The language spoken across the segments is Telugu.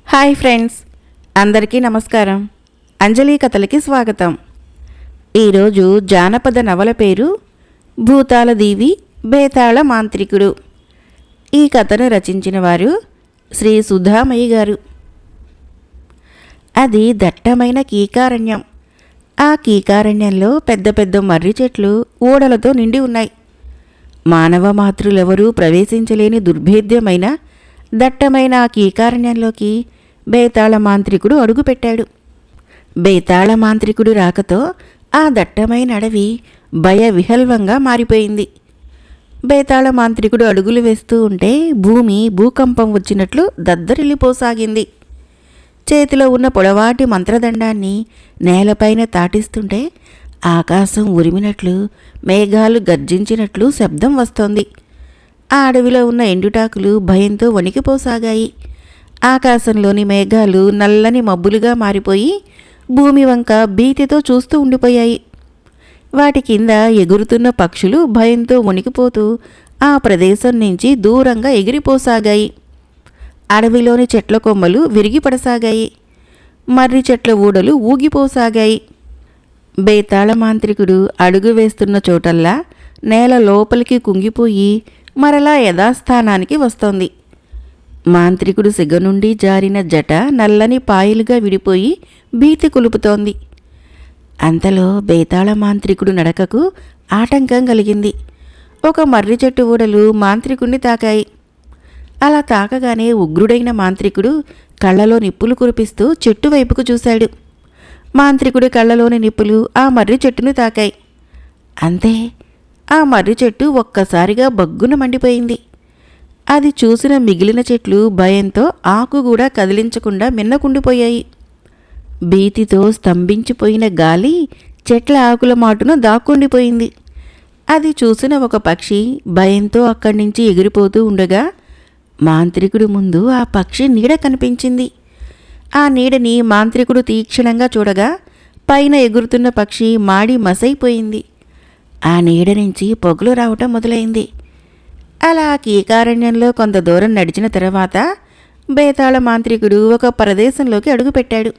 హాయ్ ఫ్రెండ్స్, అందరికీ నమస్కారం. అంజలి కథలకి స్వాగతం. ఈరోజు జానపద నవల పేరు భూతాల దీవి బేతాళ మాంత్రికుడు. ఈ కథను రచించిన వారు శ్రీ సుధామయ్య గారు. అది దట్టమైన కీకారణ్యం. ఆ కీకారణ్యంలో పెద్ద పెద్ద మర్రి చెట్లు ఓడలతో నిండి ఉన్నాయి. మానవ మాతృలెవరూ ప్రవేశించలేని దుర్భేద్యమైన దట్టమైన ఆ కీకారణ్యంలోకి బేతాళ మాంత్రికుడు అడుగుపెట్టాడు. బేతాళ మాంత్రికుడు రాకతో ఆ దట్టమైన అడవి భయ విహల్వంగా మారిపోయింది. బేతాళ మాంత్రికుడు అడుగులు వేస్తూ ఉంటే భూమి భూకంపం వచ్చినట్లు దద్దరిల్లిపోసాగింది. చేతిలో ఉన్న పొడవాటి మంత్రదండాన్ని నేలపైన తాటిస్తుంటే ఆకాశం ఉరిమినట్లు, మేఘాలు గర్జించినట్లు శబ్దం వస్తోంది. ఆ అడవిలో ఉన్న ఎండుటాకులు భయంతో వణికిపోసాగాయి. ఆకాశంలోని మేఘాలు నల్లని మబ్బులుగా మారిపోయి భూమి వంక భీతితో చూస్తూ ఉండిపోయాయి. వాటి కింద ఎగురుతున్న పక్షులు భయంతో వణికిపోతూ ఆ ప్రదేశం నుంచి దూరంగా ఎగిరిపోసాగాయి. అడవిలోని చెట్ల కొమ్మలు విరిగిపడసాగాయి. మర్రి చెట్ల ఊడలు ఊగిపోసాగాయి. బేతాళ మాంత్రికుడు అడుగు వేస్తున్న చోటల్లా నేల లోపలికి కుంగిపోయి మరలా యథాస్థానానికి వస్తోంది. మాంత్రికుడు సిగ నుండి జారిన జట నల్లని పాయలుగా విడిపోయి భీతి కొలుపుతోంది. అంతలో బేతాళ మాంత్రికుడు నడకకు ఆటంకం కలిగింది. ఒక మర్రి చెట్టు ఊడలు మాంత్రికుడిని తాకాయి. అలా తాకగానే ఉగ్రుడైన మాంత్రికుడు కళ్ళలో నిప్పులు కురిపిస్తూ చెట్టు వైపుకు చూశాడు. మాంత్రికుడి కళ్ళలోని నిప్పులు ఆ మర్రి చెట్టును తాకాయి. అంతే, ఆ మర్రి చెట్టు ఒక్కసారిగా బగ్గున మండిపోయింది. అది చూసిన మిగిలిన చెట్లు భయంతో ఆకు కూడా కదిలించకుండా మిన్నకుండిపోయాయి. భీతితో స్తంభించిపోయిన గాలి చెట్ల ఆకుల మాటున దాక్కుండిపోయింది. అది చూసిన ఒక పక్షి భయంతో అక్కడి నుంచి ఎగిరిపోతూ ఉండగా మాంత్రికుడి ముందు ఆ పక్షి నీడ కనిపించింది. ఆ నీడని మాంత్రికుడు తీక్షణంగా చూడగా పైన ఎగురుతున్న పక్షి మాడి మసైపోయింది. ఆ నీడ నుంచి పొగలు రావటం మొదలైంది. అలా కీకారణ్యంలో కొంత దూరం నడిచిన తర్వాత బేతాళ మాంత్రికుడు ఒక ప్రదేశంలోకి అడుగుపెట్టాడు.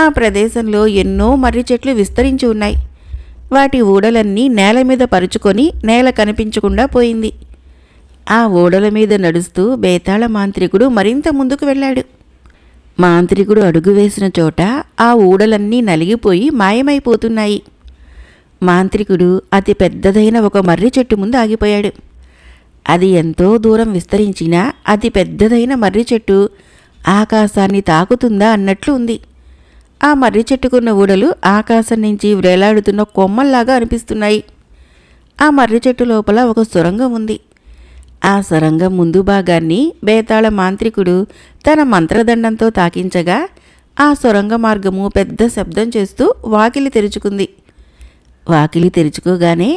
ఆ ప్రదేశంలో ఎన్నో మర్రి చెట్లు విస్తరించి ఉన్నాయి. వాటి ఊడలన్నీ నేల మీద పరుచుకొని నేల కనిపించకుండా పోయింది. ఆ ఊడల మీద నడుస్తూ బేతాళ మాంత్రికుడు మరింత ముందుకు వెళ్ళాడు. మాంత్రికుడు అడుగు వేసిన చోట ఆ ఊడలన్నీ నలిగిపోయి మాయమైపోతున్నాయి. మాంత్రికుడు అతి పెద్దదైన ఒక మర్రి చెట్టు ముందు ఆగిపోయాడు. అది ఎంతో దూరం విస్తరించిన అతి పెద్దదైన మర్రి చెట్టు ఆకాశాన్ని తాకుతుందా అన్నట్లు ఉంది. ఆ మర్రి చెట్టుకున్న ఊడలు ఆకాశం నుంచి వ్రేలాడుతున్న కొమ్మల్లాగా అనిపిస్తున్నాయి. ఆ మర్రి చెట్టు లోపల ఒక సొరంగం ఉంది. ఆ సొరంగం ముందు భాగాన్ని బేతాళ మాంత్రికుడు తన మంత్రదండంతో తాకించగా ఆ సొరంగ మార్గము పెద్ద శబ్దం చేస్తూ వాకిలి తెరుచుకుంది. వాకిలి తెరుచుకోగానే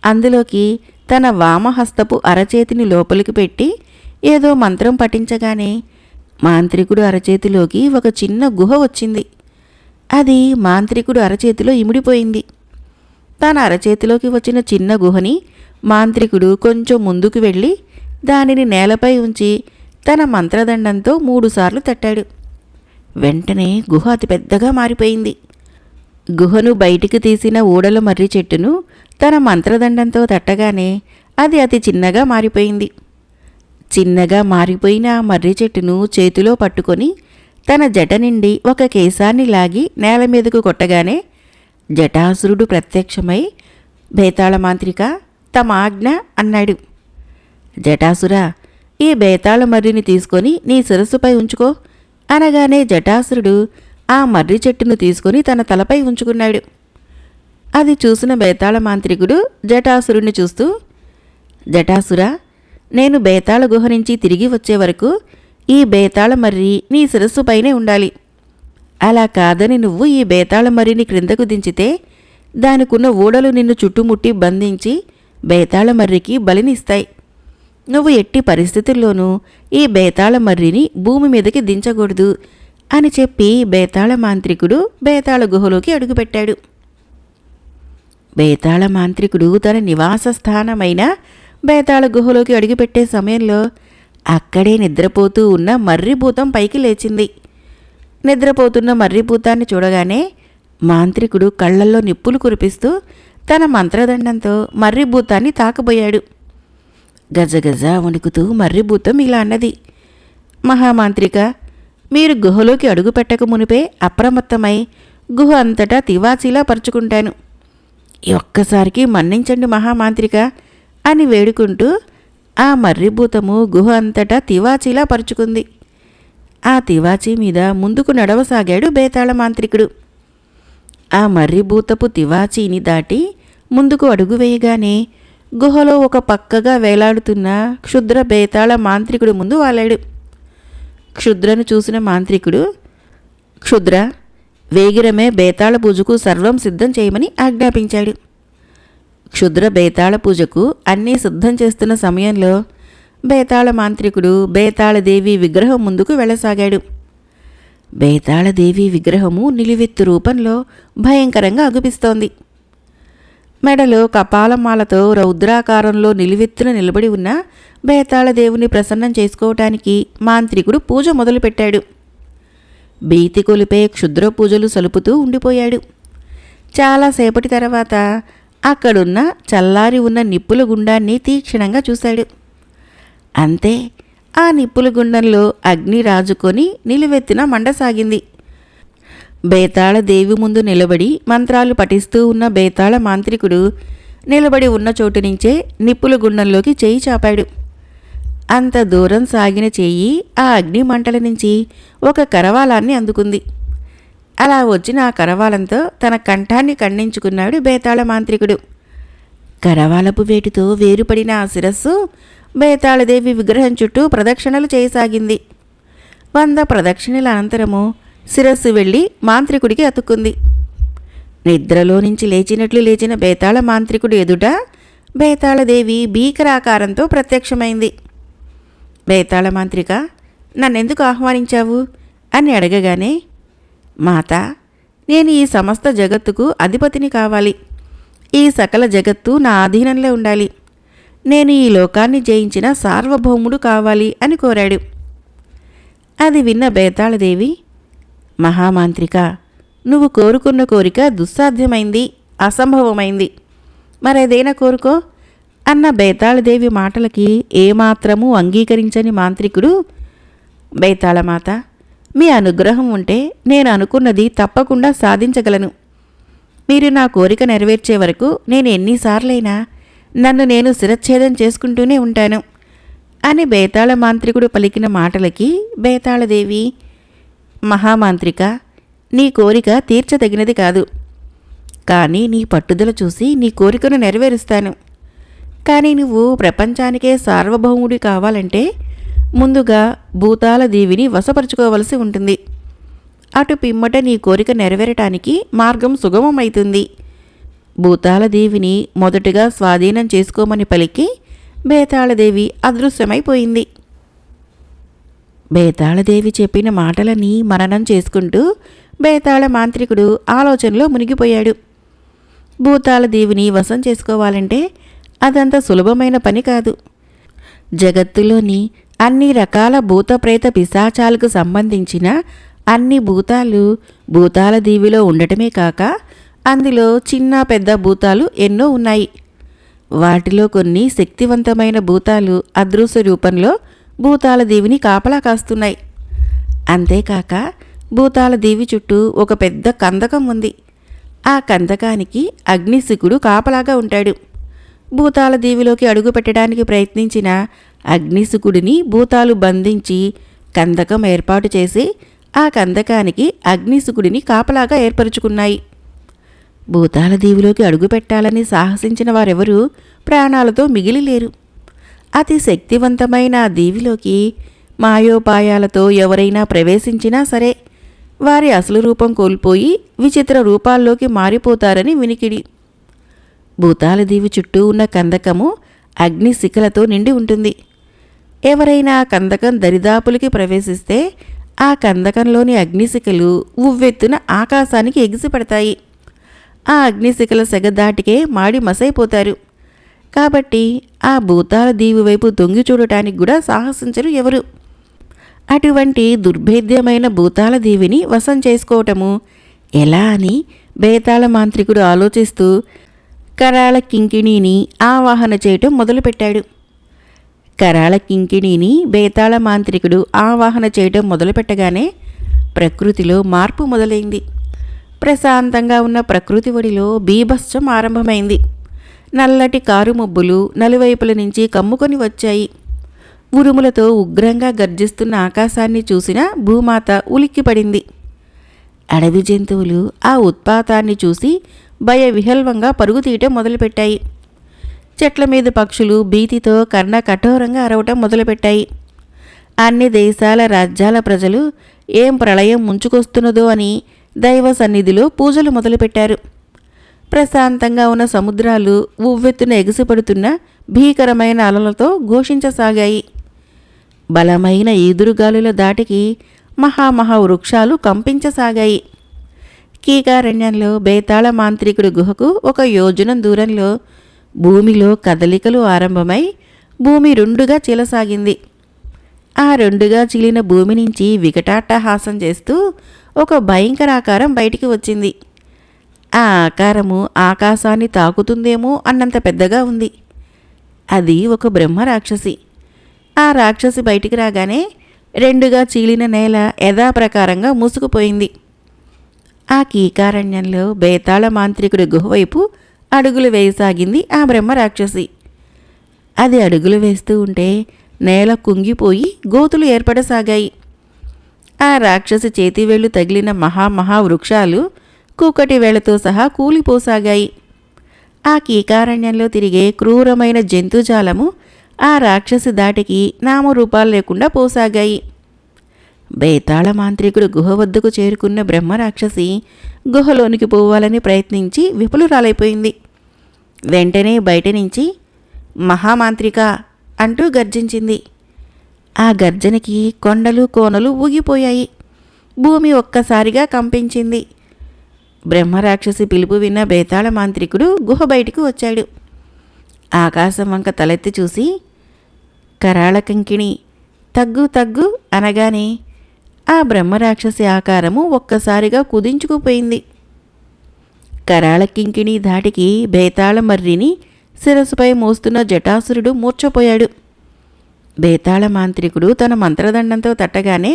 అందులోకి తన వామహస్తపు అరచేతిని లోపలికి పెట్టి ఏదో మంత్రం పఠించగానే మాంత్రికుడు అరచేతిలోకి ఒక చిన్న గుహ వచ్చింది. అది మాంత్రికుడు అరచేతిలో ఇమిడిపోయింది. తన అరచేతిలోకి వచ్చిన చిన్న గుహని మాంత్రికుడు కొంచెం ముందుకు వెళ్ళి దానిని నేలపై ఉంచి తన మంత్రదండంతో 3 సార్లు తట్టాడు. వెంటనే గుహ అతి పెద్దగా మారిపోయింది. గుహను బయటికి తీసిన ఊడల మర్రి చెట్టును తన మంత్రదండంతో తట్టగానే అది అతి చిన్నగా మారిపోయింది. చిన్నగా మారిపోయిన ఆ మర్రి చెట్టును చేతిలో పట్టుకొని తన జట నుండి ఒక కేశాన్ని లాగి నేల మీదకు కొట్టగానే జటాసురుడు ప్రత్యక్షమై, బేతాళ మాంత్రిక, తమ ఆజ్ఞ అన్నాడు. జటాసురా, ఈ బేతాళ మర్రిని తీసుకొని నీ శిరస్సుపై ఉంచుకో అనగానే జటాసురుడు ఆ మర్రి చెట్టును తీసుకొని తన తలపై ఉంచుకున్నాడు. అది చూసిన బేతాళ మాంత్రికుడు జటాసురుణ్ణి చూస్తూ, జటాసురా, నేను బేతాళ గుహ నుంచి తిరిగి వచ్చే వరకు ఈ బేతాళ మర్రి నీ శిరస్సుపైనే ఉండాలి. అలా కాదని నువ్వు ఈ బేతాళ మర్రిని క్రిందకు దించితే దానికున్న ఊడలు నిన్ను చుట్టుముట్టి బంధించి బేతాళ మర్రికి బలినిస్తాయి. నువ్వు ఎట్టి పరిస్థితుల్లోనూ ఈ బేతాళ మర్రిని భూమి మీదకి దించకూడదు అని చెప్పి బేతాళ మాంత్రికుడు బేతాళ గుహలోకి అడుగుపెట్టాడు. బేతాళ మాంత్రికుడు తన నివాస స్థానమైన బేతాళ గుహలోకి అడుగుపెట్టే సమయంలో అక్కడే నిద్రపోతూ ఉన్న మర్రిభూతం పైకి లేచింది. నిద్రపోతున్న మర్రిభూతాన్ని చూడగానే మాంత్రికుడు కళ్ళల్లో నిప్పులు కురిపిస్తూ తన మంత్రదండంతో మర్రిభూతాన్ని తాకబోయాడు. గజగజ వణుకుతూ మర్రిభూతం ఇలా అన్నది, మహామాంత్రిక, మీరు గుహలోకి అడుగుపెట్టక మునిపే అప్రమత్తమై గుహ అంతటా తివాచీలా పరుచుకుంటాను. ఒక్కసారికి మన్నించండి మహామాంత్రిక అని వేడుకుంటూ ఆ మర్రిభూతము గుహ అంతటా తివాచీలా పరుచుకుంది. ఆ తివాచీ మీద ముందుకు నడవసాగాడు బేతాళ మాంత్రికుడు. ఆ మర్రిభూతపు తివాచీని దాటి ముందుకు అడుగు వేయగానే గుహలో ఒక పక్కగా వేలాడుతున్న క్షుద్ర బేతాళ మాంత్రికుడు ముందు వాలాడు. క్షుద్రను చూసిన మాంత్రికుడు, క్షుద్ర, వేగిరమే బేతాళ పూజకు సర్వం సిద్ధం చేయమని ఆజ్ఞాపించాడు. క్షుద్ర బేతాళ పూజకు అన్నీ సిద్ధం చేస్తున్న సమయంలో బేతాళ మాంత్రికుడు బేతాళదేవి విగ్రహం ముందుకు వెళ్ళసాగాడు. బేతాళదేవి విగ్రహము నిలువెత్తు రూపంలో భయంకరంగా అగుపిస్తోంది. మెడలో కపాలమాలతో రౌద్రాకారంలో నిలువెత్తున నిలబడి ఉన్న బేతాళదేవుని ప్రసన్నం చేసుకోవటానికి మాంత్రికుడు పూజ మొదలుపెట్టాడు. భీతి కొలిపే క్షుద్ర పూజలు సలుపుతూ ఉండిపోయాడు. చాలాసేపటి తర్వాత అక్కడున్న చల్లారి ఉన్న నిప్పుల గుండాన్ని తీక్షణంగా చూశాడు. అంతే, ఆ నిప్పుల గుండంలో అగ్ని రాజుకొని నిలువెత్తిన మండసాగింది. బేతాళదేవి ముందు నిలబడి మంత్రాలు పఠిస్తూ ఉన్న బేతాళ మాంత్రికుడు నిలబడి ఉన్న చోటు నుంచే నిప్పుల గుండంలోకి చేయి చాపాడు. అంత దూరం సాగిన చెయ్యి ఆ అగ్ని మంటల నుంచి ఒక కరవాలాన్ని అందుకుంది. అలా వచ్చిన ఆ కరవాలంతో తన కంఠాన్ని ఖండించుకున్నాడు బేతాళ మాంత్రికుడు. కరవాలపు వేటితో వేరుపడిన ఆ శిరస్సు బేతాళదేవి విగ్రహం చుట్టూ ప్రదక్షిణలు చేయసాగింది. 100 ప్రదక్షిణల అనంతరము శిరస్సు వెళ్ళి మాంత్రికుడికి అతుక్కుంది. నిద్రలో నుంచి లేచినట్లు లేచిన బేతాళ మాంత్రికుడు ఎదుట బేతాళదేవి భీకరాకారంతో ప్రత్యక్షమైంది. బేతాళ మాంత్రిక, నన్నెందుకు ఆహ్వానించావు అని అడగగానే, మాత, నేను ఈ సమస్త జగత్తుకు అధిపతిని కావాలి. ఈ సకల జగత్తు నా ఆధీనంలో ఉండాలి. నేను ఈ లోకాన్ని జయించిన సార్వభౌముడు కావాలి అని కోరాడు. అది విన్న బేతాళదేవి, మహామాంత్రిక, నువ్వు కోరుకున్న కోరిక దుస్సాధ్యమైంది, అసంభవమైంది. మరేదైనా కోరుకో అన్న బేతాళదేవి మాటలకి ఏమాత్రమూ అంగీకరించని మాంత్రికుడు, బేతాళమాత, మీ అనుగ్రహం ఉంటే నేను అనుకున్నది తప్పకుండా సాధించగలను. మీరు నా కోరిక నెరవేర్చే వరకు నేను ఎన్నిసార్లైనా నన్ను నేను శిరచ్ఛేదం చేసుకుంటూనే ఉంటాను అని బేతాళ మాంత్రికుడు పలికిన మాటలకి బేతాళదేవి, మహామాంత్రిక, నీ కోరిక తీర్చదగినది కాదు. కానీ నీ పట్టుదల చూసి నీ కోరికను నెరవేరుస్తాను. కానీ నువ్వు ప్రపంచానికే సార్వభౌముడి కావాలంటే ముందుగా భూతాల దేవిని వశపరుచుకోవలసి ఉంటుంది. అటు పిమ్మట నీ కోరిక నెరవేరటానికి మార్గం సుగమమైతుంది. భూతాల దేవిని మొదటగా స్వాధీనం చేసుకోమని పలికి బేతాళదేవి అదృశ్యమైపోయింది. బేతాళదేవి చెప్పిన మాటలని మననం చేసుకుంటూ బేతాళ మాంత్రికుడు ఆలోచనలో మునిగిపోయాడు. భూతాళదేవిని వశం చేసుకోవాలంటే అదంత సులభమైన పని కాదు. జగత్తులోని అన్ని రకాల భూతప్రేత పిశాచాలకు సంబంధించిన అన్ని భూతాలు భూతాళదేవిలో ఉండటమే కాక అందులో చిన్న పెద్ద భూతాలు ఎన్నో ఉన్నాయి. వాటిలో కొన్ని శక్తివంతమైన భూతాలు అదృశ్య రూపంలో భూతాళదేవిని కాపలా కాస్తున్నాయి. అంతేకాక భూతాళదేవి చుట్టూ ఒక పెద్ద కందకం ఉంది. ఆ కందకానికి అగ్నిశిఖుడు కాపలాగా ఉంటాడు. భూతాళదేవిలోకి అడుగుపెట్టడానికి ప్రయత్నించిన అగ్నిశిఖుడిని భూతాలు బంధించి కందకం ఏర్పాటు చేసి ఆ కందకానికి అగ్నిశిఖుడిని కాపలాగా ఏర్పరుచుకున్నాయి. భూతాళదేవిలోకి అడుగుపెట్టాలని సాహసించిన వారెవరూ ప్రాణాలతో మిగిలిలేరు. అతి శక్తివంతమైన ఆ దేవిలోకి మాయోపాయాలతో ఎవరైనా ప్రవేశించినా సరే వారి అసలు రూపం కోల్పోయి విచిత్ర రూపాల్లోకి మారిపోతారని వినికిడి. భూతాళదేవి చుట్టూ ఉన్న కందకము అగ్నిశిఖలతో నిండి ఉంటుంది. ఎవరైనా ఆ కందకం దరిదాపులకి ప్రవేశిస్తే ఆ కందకంలోని అగ్నిశిఖలు ఉవ్వెత్తున ఆకాశానికి ఎగిసిపడతాయి. ఆ అగ్నిశిఖల సెగ దాటికే మాడి మసైపోతారు. కాబట్టి ఆ భూతాల దీవి వైపు తొంగి చూడటానికి కూడా సాహసించరు ఎవరు. అటువంటి దుర్భేద్యమైన భూతాల దీవిని వశం చేసుకోవటము ఎలా అని బేతాళ మాంత్రికుడు ఆలోచిస్తూ కరాళ కింకిణీని ఆవాహన చేయటం మొదలుపెట్టాడు. కరాళ కింకిణీని బేతాళ మాంత్రికుడు ఆవాహన చేయటం మొదలుపెట్టగానే ప్రకృతిలో మార్పు మొదలైంది. ప్రశాంతంగా ఉన్న ప్రకృతి ఒడిలో బీభత్సం ఆరంభమైంది. నల్లటి కారు మబ్బులు నలువైపుల నుంచి కమ్ముకొని వచ్చాయి. ఉరుములతో ఉగ్రంగా గర్జిస్తున్న ఆకాశాన్ని చూసిన భూమాత ఉలిక్కిపడింది. అడవి జంతువులు ఆ ఉత్పాతాన్ని చూసి భయ విహల్వంగా పరుగు తీయటం మొదలుపెట్టాయి. చెట్ల మీద పక్షులు భీతితో కర్ణ కఠోరంగా అరవటం మొదలుపెట్టాయి. అన్ని దేశాల రాజ్యాల ప్రజలు ఏం ప్రళయం ముంచుకొస్తున్నదో అని దైవ సన్నిధిలో పూజలు మొదలుపెట్టారు. ప్రశాంతంగా ఉన్న సముద్రాలు ఉవ్వెత్తున ఎగిసిపడుతున్న భీకరమైన అలలతో ఘోషించసాగాయి. బలమైన ఈదురుగాలుల దాటికి మహామహా వృక్షాలు కంపించసాగాయి. కీకారణ్యంలో బేతాళ మాంత్రికుడి గుహకు 1 యోజనం దూరంలో భూమిలో కదలికలు ఆరంభమై భూమి రెండుగా చీలసాగింది. ఆ రెండుగా చీలిన భూమి నుంచి వికటాట్టహాసం చేస్తూ ఒక భయంకరాకారం బయటికి వచ్చింది. ఆ ఆకారము ఆకాశాన్ని తాకుతుందేమో అన్నంత పెద్దగా ఉంది. అది ఒక బ్రహ్మరాక్షసి. ఆ రాక్షసి బయటికి రాగానే రెండుగా చీలిన నేల యథాప్రకారంగా మూసుకుపోయింది. ఆ కీకారణ్యంలో బేతాళ మాంత్రికుడి గుహవైపు అడుగులు వేయసాగింది ఆ బ్రహ్మరాక్షసి. అది అడుగులు వేస్తూ ఉంటే నేల కుంగిపోయి గోతులు ఏర్పడసాగాయి. ఆ రాక్షసి చేతివేళ్లు తగిలిన మహామహా వృక్షాలు కూకటి వేళ్లతో సహా కూలిపోసాగాయి. ఆ కీకారణ్యంలో తిరిగే క్రూరమైన జంతుజాలము ఆ రాక్షసి దాటికి నామరూపాలు లేకుండా పోసాగాయి. బేతాళ మాంత్రికుడు గుహ వద్దకు చేరుకున్న బ్రహ్మరాక్షసి గుహలోనికి పోవాలని ప్రయత్నించి విఫలురాలైపోయింది. వెంటనే బయట నుంచి మహామాంత్రిక అంటూ గర్జించింది. ఆ గర్జనకి కొండలు కోనలు ఊగిపోయాయి. భూమి ఒక్కసారిగా కంపించింది. బ్రహ్మరాక్షసి పిలుపు విన్న బేతాళ మాంత్రికుడు గుహ బయటికి వచ్చాడు. ఆకాశం వంక తలెత్తి చూసి కరాళ కంకిణి తగ్గు తగ్గు అనగానే ఆ బ్రహ్మరాక్షసి ఆకారము ఒక్కసారిగా కుదించుకుపోయింది. కరాళ కింకిణి ధాటికి బేతాళ మర్రిని శిరస్సుపై మోస్తున్న జటాసురుడు మూర్ఛపోయాడు. బేతాళ మాంత్రికుడు తన మంత్రదండంతో తట్టగానే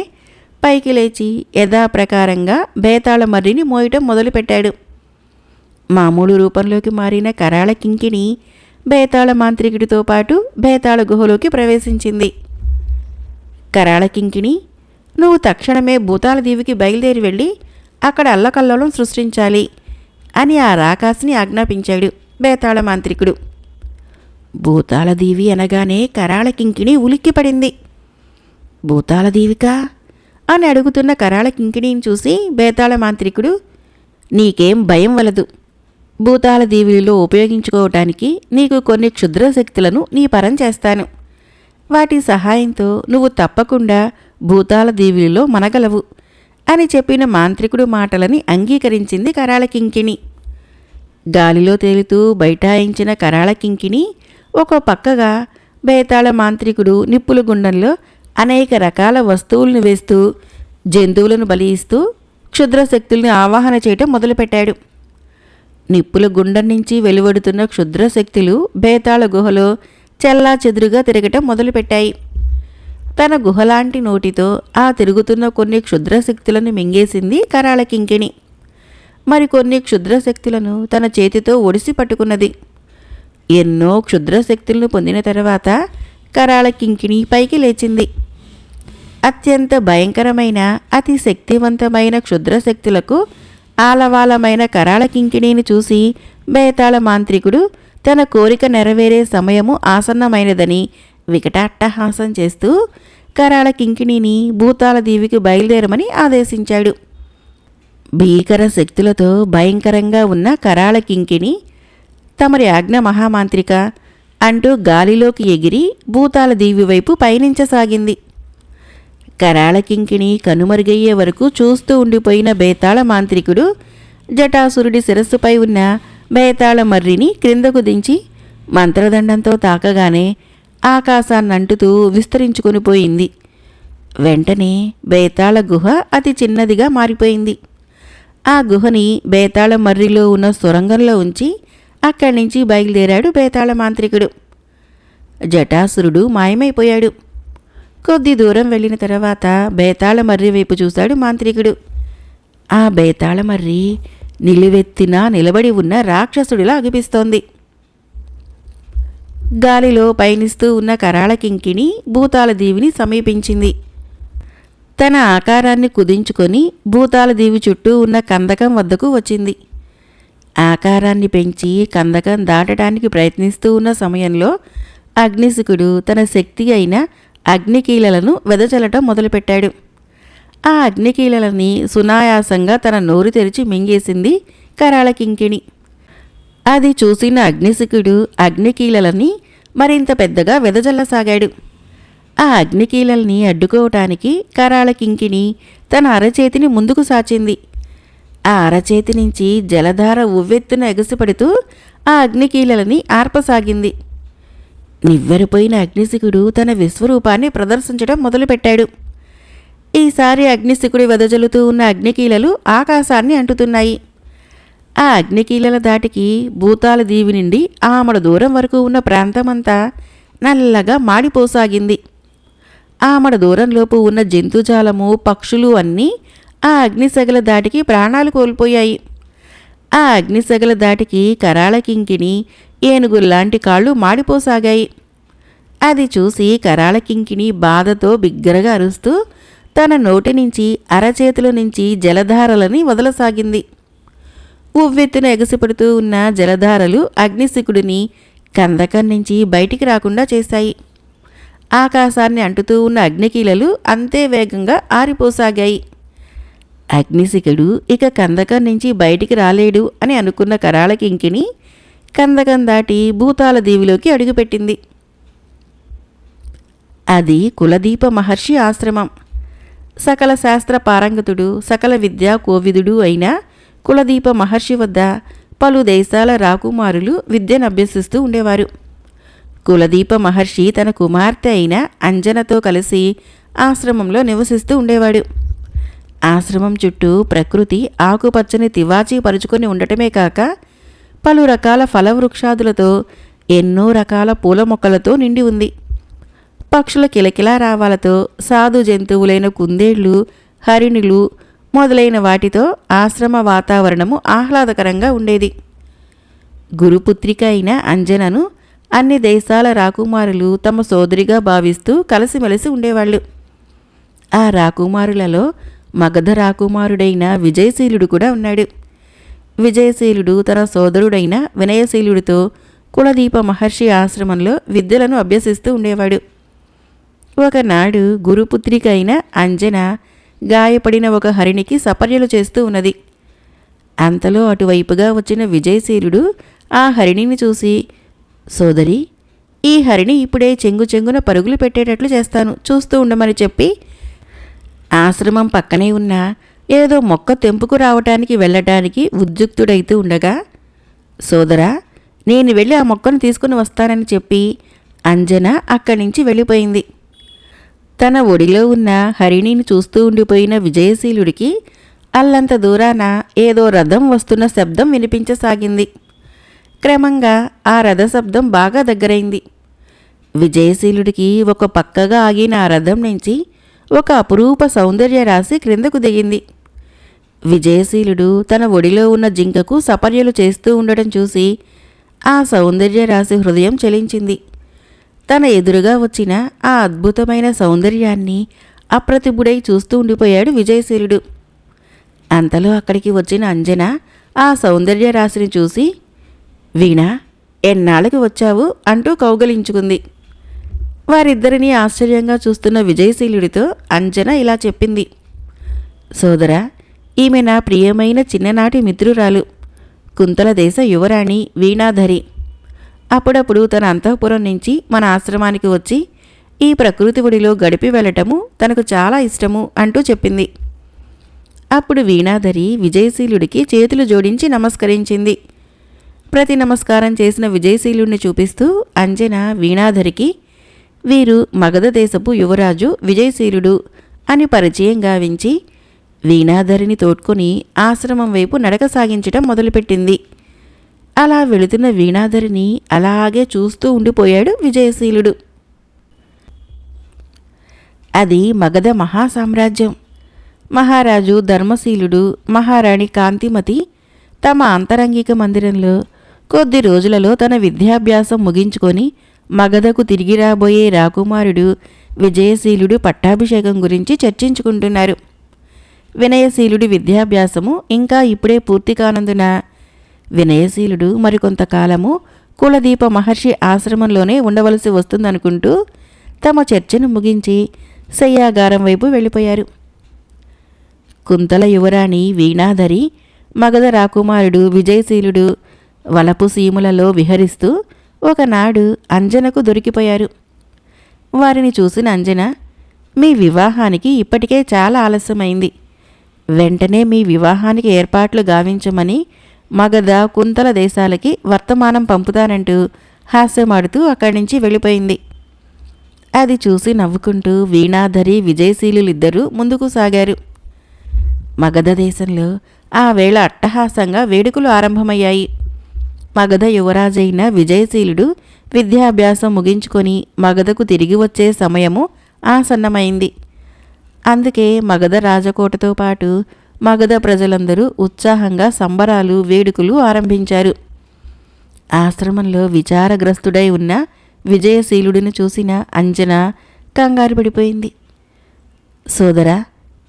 పైకి లేచి యథాప్రకారంగా బేతాళ మర్రిని మోయటం మొదలుపెట్టాడు. మామూలు రూపంలోకి మారిన కరాళ కింకిణి బేతాళ మాంత్రికుడితో పాటు బేతాళ గుహలోకి ప్రవేశించింది. కరాళ కింకిణి, నువ్వు తక్షణమే భూతాల దీవికి బయలుదేరి వెళ్ళి అక్కడ అల్లకల్లోలం సృష్టించాలి అని ఆ రాకాసిని ఆజ్ఞాపించాడు బేతాళ మాంత్రికుడు. భూతాల దీవి అనగానే కరాళ కింకిణి ఉలిక్కిపడింది. భూతాల దీవికా అని అడుగుతున్న కరాళ కింకిణిని చూసి బేతాళ మాంత్రికుడు, నీకేం భయం వలదు. భూతాల దీవిలో ఉపయోగించుకోవటానికి నీకు కొన్ని క్షుద్రశక్తులను నీ పరం చేస్తాను. వాటి సహాయంతో నువ్వు తప్పకుండా భూతాల దీవిలో మనగలవు అని చెప్పిన మాంత్రికుడు మాటలని అంగీకరించింది కరాళ కింకిణి. గాలిలో తేలుతూ బైఠాయించిన కరాళ కింకిణి ఒక పక్కగా బేతాళ మాంత్రికుడు నిప్పుల గుండంలో అనేక రకాల వస్తువులను వేస్తూ జంతువులను బలి ఇస్తూ క్షుద్రశక్తుల్ని ఆవాహన చేయటం మొదలుపెట్టాడు. నిప్పుల గుండం నుంచి వెలువడుతున్న క్షుద్రశక్తులు బేతాళ గుహలో చెల్లా చెదురుగా తిరగటం మొదలుపెట్టాయి. తన గుహలాంటి నోటితో ఆ తిరుగుతున్న కొన్ని క్షుద్రశక్తులను మింగేసింది కరాళ కింకిణి. మరికొన్ని క్షుద్రశక్తులను తన చేతితో ఒడిసి పట్టుకున్నది. ఎన్నో క్షుద్రశక్తులను పొందిన తర్వాత కరాళ కింకిణి పైకి లేచింది. అత్యంత భయంకరమైన అతి శక్తివంతమైన క్షుద్రశక్తులకు ఆలవాలమైన కరాళ కింకిణిని చూసి బేతాళ మాంత్రికుడు తన కోరిక నెరవేరే సమయము ఆసన్నమైనదని వికటాట్టహాసం చేస్తూ కరాళ కింకిణిని భూతాల దీవికి బయలుదేరమని ఆదేశించాడు. భీకర శక్తులతో భయంకరంగా ఉన్న కరాళ కింకిణి తమరి ఆజ్ఞ మహామాంత్రిక అంటూ గాలిలోకి ఎగిరి భూతాల దీవి వైపు పయనించసాగింది. కరాళ కింకిణి కనుమరుగయ్యే వరకు చూస్తూ ఉండిపోయిన బేతాళ మాంత్రికుడు జటాసురుడి శిరస్సుపై ఉన్న బేతాళ మర్రిని క్రిందకు దించి మంత్రదండంతో తాకగానే ఆకాశాన్నంటుతూ విస్తరించుకొని పోయింది. వెంటనే బేతాళ గుహ అతి చిన్నదిగా మారిపోయింది. ఆ గుహని బేతాళ మర్రిలో ఉన్న సొరంగంలో ఉంచి అక్కడి నుంచి బయలుదేరాడు బేతాళ మాంత్రికుడు. జటాసురుడు మాయమైపోయాడు. కొద్ది దూరం వెళ్ళిన తర్వాత బేతాళ మర్రి వైపు చూశాడు మాంత్రికుడు. ఆ బేతాళ మర్రి నిలువెత్తినా నిలబడి ఉన్న రాక్షసుడిలా అనిపిస్తోంది. గాలిలో పయనిస్తూ ఉన్న కరాళ కింకిణి భూతాలదేవిని సమీపించింది. తన ఆకారాన్ని కుదించుకొని భూతాలదేవి చుట్టూ ఉన్న కందకం వద్దకు వచ్చింది. ఆకారాన్ని పెంచి కందకం దాటడానికి ప్రయత్నిస్తూ ఉన్న సమయంలో అగ్నిశుకుడు తన శక్తి అయిన అగ్నికీలలను వెదజల్లటం మొదలుపెట్టాడు. ఆ అగ్నికీలలని సునాయాసంగా తన నోరు తెరిచి మింగేసింది కరాళ కింకిణి. అది చూసిన అగ్నిశుకుడు అగ్నికీలలని మరింత పెద్దగా వెదజల్లసాగాడు. ఆ అగ్నికీలల్ని అడ్డుకోవటానికి కరాళ కింకిణి తన అరచేతిని ముందుకు సాచింది. ఆ అరచేతి నుంచి జలధార ఉవ్వెత్తున ఎగసిపడుతూ ఆ అగ్నికీలలని ఆర్పసాగింది. నివ్వెరపోయిన అగ్నిశుకుడు తన విశ్వరూపాన్ని ప్రదర్శించడం మొదలుపెట్టాడు. ఈసారి అగ్నిశుకుడు వెదజల్లుతూ ఉన్న అగ్నికీలలు ఆకాశాన్ని అంటుతున్నాయి. ఆ అగ్నికీలల దాటికి భూతాల దీవి నుండి ఆమడ దూరం వరకు ఉన్న ప్రాంతమంతా నల్లగా మాడిపోసాగింది. ఆమడ దూరంలోపు ఉన్న జంతుజాలము, పక్షులు అన్నీ ఆ అగ్నిసెగల దాటికి ప్రాణాలు కోల్పోయాయి. ఆ అగ్నిసెగల దాటికి కరాళ కింకిణి ఏనుగుల్లాంటి కాళ్ళు మాడిపోసాగాయి. అది చూసి కరాళ కింకిణి బాధతో బిగ్గరగా అరుస్తూ తన నోటి నుంచి అరచేతుల నుంచి జలధారలని వదలసాగింది. ఉవ్వెత్తున ఎగసిపడుతూ ఉన్న జలధారలు అగ్నిశుకుడిని కందకం నుంచి బయటికి రాకుండా చేశాయి. ఆకాశాన్ని అంటుతూ ఉన్న అగ్నికీలలు అంతే వేగంగా ఆరిపోసాగాయి. అగ్నిశిఖుడు ఇక కందకం నుంచి బయటికి రాలేడు అని అనుకున్న కరాళ కింకిణి కందకం దాటి భూతాల దీవిలోకి అడుగుపెట్టింది. అది కులదీప మహర్షి ఆశ్రమం. సకల శాస్త్ర పారంగతుడు, సకల విద్యా కోవిదుడు అయిన కులదీప మహర్షి వద్ద పలు దేశాల రాకుమారులు విద్యనభ్యసిస్తూ ఉండేవారు. కులదీప మహర్షి తన కుమార్తె అయిన అంజనతో కలిసి ఆశ్రమంలో నివసిస్తూ ఉండేవాడు. ఆశ్రమం చుట్టూ ప్రకృతి ఆకుపచ్చని తివాచీ పరుచుకొని ఉండటమే కాక పలు రకాల ఫలవృక్షాదులతో ఎన్నో రకాల పూల మొక్కలతో నిండి ఉంది. పక్షుల కిలకిలా రావాలతో సాధు జంతువులైన కుందేళ్లు, హరిణులు మొదలైన వాటితో ఆశ్రమ వాతావరణము ఆహ్లాదకరంగా ఉండేది. గురుపుత్రిక అయిన అంజనను అన్ని దేశాల రాకుమారులు తమ సోదరిగా భావిస్తూ కలిసిమెలిసి ఉండేవాళ్ళు. ఆ రాకుమారులలో మగధ రాకుమారుడైన విజయశీలుడు కూడా ఉన్నాడు. విజయశీలుడు తన సోదరుడైన వినయశీలుడితో కులదీప మహర్షి ఆశ్రమంలో విద్యలను అభ్యసిస్తూ ఉండేవాడు. ఒకనాడు గురుపుత్రిక అయిన అంజన గాయపడిన ఒక హరిణికి సపర్యలు చేస్తూ ఉన్నది. అంతలో అటువైపుగా వచ్చిన విజయశీలుడు ఆ హరిణిని చూసి, సోదరి, ఈ హరిణి ఇప్పుడే చెంగున పరుగులు పెట్టేటట్లు చేస్తాను, చూస్తూ ఉండమని చెప్పి ఆశ్రమం పక్కనే ఉన్న ఏదో మొక్క తెంపుకు రావటానికి వెళ్ళటానికి ఉద్యుక్తుడైతూ ఉండగా, సోదరా, నేను వెళ్ళి ఆ మొక్కను తీసుకుని వస్తానని చెప్పి అంజన అక్కడి నుంచి వెళ్ళిపోయింది. తన ఒడిలో ఉన్న హరిణిని చూస్తూ ఉండిపోయిన విజయశీలుడికి అల్లంత దూరాన ఏదో రథం వస్తున్న శబ్దం వినిపించసాగింది. క్రమంగా ఆ రథ శబ్దం బాగా దగ్గరైంది. విజయశీలుడికి ఒక పక్కగా ఆగిన ఆ రథం నుంచి ఒక అపురూప సౌందర్య రాశి క్రిందకు దిగింది. విజయశీలుడు తన ఒడిలో ఉన్న జింకకు సపర్యలు చేస్తూ ఉండటం చూసి ఆ సౌందర్య రాశి హృదయం చలించింది. తన ఎదురుగా వచ్చిన ఆ అద్భుతమైన సౌందర్యాన్ని అప్రతిభుడై చూస్తూ ఉండిపోయాడు విజయశీలుడు. అంతలో అక్కడికి వచ్చిన అంజన ఆ సౌందర్య రాశిని చూసి, వీణ, ఎన్నాళ్ళకి వచ్చావు అంటూ కౌగలించుకుంది. వారిద్దరినీ ఆశ్చర్యంగా చూస్తున్న విజయశీలుడితో అంజన ఇలా చెప్పింది, సోదరా, ఈమె నా ప్రియమైన చిన్ననాటి మిత్రురాలు, కుంతల దేశ యువరాణి వీణాధరి. అప్పుడప్పుడు తన అంతఃపురం నుంచి మన ఆశ్రమానికి వచ్చి ఈ ప్రకృతి ఒడిలో గడిపి వెళ్ళటము తనకు చాలా ఇష్టము అంటూ చెప్పింది. అప్పుడు వీణాధరి విజయశీలుడికి చేతులు జోడించి నమస్కరించింది. ప్రతి నమస్కారం చేసిన విజయశీలుణ్ణి చూపిస్తూ అంజన వీణాధరికి వీరు మగధ దేశపు యువరాజు విజయశీలుడు అని పరిచయం గావించి వీణాధరిని తోడ్కొని ఆశ్రమం వైపు నడక సాగించటం మొదలుపెట్టింది. అలా వెళుతున్న వీణాధరిని అలాగే చూస్తూ ఉండిపోయాడు విజయశీలుడు. అది మగధ మహాసామ్రాజ్యం. మహారాజు ధర్మశీలుడు, మహారాణి కాంతిమతి తమ అంతరంగిక మందిరంలో కొద్ది రోజులలో తన విద్యాభ్యాసం ముగించుకొని మగధకు తిరిగి రాబోయే రాకుమారుడు విజయశీలుడు పట్టాభిషేకం గురించి చర్చించుకుంటున్నారు. వినయశీలుడి విద్యాభ్యాసము ఇంకా ఇప్పుడే పూర్తి కానందున వినయశీలుడు మరికొంతకాలము కులదీప మహర్షి ఆశ్రమంలోనే ఉండవలసి వస్తుందనుకుంటూ తమ చర్చను ముగించి శయ్యాగారం వైపు వెళ్ళిపోయారు. కుంతల యువరాణి వీణాధరి, మగధ రాకుమారుడు విజయశీలుడు వలపు సీములలో విహరిస్తూ ఒకనాడు అంజనకు దొరికిపోయారు. వారిని చూసిన అంజన, మీ వివాహానికి ఇప్పటికే చాలా ఆలస్యమైంది. వెంటనే మీ వివాహానికి ఏర్పాట్లు గావించమని మగధ కుంతల దేశాలకి వర్తమానం పంపుతానంటూ హాస్యమాడుతూ అక్కడి నుంచి వెళ్ళిపోయింది. అది చూసి నవ్వుకుంటూ వీణాధరి విజయశీలులిద్దరూ ముందుకు సాగారు. మగధ దేశంలో ఆ వేళ అట్టహాసంగా వేడుకలు ఆరంభమయ్యాయి. మగధ యువరాజైన విజయశీలుడు విద్యాభ్యాసం ముగించుకొని మగధకు తిరిగి వచ్చే సమయము ఆసన్నమైంది. అందుకే మగధ రాజకోటతో పాటు మగధ ప్రజలందరూ ఉత్సాహంగా సంబరాలు, వేడుకలు ఆరంభించారు. ఆశ్రమంలో విచారగ్రస్తుడై ఉన్న విజయశీలుడిని చూసిన అంజన కంగారు పడిపోయింది. సోదరా,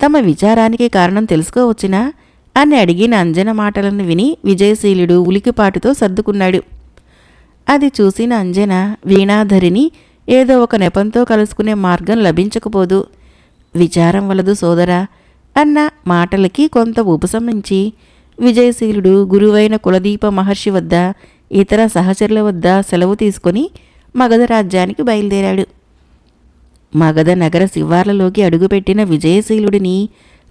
తమ విచారానికి కారణం తెలుసుకోవచ్చునా అని అడిగిన అంజన మాటలను విని విజయశీలుడు ఉలికిపాటుతో సర్దుకున్నాడు. అది చూసిన అంజన వీణాధరిని ఏదో ఒక నెపంతో కలుసుకునే మార్గం లభించకపోదు, విచారం వలదు సోదరా అన్న మాటలకి కొంత ఉపశమించి విజయశీలుడు గురువైన కులదీప మహర్షి వద్ద, ఇతర సహచరుల వద్ద సెలవు తీసుకొని మగధ రాజ్యానికి బయలుదేరాడు. మగధ నగర శివార్లలోకి అడుగుపెట్టిన విజయశీలుడిని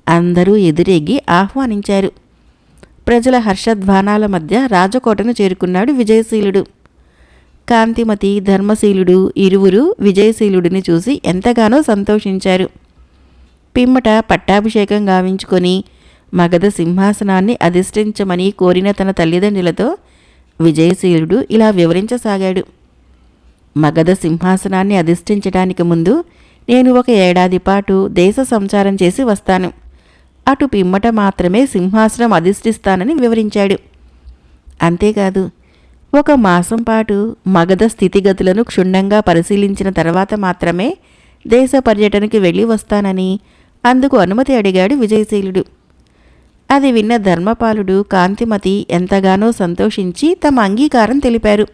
అందరూ ఎదురెగ్గి ఆహ్వానించారు. ప్రజల హర్షధ్వానాల మధ్య రాజకోటను చేరుకున్నాడు విజయశీలుడు. కాంతిమతి, ధర్మశీలుడు ఇరువురు విజయశీలుడిని చూసి ఎంతగానో సంతోషించారు. పిమ్మట పట్టాభిషేకం గావించుకొని మగధ సింహాసనాన్ని అధిష్ఠించమని కోరిన తన తల్లిదండ్రులతో విజయశీలుడు ఇలా వివరించసాగాడు. మగధ సింహాసనాన్ని అధిష్ఠించడానికి ముందు నేను ఒక ఏడాది పాటు దేశ సంచారం చేసి వస్తాను. అటు పిమ్మట మాత్రమే సింహాసనం అధిష్ఠిస్తానని వివరించాడు. అంతేకాదు, 1 మాసం పాటు మగధ స్థితిగతులను క్షుణ్ణంగా పరిశీలించిన తర్వాత మాత్రమే దేశ పర్యటనకి వెళ్ళి వస్తానని అందుకు అనుమతి అడిగాడు విజయశీలుడు. అది విన్న ధర్మపాలుడు, కాంతిమతి ఎంతగానో సంతోషించి తమ అంగీకారం తెలిపారు.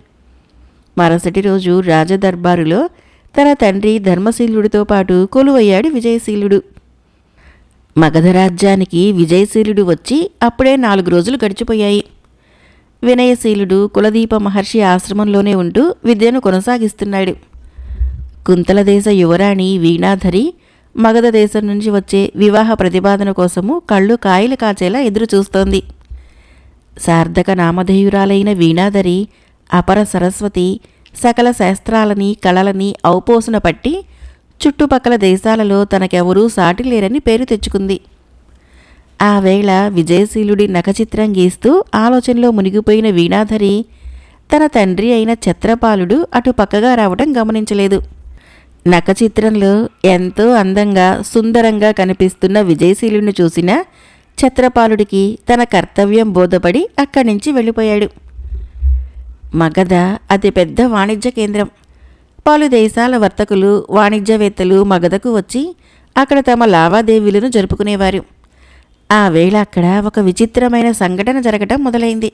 మరుసటి రోజు రాజదర్బారులో తన తండ్రి ధర్మశీలుడితో పాటు కొలువయ్యాడు విజయశీలుడు. మగధ రాజ్యానికి విజయశీలుడు వచ్చి అప్పుడే 4 రోజులు గడిచిపోయాయి. వినయశీలుడు కులదీప మహర్షి ఆశ్రమంలోనే ఉంటూ విద్యను కొనసాగిస్తున్నాడు. కుంతల దేశ యువరాణి వీణాధరి మగధ దేశం నుంచి వచ్చే వివాహ ప్రతిపాదన కోసము కళ్ళు కాయలు కాచేలా ఎదురుచూస్తోంది. సార్థక నామధేయురాలైన వీణాధరి అపర సరస్వతి సకల శాస్త్రాలని, కళలని ఔపోసన పట్టి చుట్టుపక్కల దేశాలలో తనకెవరూ సాటి లేరని పేరు తెచ్చుకుంది. ఆ వేళ విజయశీలుడి నఖచిత్రం గీస్తూ ఆలోచనలో మునిగిపోయిన వీణాధరి తన తండ్రి అయిన ఛత్రపాలుడు అటు పక్కగా రావటం గమనించలేదు. నఖచిత్రంలో ఎంతో అందంగా, సుందరంగా కనిపిస్తున్న విజయశీలుడిని చూసిన ఛత్రపాలుడికి తన కర్తవ్యం బోధపడి అక్కడి నుంచి వెళ్ళిపోయాడు. మగధ అతిపెద్ద వాణిజ్య కేంద్రం. పలు దేశాల వర్తకులు, వాణిజ్యవేత్తలు మగధకు వచ్చి అక్కడ తమ లావాదేవీలను జరుపుకునేవారు. ఆ వేళ అక్కడ ఒక విచిత్రమైన సంఘటన జరగటం మొదలైంది.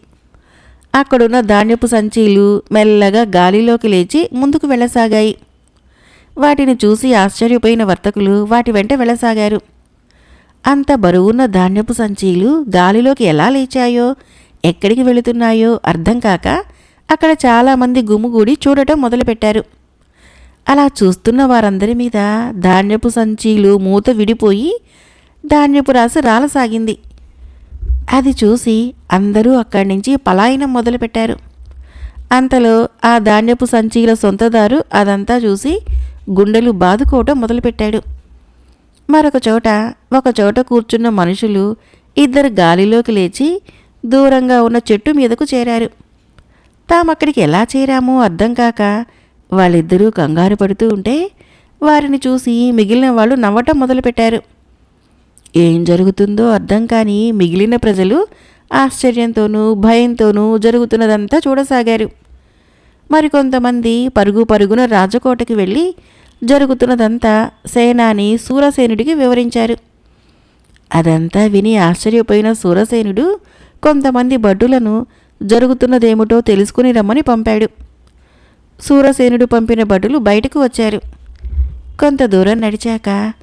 అక్కడున్న ధాన్యపు సంచీలు మెల్లగా గాలిలోకి లేచి ముందుకు వెళ్ళసాగాయి. వాటిని చూసి ఆశ్చర్యపోయిన వర్తకులు వాటి వెంట వెళ్ళసాగారు. అంత బరువున్న ధాన్యపు సంచీలు గాలిలోకి ఎలా లేచాయో, ఎక్కడికి వెళుతున్నాయో అర్థం కాక అక్కడ చాలామంది గుమిగూడి చూడటం మొదలుపెట్టారు. అలా చూస్తున్న వారందరి మీద ధాన్యపు సంచీలు మూత విడిపోయి ధాన్యపు రాశి రాలసాగింది. అది చూసి అందరూ అక్కడి నుంచి పలాయనం మొదలుపెట్టారు. అంతలో ఆ ధాన్యపు సంచీల సొంతదారు అదంతా చూసి గుండెలు బాదుకోవటం మొదలుపెట్టాడు. ఒకచోట కూర్చున్న మనుషులు ఇద్దరు గాలిలోకి లేచి దూరంగా ఉన్న చెట్టు మీదకు చేరారు. తామక్కడికి ఎలా చేరామో అర్థం కాక వాళ్ళిద్దరూ కంగారు పడుతూ ఉంటే వారిని చూసి మిగిలిన వాళ్ళు నవ్వటం మొదలుపెట్టారు. ఏం జరుగుతుందో అర్థం కాని మిగిలిన ప్రజలు ఆశ్చర్యంతోనూ భయంతోనూ జరుగుతున్నదంతా చూడసాగారు. మరికొంతమంది పరుగు పరుగున రాజకోటకి వెళ్ళి జరుగుతున్నదంతా సేనాని సూరసేనుడికి వివరించారు. అదంతా విని ఆశ్చర్యపోయిన సూరసేనుడు కొంతమంది భటులను జరుగుతున్నదేమిటో తెలుసుకుని రమ్మని పంపాడు. సూరసేనుడు పంపిన భటులు బయటకు వచ్చారు. కొంత దూరం నడిచాక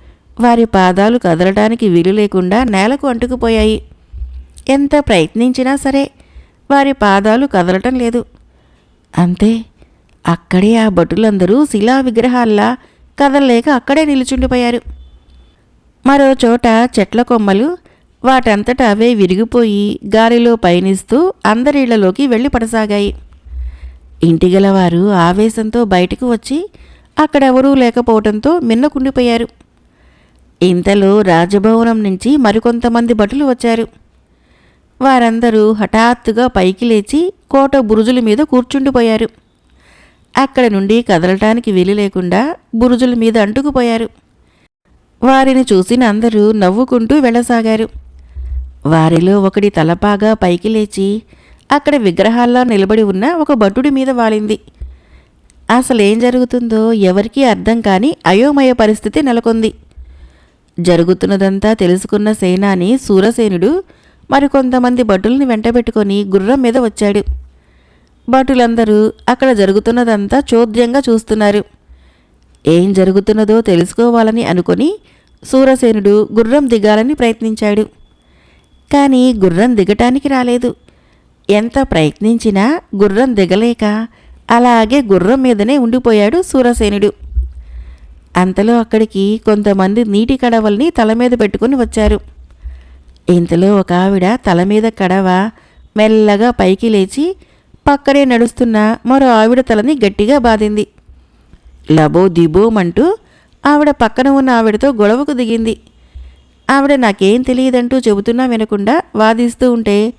వారి పాదాలు కదలడానికి వీలు లేకుండా నేలకు అంటుకుపోయాయి. ఎంత ప్రయత్నించినా సరే వారి పాదాలు కదలటం లేదు. అంతే, అక్కడే ఆ భటులందరూ శిలా విగ్రహాల్లా కదలలేక అక్కడే నిలుచుండిపోయారు. మరో చోట చెట్ల కొమ్మలు వాటంతట అవే విరిగిపోయి గాలిలో పయనిస్తూ అందరిళ్లలోకి వెళ్ళి పడసాగాయి. ఇంటిగలవారు ఆవేశంతో బయటకు వచ్చి అక్కడెవరూ లేకపోవడంతో మిన్నకుండిపోయారు. ఇంతలో రాజభవనం నుంచి మరికొంతమంది భటులు వచ్చారు. వారందరూ హఠాత్తుగా పైకి లేచి కోట బురుజుల మీద కూర్చుండిపోయారు. అక్కడి నుండి కదలటానికి వీలు లేకుండా బురుజుల మీద అంటుకుపోయారు. వారిని చూసిన అందరూ నవ్వుకుంటూ వెళ్ళసాగారు. వారిలో ఒకడి తలపాగా పైకి లేచి అక్కడ విగ్రహాల్లో నిలబడి ఉన్న ఒక భటుడి మీద వాలింది. అసలేం జరుగుతుందో ఎవరికీ అర్థం కాని అయోమయ పరిస్థితి నెలకొంది. జరుగుతున్నదంతా తెలుసుకున్న సేనాని సూరసేనుడు మరికొంతమంది భటుల్ని వెంటబెట్టుకొని గుర్రం మీద వచ్చాడు. భటులందరూ అక్కడ జరుగుతున్నదంతా చోద్యంగా చూస్తున్నారు. ఏం జరుగుతున్నదో తెలుసుకోవాలని అనుకొని సూరసేనుడు గుర్రం దిగాలని ప్రయత్నించాడు. కానీ గుర్రం దిగటానికి రాలేదు. ఎంత ప్రయత్నించినా గుర్రం దిగలేక అలాగే గుర్రం మీదనే ఉండిపోయాడు సూరసేనుడు. అంతలో అక్కడికి కొంతమంది నీటి కడవల్ని తల మీద పెట్టుకుని వచ్చారు. ఇంతలో ఒక ఆవిడ తల మీద కడవ మెల్లగా పైకి లేచి పక్కనే నడుస్తున్న మరో ఆవిడ తలని గట్టిగా బాదింది. లబో దిబోమంటూ ఆవిడ పక్కన ఉన్న ఆవిడతో గొడవకు దిగింది. ఆవిడ నాకేం తెలియదంటూ చెబుతున్నా వినకుండా వాదిస్తూ ఉంటే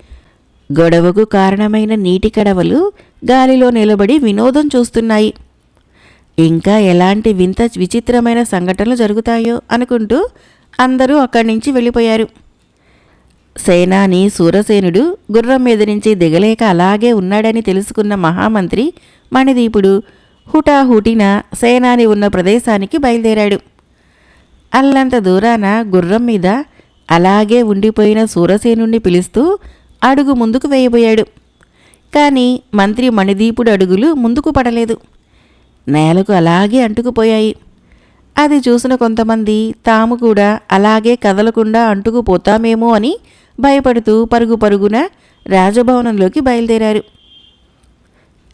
గొడవకు కారణమైన నీటి కడవలు గాలిలో నిలబడి వినోదం చూస్తున్నాయి. ఇంకా ఎలాంటి వింత విచిత్రమైన సంఘటనలు జరుగుతాయో అనుకుంటూ అందరూ అక్కడి నుంచి వెళ్ళిపోయారు. సేనాని సూరసేనుడు గుర్రం మీద నుంచి దిగలేక అలాగే ఉన్నాడని తెలుసుకున్న మహామంత్రి మణిదీపుడు హుటాహుటిన సేనాని ఉన్న ప్రదేశానికి బయలుదేరాడు. అల్లంత దూరాన గుర్రం మీద అలాగే ఉండిపోయిన సూరసేనుణ్ణి పిలుస్తూ అడుగు ముందుకు వేయబోయాడు. కానీ మంత్రి మణిదీపుడు అడుగులు ముందుకు పడలేదు. నేలకు అలాగే అంటుకుపోయాయి. అది చూసిన కొంతమంది తాము కూడా అలాగే కదలకుండా అంటుకుపోతామేమో అని భయపడుతూ పరుగు పరుగున రాజభవనంలోకి బయలుదేరారు.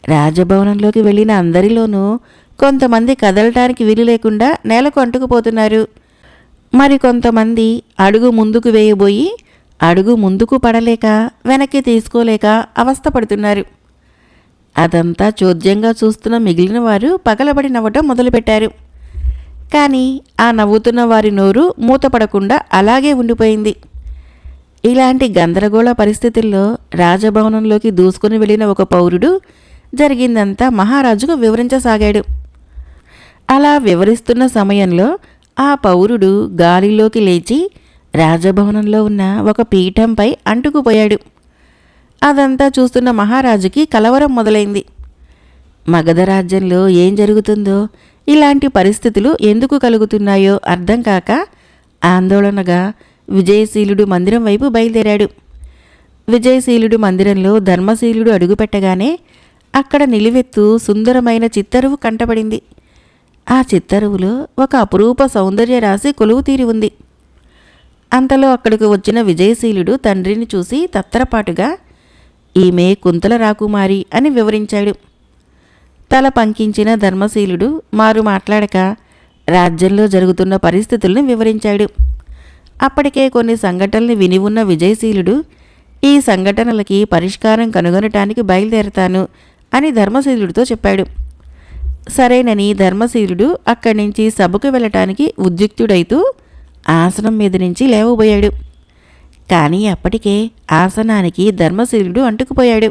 రాజభవనంలోకి వెళ్ళిన అందరిలోనూ కొంతమంది కదలటానికి వీలు లేకుండా నేలకు అంటుకుపోతున్నారు. మరికొంతమంది అడుగు ముందుకు వేయబోయి అడుగు ముందుకు పడలేక వెనక్కి తీసుకోలేక అవస్థపడుతున్నారు. అదంతా చోద్యంగా చూస్తున్న మిగిలిన వారు పగలబడి నవ్వటం మొదలుపెట్టారు. కానీ ఆ నవ్వుతున్న వారి నోరు మూతపడకుండా అలాగే ఉండిపోయింది. ఇలాంటి గందరగోళ పరిస్థితుల్లో రాజభవనంలోకి దూసుకుని వెళ్ళిన ఒక పౌరుడు జరిగిందంతా మహారాజుకు వివరించసాగాడు. అలా వివరిస్తున్న సమయంలో ఆ పౌరుడు గాలిలోకి లేచి రాజభవనంలో ఉన్న ఒక పీఠంపై అంటుకుపోయాడు. అదంతా చూస్తున్న మహారాజుకి కలవరం మొదలైంది. మగధ రాజ్యంలో ఏం జరుగుతుందో, ఇలాంటి పరిస్థితులు ఎందుకు కలుగుతున్నాయో అర్థం కాక ఆందోళనగా విజయశీలుడు మందిరం వైపు బయలుదేరాడు. విజయశీలుడు మందిరంలో ధర్మశీలుడు అడుగుపెట్టగానే అక్కడ నిలువెత్తు సుందరమైన చిత్తరువు కంటపడింది. ఆ చిత్తరువులో ఒక అపురూప సౌందర్య రాశి కొలువు తీరి ఉంది. అంతలో అక్కడికి వచ్చిన విజయశీలుడు తండ్రిని చూసి తత్తరపాటుగా ఈమె కుంతల రాకుమారి అని వివరించాడు. తల పంకించిన ధర్మశీలుడు మారు మాట్లాడక రాజ్యంలో జరుగుతున్న పరిస్థితులను వివరించాడు. అప్పటికే కొన్ని సంఘటనలు విని ఉన్న విజయశీలుడు ఈ సంఘటనలకి పరిష్కారం కనుగొనటానికి బయలుదేరతాను అని ధర్మశీలుడితో చెప్పాడు. సరేనని ధర్మశీలుడు అక్కడి నుంచి సభకు వెళ్ళటానికి ఉద్యుక్తుడైతూ ఆసనం మీద నుంచి లేవబోయాడు. కానీ అప్పటికే ఆసనానికి ధర్మశీలుడు అంటుకుపోయాడు.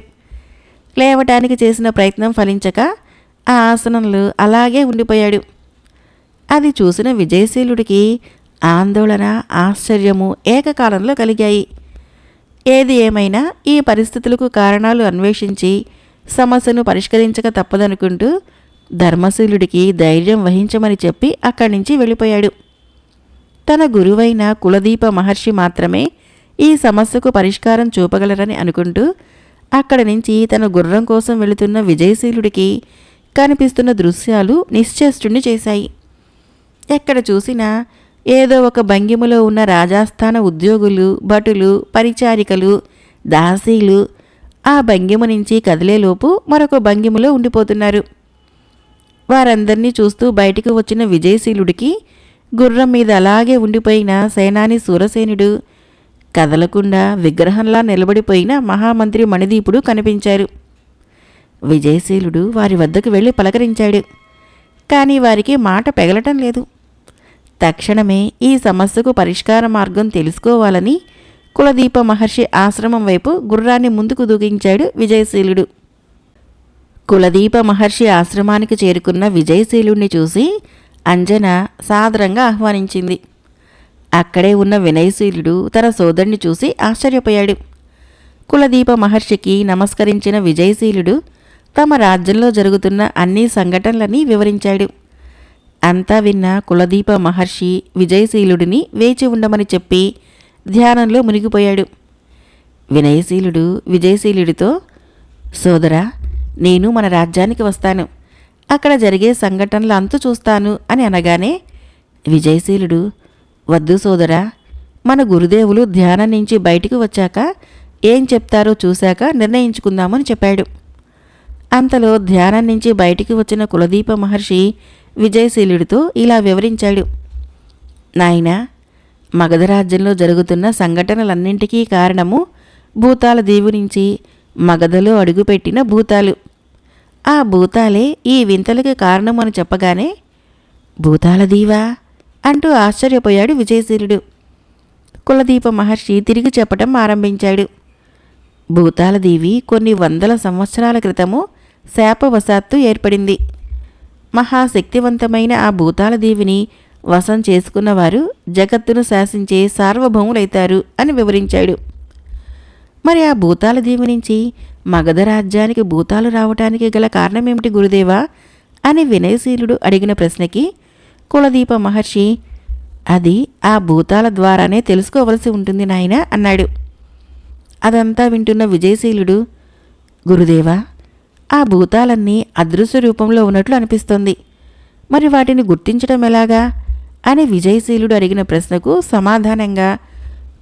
లేవటానికి చేసిన ప్రయత్నం ఫలించక ఆ ఆసనంలో అలాగే ఉండిపోయాడు. అది చూసిన విజయశీలుడికి ఆందోళన, ఆశ్చర్యము ఏకకాలంలో కలిగాయి. ఏది ఏమైనా ఈ పరిస్థితులకు కారణాలు అన్వేషించి సమస్యను పరిష్కరించక తప్పదనుకుంటూ ధర్మశీలుడికి ధైర్యం వహించమని చెప్పి అక్కడి నుంచి వెళ్ళిపోయాడు. తన గురువైన కులదీప మహర్షి మాత్రమే ఈ సమస్యకు పరిష్కారం చూపగలరని అనుకుంటూ అక్కడి నుంచి తన గుర్రం కోసం వెళుతున్న విజయశీలుడికి కనిపిస్తున్న దృశ్యాలు నిశ్చేష్టుని చేశాయి. ఎక్కడ చూసినా ఏదో ఒక భంగిమలో ఉన్న రాజాస్థాన ఉద్యోగులు, భటులు, పరిచారికలు, దాసీలు ఆ భంగిమ నుంచి కదిలేలోపు మరొక భంగిమలో ఉండిపోతున్నారు. వారందరినీ చూస్తూ బయటికి వచ్చిన విజయశీలుడికి గుర్రం మీద అలాగే ఉండిపోయిన సేనాని సూరసేనుడు, కదలకుండా విగ్రహంలా నిలబడిపోయిన మహామంత్రి మణిదీపుడు కనిపించారు. విజయశీలుడు వారి వద్దకు వెళ్ళి పలకరించాడు. కానీ వారికి మాట పెగలటం లేదు. తక్షణమే ఈ సమస్యకు పరిష్కార మార్గం తెలుసుకోవాలని కులదీప మహర్షి ఆశ్రమం వైపు గుర్రాన్ని ముందుకు దూకించాడు విజయశీలుడు. కులదీప మహర్షి ఆశ్రమానికి చేరుకున్న విజయశీలుణ్ణి చూసి అంజన సాదరంగా ఆహ్వానించింది. అక్కడే ఉన్న వినయశీలుడు తన సోదరుని చూసి ఆశ్చర్యపోయాడు. కులదీప మహర్షికి నమస్కరించిన విజయశీలుడు తమ రాజ్యంలో జరుగుతున్న అన్ని సంఘటనలని వివరించాడు. అంతా విన్న కులదీప మహర్షి విజయశీలుడిని వేచి ఉండమని చెప్పి ధ్యానంలో మునిగిపోయాడు. వినయశీలుడు విజయశీలుడితో, సోదరా, నేను మన రాజ్యానికి వస్తాను, అక్కడ జరిగే సంఘటనలు అంతు చూస్తాను అని అనగానే విజయశీలుడు, వద్దు సోదరా, మన గురుదేవులు ధ్యానం నుంచి బయటికి వచ్చాక ఏం చెప్తారో చూశాక నిర్ణయించుకుందామని చెప్పాడు. అంతలో ధ్యానం నుంచి బయటికి వచ్చిన కులదీప మహర్షి విజయశీలుడితో ఇలా వివరించాడు. నాయనా, మగధ రాజ్యంలో జరుగుతున్న సంఘటనలన్నింటికీ కారణము భూతాల దీవు నుంచి మగధలో అడుగుపెట్టిన భూతాలు. ఆ భూతాలే ఈ వింతలకి కారణం అని చెప్పగానే, భూతాల దీవా అంటూ ఆశ్చర్యపోయాడు విజయశీలుడు. కులదీప మహర్షి తిరిగి చెప్పటం ఆరంభించాడు. భూతాల దీవి కొన్ని వందల సంవత్సరాల క్రితము శాపవశాత్తు ఏర్పడింది. మహాశక్తివంతమైన ఆ భూతాల దీవిని వశం చేసుకున్నవారు జగత్తును శాసించే సార్వభౌములైతారు అని వివరించాడు. మరి ఆ భూతాల దీవి నుంచి మగధ రాజ్యానికి భూతాలు రావటానికి గల కారణమేమిటి గురుదేవా అని వినయశీలుడు అడిగిన ప్రశ్నకి కులదీప మహర్షి, అది ఆ భూతాల ద్వారానే తెలుసుకోవలసి ఉంటుంది నాయన అన్నాడు. అదంతా వింటున్న విజయశీలుడు, గురుదేవా, ఆ భూతాలన్నీ అదృశ్య రూపంలో ఉన్నట్లు అనిపిస్తోంది, మరి వాటిని గుర్తించడం ఎలాగా అని విజయశీలుడు అడిగిన ప్రశ్నకు సమాధానంగా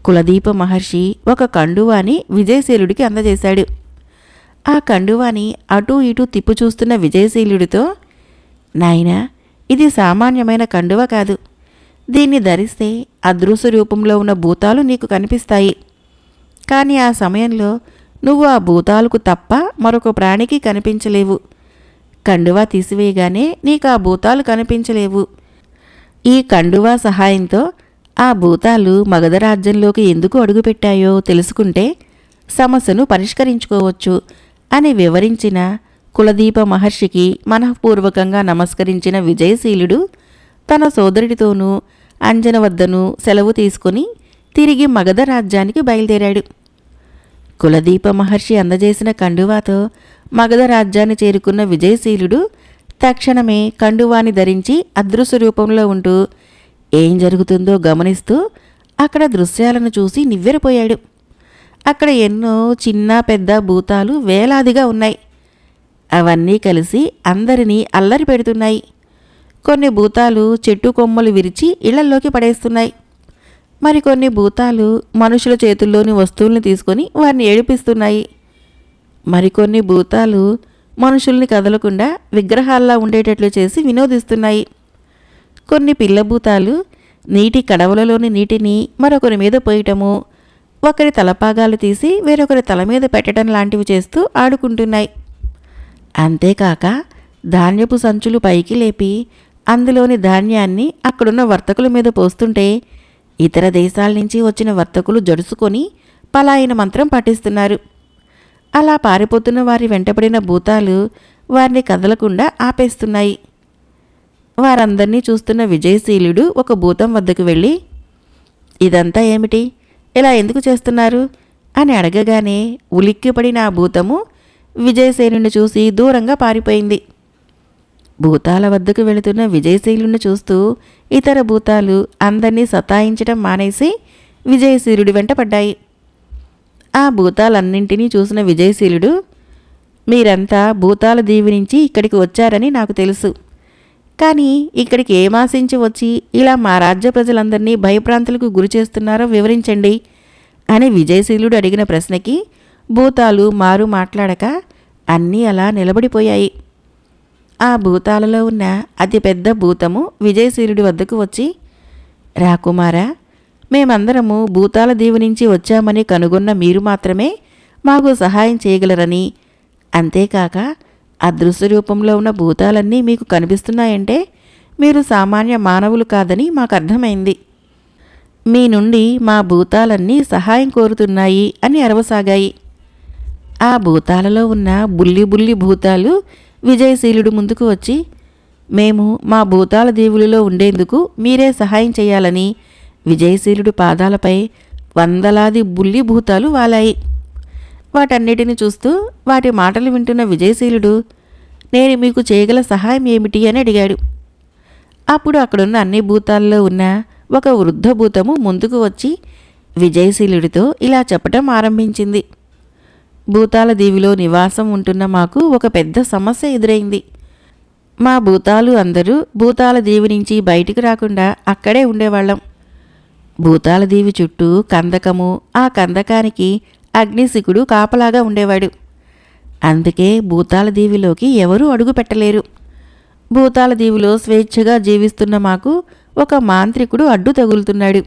కులదీప మహర్షి ఒక కండువాని విజయశీలుడికి అందజేశాడు. ఆ కండువాని అటూ ఇటూ తిప్పు చూస్తున్న విజయశీలుడితో, నాయనా, ఇది సామాన్యమైన కండువ కాదు, దీన్ని ధరిస్తే అదృశ్య రూపంలో ఉన్న భూతాలు నీకు కనిపిస్తాయి. కానీ ఆ సమయంలో నువ్వు ఆ భూతాలకు తప్ప మరొక ప్రాణికి కనిపించలేవు. కండువా తీసివేయగానే నీకు ఆ భూతాలు కనిపించలేవు. ఈ కండువా సహాయంతో ఆ భూతాలు మగధ రాజ్యంలోకి ఎందుకు అడుగుపెట్టాయో తెలుసుకుంటే సమస్యను పరిష్కరించుకోవచ్చు అని వివరించిన కులదీప మహర్షికి మనఃపూర్వకంగా నమస్కరించిన విజయశీలుడు తన సోదరుడితోనూ అంజన వద్దను సెలవు తీసుకుని తిరిగి మగధ రాజ్యానికి బయలుదేరాడు. కులదీప మహర్షి అందజేసిన కండువాతో మగధ రాజ్యాన్ని చేరుకున్న విజయశీలుడు తక్షణమే కండువాని ధరించి అదృశ్య రూపంలో ఉంటూ ఏం జరుగుతుందో గమనిస్తూ అక్కడ దృశ్యాలను చూసి నివ్వెరపోయాడు. అక్కడ ఎన్నో చిన్న పెద్ద భూతాలు వేలాదిగా ఉన్నాయి. అవన్నీ కలిసి అందరినీ అల్లరి పెడుతున్నాయి. కొన్ని భూతాలు చెట్టు కొమ్మలు విరిచి ఇళ్లల్లోకి పడేస్తున్నాయి. మరికొన్ని భూతాలు మనుషుల చేతుల్లోని వస్తువుల్ని తీసుకొని వారిని ఏడిపిస్తున్నాయి. మరికొన్ని భూతాలు మనుషుల్ని కదలకుండా విగ్రహాల్లా ఉండేటట్లు చేసి వినోదిస్తున్నాయి. కొన్ని పిల్లభూతాలు నీటి కడవలలోని నీటిని మరొకరి మీద పోయటము, ఒకరి తలపాగాలు తీసి వేరొకరి తల మీద పెట్టడం లాంటివి చేస్తూ ఆడుకుంటున్నాయి. అంతేకాక ధాన్యపు సంచులు పైకి లేపి అందులోని ధాన్యాన్ని అక్కడున్న వర్తకుల మీద పోస్తుంటే ఇతర దేశాల నుంచి వచ్చిన వర్తకులు జడుసుకొని పలాయన మంత్రం పఠిస్తున్నారు. అలా పారిపోతున్న వారి వెంటపడిన భూతాలు వారిని కదలకుండా ఆపేస్తున్నాయి. వారందర్నీ చూస్తున్న విజయశీలుడు ఒక భూతం వద్దకు వెళ్ళి, ఇదంతా ఏమిటి, ఇలా ఎందుకు చేస్తున్నారు అని అడగగానే ఉలిక్కిపడిన ఆ భూతము విజయసేనుని చూసి దూరంగా పారిపోయింది. భూతాల వద్దకు వెళుతున్న విజయశీలుని చూస్తూ ఇతర భూతాలు అందర్నీ సతాయించడం మానేసి విజయశీలుడి వెంట పడ్డాయి. ఆ భూతాలన్నింటినీ చూసిన విజయశీలుడు, మీరంతా భూతాల దీవి నుంచి ఇక్కడికి వచ్చారని నాకు తెలుసు. కానీ ఇక్కడికి ఏమాశించి వచ్చి ఇలా మా రాజ్య ప్రజలందరినీ భయప్రాంతులకు గురి చేస్తున్నారో వివరించండి అని విజయశీలుడు అడిగిన ప్రశ్నకి భూతాలు మారు మాట్లాడక అన్నీ అలా నిలబడిపోయాయి. ఆ భూతాలలో ఉన్న అతిపెద్ద భూతము విజయశీలుడి వద్దకు వచ్చి, రాకుమారా, మేమందరము భూతాల దీవి నుంచి వచ్చామని కనుగొన్న మీరు మాత్రమే మాకు సహాయం చేయగలరని, అంతేకాక అదృశ్య రూపంలో ఉన్న భూతాలన్నీ మీకు కనిపిస్తున్నాయంటే మీరు సామాన్య మానవులు కాదని మాకు అర్థమైంది. మీ నుండి మా భూతాలన్నీ సహాయం కోరుతున్నాయి అని అరవసాగాయి. ఆ భూతాలలో ఉన్న బుల్లి బుల్లి భూతాలు విజయశీలుడు ముందుకు వచ్చి, మేము మా భూతాల దీవులలో ఉండేందుకు మీరే సహాయం చేయాలని విజయశీలుడు పాదాలపై వందలాది బుల్లి భూతాలు వాలాయి. వాటన్నిటిని చూస్తూ వాటి మాటలు వింటున్న విజయశీలుడు, నేను మీకు చేయగల సహాయం ఏమిటి అని అడిగాడు. అప్పుడు అక్కడున్న అన్ని భూతాల్లో ఉన్న ఒక వృద్ధ భూతము ముందుకు వచ్చి విజయశీలుడితో ఇలా చెప్పటం ఆరంభించింది. భూతాల దీవిలో నివాసం ఉంటున్న మాకు ఒక పెద్ద సమస్య ఎదురైంది. మా భూతాలు అందరూ భూతాల దీవి నుంచి బయటికి రాకుండా అక్కడే ఉండేవాళ్ళం. భూతాల దీవి చుట్టూ కందకము, ఆ కందకానికి అగ్నిశిఖుడు కాపలాగా ఉండేవాడు. అందుకే భూతాల దీవిలోకి ఎవరూ అడుగు పెట్టలేరు. భూతాల దీవిలో స్వేచ్ఛగా జీవిస్తున్న మాకు ఒక మాంత్రికుడు అడ్డు తగులుతున్నాడు.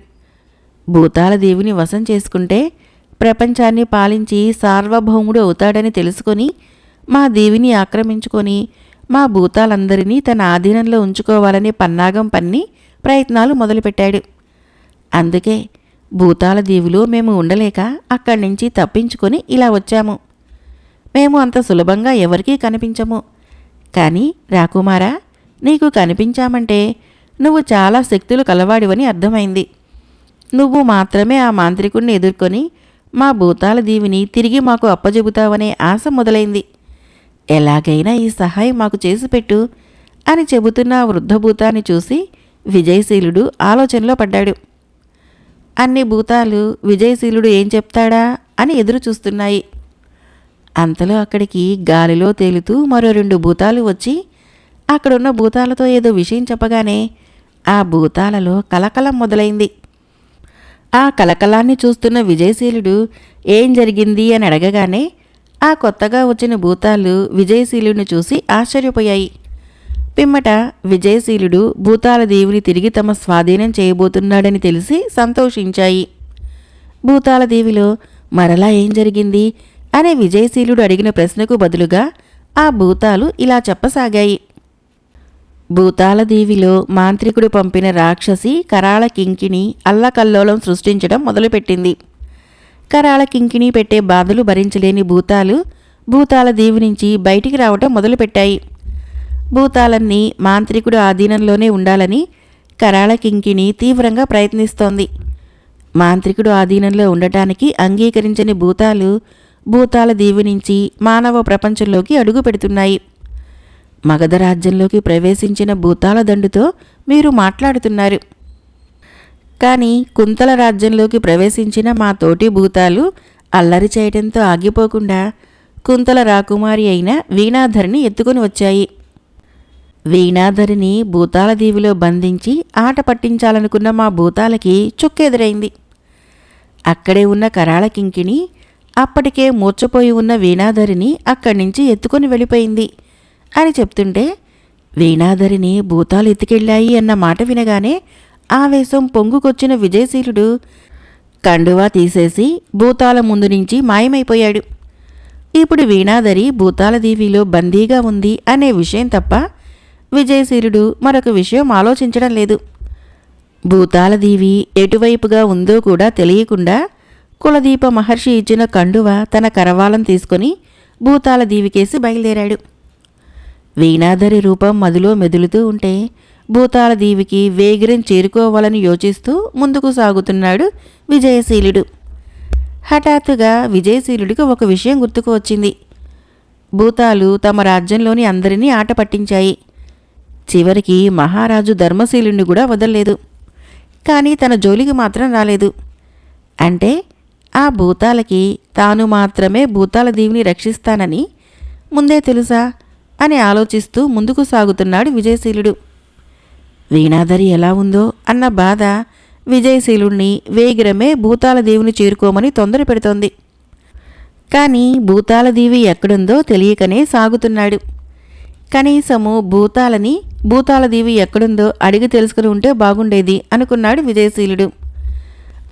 భూతాల దీవిని వశం చేసుకుంటే ప్రపంచాన్ని పాలించి సార్వభౌముడు అవుతాడని తెలుసుకొని మా దీవిని ఆక్రమించుకొని మా భూతాలందరినీ తన ఆధీనంలో ఉంచుకోవాలనే పన్నాగం పన్ని ప్రయత్నాలు మొదలుపెట్టాడు. అందుకే భూతాల దీవిలో మేము ఉండలేక అక్కడి నుంచి తప్పించుకొని ఇలా వచ్చాము. మేము అంత సులభంగా ఎవరికీ కనిపించము. కానీ రాకుమారా, నీకు కనిపించామంటే నువ్వు చాలా శక్తులు కలవాడివని అర్థమైంది. నువ్వు మాత్రమే ఆ మాంత్రికుడిని ఎదుర్కొని మా భూతాల దీవిని తిరిగి మాకు అప్పజెబుతావనే ఆశ మొదలైంది. ఎలాగైనా ఈ సహాయం మాకు చేసిపెట్టు అని చెబుతున్న ఆ వృద్ధ భూతాన్ని చూసి విజయశీలుడు ఆలోచనలో పడ్డాడు. అన్ని భూతాలు విజయశీలుడు ఏం చెప్తాడా అని ఎదురు చూస్తున్నాయి. అంతలో అక్కడికి గాలిలో తేలుతూ మరో 2 భూతాలు వచ్చి అక్కడున్న భూతాలతో ఏదో విషయం చెప్పగానే ఆ భూతాలలో కలకలం మొదలైంది. ఆ కలకలాన్ని చూస్తున్న విజయశీలుడు ఏం జరిగింది అని అడగగానే ఆ కొత్తగా వచ్చిన భూతాలు విజయశీలుడిని చూసి ఆశ్చర్యపోయాయి. పిమ్మట విజయశీలుడు భూతాల దీవిని తిరిగి తమ స్వాధీనం చేయబోతున్నాడని తెలిసి సంతోషించాయి. భూతాల దీవిలో మరలా ఏం జరిగింది అనే విజయశీలుడు అడిగిన ప్రశ్నకు బదులుగా ఆ భూతాలు ఇలా చెప్పసాగాయి. భూతాల దీవిలో మాంత్రికుడు పంపిన రాక్షసి కరాళ కింకిణి అల్లకల్లోలం సృష్టించడం మొదలుపెట్టింది. కరాళ కింకిణి పెట్టే బాధలు భరించలేని భూతాలు భూతాల దీవి నుంచి బయటికి రావటం మొదలుపెట్టాయి. భూతాలన్నీ మాంత్రికుడు ఆధీనంలోనే ఉండాలని కరాళ కింకిణి తీవ్రంగా ప్రయత్నిస్తోంది. మాంత్రికుడు ఆధీనంలో ఉండటానికి అంగీకరించని భూతాలు భూతాల దీవి నుంచి మానవ ప్రపంచంలోకి అడుగు పెడుతున్నాయి. మగధ రాజ్యంలోకి ప్రవేశించిన భూతాల దండుతో మీరు మాట్లాడుతున్నారు. కానీ కుంతల రాజ్యంలోకి ప్రవేశించిన మా తోటి భూతాలు అల్లరి చేయడంతో ఆగిపోకుండా కుంతల రాకుమారి అయిన వీణాధరిని ఎత్తుకొని వచ్చాయి. వీణాధరిని భూతాల దీవిలో బంధించి ఆట పట్టించాలనుకున్న మా భూతాలకి చుక్కెదురైంది. అక్కడే ఉన్న కరాళ కింకిణి అప్పటికే మూర్చపోయి ఉన్న వీణాధరిని అక్కడి నుంచి ఎత్తుకొని వెళ్ళిపోయింది అని చెప్తుంటే వీణాధరిని భూతాలు ఎత్తుకెళ్ళాయి అన్న మాట వినగానే ఆవేశం పొంగుకొచ్చిన విజయశీలుడు కండువా తీసేసి భూతాల ముందు నుంచి మాయమైపోయాడు. ఇప్పుడు వీణాధరి భూతాలదేవిలో బందీగా ఉంది అనే విషయం తప్ప విజయశీలుడు మరొక విషయం ఆలోచించడం లేదు. భూతాలదేవి ఎటువైపుగా ఉందో కూడా తెలియకుండా కులదీప మహర్షి ఇచ్చిన కండువ తన కరవాలం తీసుకుని భూతాలదేవికేసి బయలుదేరాడు. వీణాధరి రూపం మదిలో మెదులుతూ ఉంటే భూతాలదేవికి వేగిరం చేరుకోవాలని యోచిస్తూ ముందుకు సాగుతున్నాడు విజయశీలుడు. హఠాత్తుగా విజయశీలుడికి ఒక విషయం గుర్తుకు వచ్చింది. భూతాలు తమ రాజ్యంలోని అందరినీ ఆట పట్టించాయి. చివరికి మహారాజు ధర్మశీలుణ్ణి కూడా వదల్లేదు. కానీ తన జోలికి మాత్రం రాలేదు. అంటే ఆ భూతాలకి తాను మాత్రమే భూతాలదేవిని రక్షిస్తానని ముందే తెలుసా అని ఆలోచిస్తూ ముందుకు సాగుతున్నాడు విజయశీలుడు. వీణాధరి ఎలా ఉందో అన్న బాధ విజయశీలుణ్ణి వేగిరమే భూతాలదేవిని చేరుకోమని తొందర పెడుతోంది. కానీ భూతాలదేవి ఎక్కడుందో తెలియకనే సాగుతున్నాడు. కనీసము భూతాలదేవి ఎక్కడుందో అడిగి తెలుసుకుని ఉంటే బాగుండేది అనుకున్నాడు విజయశీలుడు.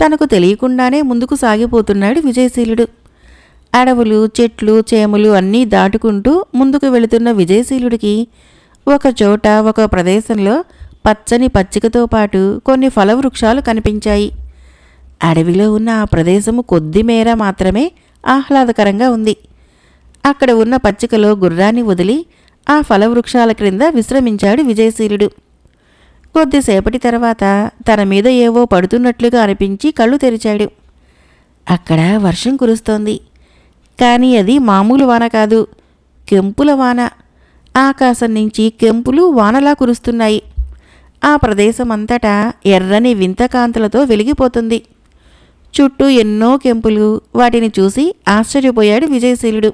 తనకు తెలియకుండానే ముందుకు సాగిపోతున్నాడు విజయశీలుడు. అడవులు, చెట్లు, చేమలు అన్నీ దాటుకుంటూ ముందుకు వెళుతున్న విజయశీలుడికి ఒకచోట ఒక ప్రదేశంలో పచ్చని పచ్చికతో పాటు కొన్ని ఫలవృక్షాలు కనిపించాయి. అడవిలో ఉన్న ఆ ప్రదేశము కొద్ది మేర మాత్రమే ఆహ్లాదకరంగా ఉంది. అక్కడ ఉన్న పచ్చికలో గుర్రాన్ని వదిలి ఆ ఫలవృక్షాల క్రింద విశ్రమించాడు విజయశీలుడు. కొద్దిసేపటి తర్వాత తన మీద ఏవో పడుతున్నట్లుగా అనిపించి కళ్ళు తెరిచాడు. అక్కడ వర్షం కురుస్తోంది. కానీ అది మామూలు వాన కాదు, కెంపుల వాన. ఆకాశం నుంచి కెంపులు వానలా కురుస్తున్నాయి. ఆ ప్రదేశమంతటా ఎర్రని వింతకాంతులతో వెలిగిపోతుంది. చుట్టూ ఎన్నో కెంపులు. వాటిని చూసి ఆశ్చర్యపోయాడు విజయశీలుడు.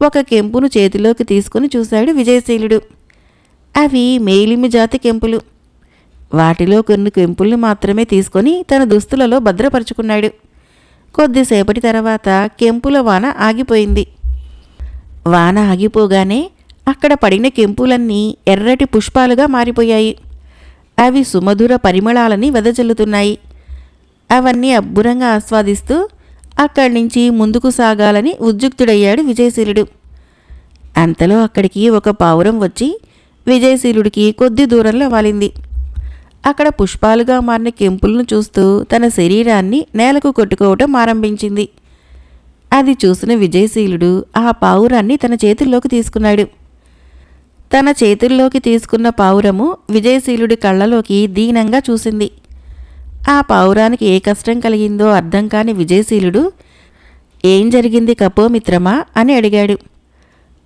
ఒక కెంపును చేతిలోకి తీసుకుని చూశాడు విజయశీలుడు. అవి మేలిమి జాతి కెంపులు. వాటిలో కొన్ని కెంపుల్ని మాత్రమే తీసుకొని తన దుస్తులలో భద్రపరుచుకున్నాడు. కొద్దిసేపటి తర్వాత కెంపుల వాన ఆగిపోయింది. వాన ఆగిపోగానే అక్కడ పడిన కెంపులన్నీ ఎర్రటి పుష్పాలుగా మారిపోయాయి. అవి సుమధుర పరిమళాలని వెదజల్లుతున్నాయి. అవన్నీ అబ్బురంగా ఆస్వాదిస్తూ అక్కడి నుంచి ముందుకు సాగాలని ఉద్యుక్తుడయ్యాడు విజయశీలుడు. అంతలో అక్కడికి ఒక పావురం వచ్చి విజయశీలుడికి కొద్ది దూరంలో వాలింది. అక్కడ పుష్పాలుగా మారిన కెంపులను చూస్తూ తన శరీరాన్ని నేలకు కొట్టుకోవటం ఆరంభించింది. అది చూసిన విజయశీలుడు ఆ పావురాన్ని తన చేతుల్లోకి తీసుకున్నాడు. తన చేతుల్లోకి తీసుకున్న పావురము విజయశీలుడి కళ్ళలోకి దీనంగా చూసింది. ఆ పావురానికి ఏ కష్టం కలిగిందో అర్థం కాని విజయశీలుడు, "ఏం జరిగింది కపోమిత్రమా?" అని అడిగాడు.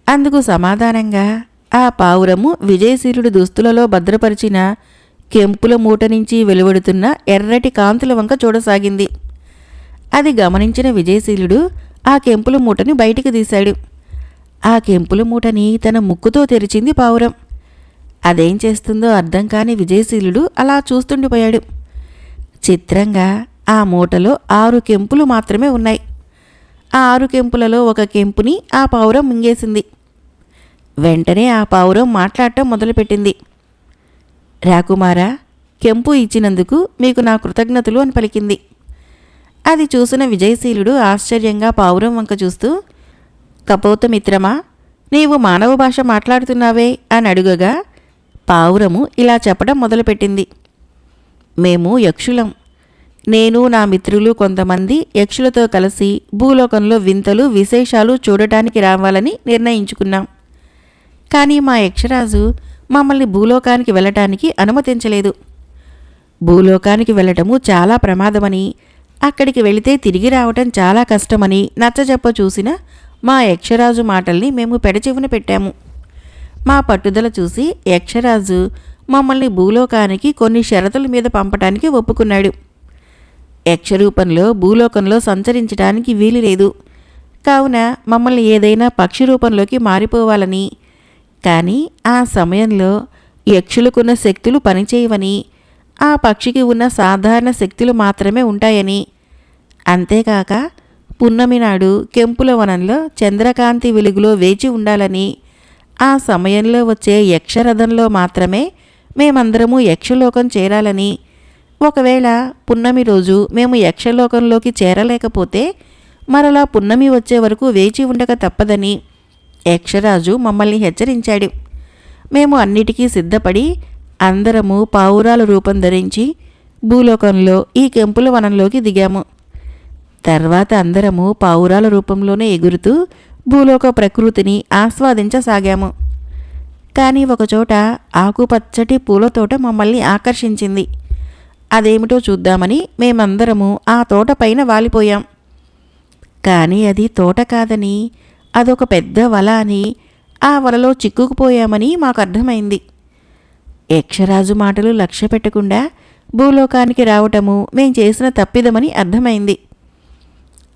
అందుకు సమాధానంగా ఆ పావురము విజయశీలుడి దుస్తులలో భద్రపరిచిన కెంపుల మూట నుంచి వెలువడుతున్న ఎర్రటి కాంతుల వంక చూడసాగింది. అది గమనించిన విజయశీలుడు ఆ కెంపుల మూటని బయటికి తీశాడు. ఆ కెంపుల మూటని తన ముక్కుతో తెరిచింది పావురం. అదేం చేస్తుందో అర్థం కాని విజయశీలుడు అలా చూస్తుండిపోయాడు. చిత్రంగా ఆ మూటలో 6 కెంపులు మాత్రమే ఉన్నాయి. ఆ 6 కెంపులలో ఒక కెంపుని ఆ పావురం మింగేసింది. వెంటనే ఆ పావురం మాట్లాడటం మొదలుపెట్టింది. "రాకుమారా, కెంపు ఇచ్చినందుకు మీకు నా కృతజ్ఞతలు" అని పలికింది. అది చూసిన విజయశీలుడు ఆశ్చర్యంగా పావురం వంక చూస్తూ, "కపోతమిత్రమా, నీవు మానవ భాష మాట్లాడుతున్నావే" అని అడుగగా పావురము ఇలా చెప్పడం మొదలుపెట్టింది. "మేము యక్షులం. నేను నా మిత్రులు కొంతమంది యక్షులతో కలిసి భూలోకంలో వింతలు విశేషాలు చూడటానికి రావాలని నిర్ణయించుకున్నాం. కానీ మా యక్షరాజు మమ్మల్ని భూలోకానికి వెళ్ళటానికి అనుమతించలేదు. భూలోకానికి వెళ్ళటము చాలా ప్రమాదమని, అక్కడికి వెళితే తిరిగి రావటం చాలా కష్టమని నచ్చజెప్ప చూసిన మా యక్షరాజు మాటల్ని మేము పెడచెవిన పెట్టాము. మా పట్టుదల చూసి యక్షరాజు మమ్మల్ని భూలోకానికి కొన్ని షరతుల మీద పంపటానికి ఒప్పుకున్నాడు. యక్షరూపంలో భూలోకంలో సంచరించడానికి వీలు లేదు. కావున మమ్మల్ని ఏదైనా పక్షి రూపంలోకి మారిపోవాలని, కానీ ఆ సమయంలో యక్షులకున్న శక్తులు పనిచేయవని, ఆ పక్షికి ఉన్న సాధారణ శక్తులు మాత్రమే ఉంటాయని, అంతేకాక పున్నమి నాడు కెంపుల వనంలో చంద్రకాంతి వెలుగులో వేచి ఉండాలని, ఆ సమయంలో వచ్చే యక్షరథంలో మాత్రమే మేమందరము యక్షలోకం చేరాలని, ఒకవేళ పున్నమి రోజు మేము యక్షలోకంలోకి చేరలేకపోతే మరలా పున్నమి వచ్చే వరకు వేచి ఉండక తప్పదని యక్షరాజు మమ్మల్ని హెచ్చరించాడు. మేము అన్నిటికీ సిద్ధపడి అందరము పావురాల రూపం ధరించి భూలోకంలో ఈ కెంపుల వనంలోకి దిగాము. తర్వాత అందరము పావురాల రూపంలోనే ఎగురుతూ భూలోక ప్రకృతిని ఆస్వాదించసాగాము. కానీ ఒకచోట ఆకుపచ్చటి పూలతోట మమ్మల్ని ఆకర్షించింది. అదేమిటో చూద్దామని మేమందరము ఆ తోట పైన వాలిపోయాం. కానీ అది తోట కాదని, అదొక పెద్ద వల అని, ఆ వలలో చిక్కుకుపోయామని మాకు అర్థమైంది. యక్షరాజు మాటలు లక్ష్య పెట్టకుండా భూలోకానికి రావటము మేం చేసిన తప్పిదమని అర్థమైంది.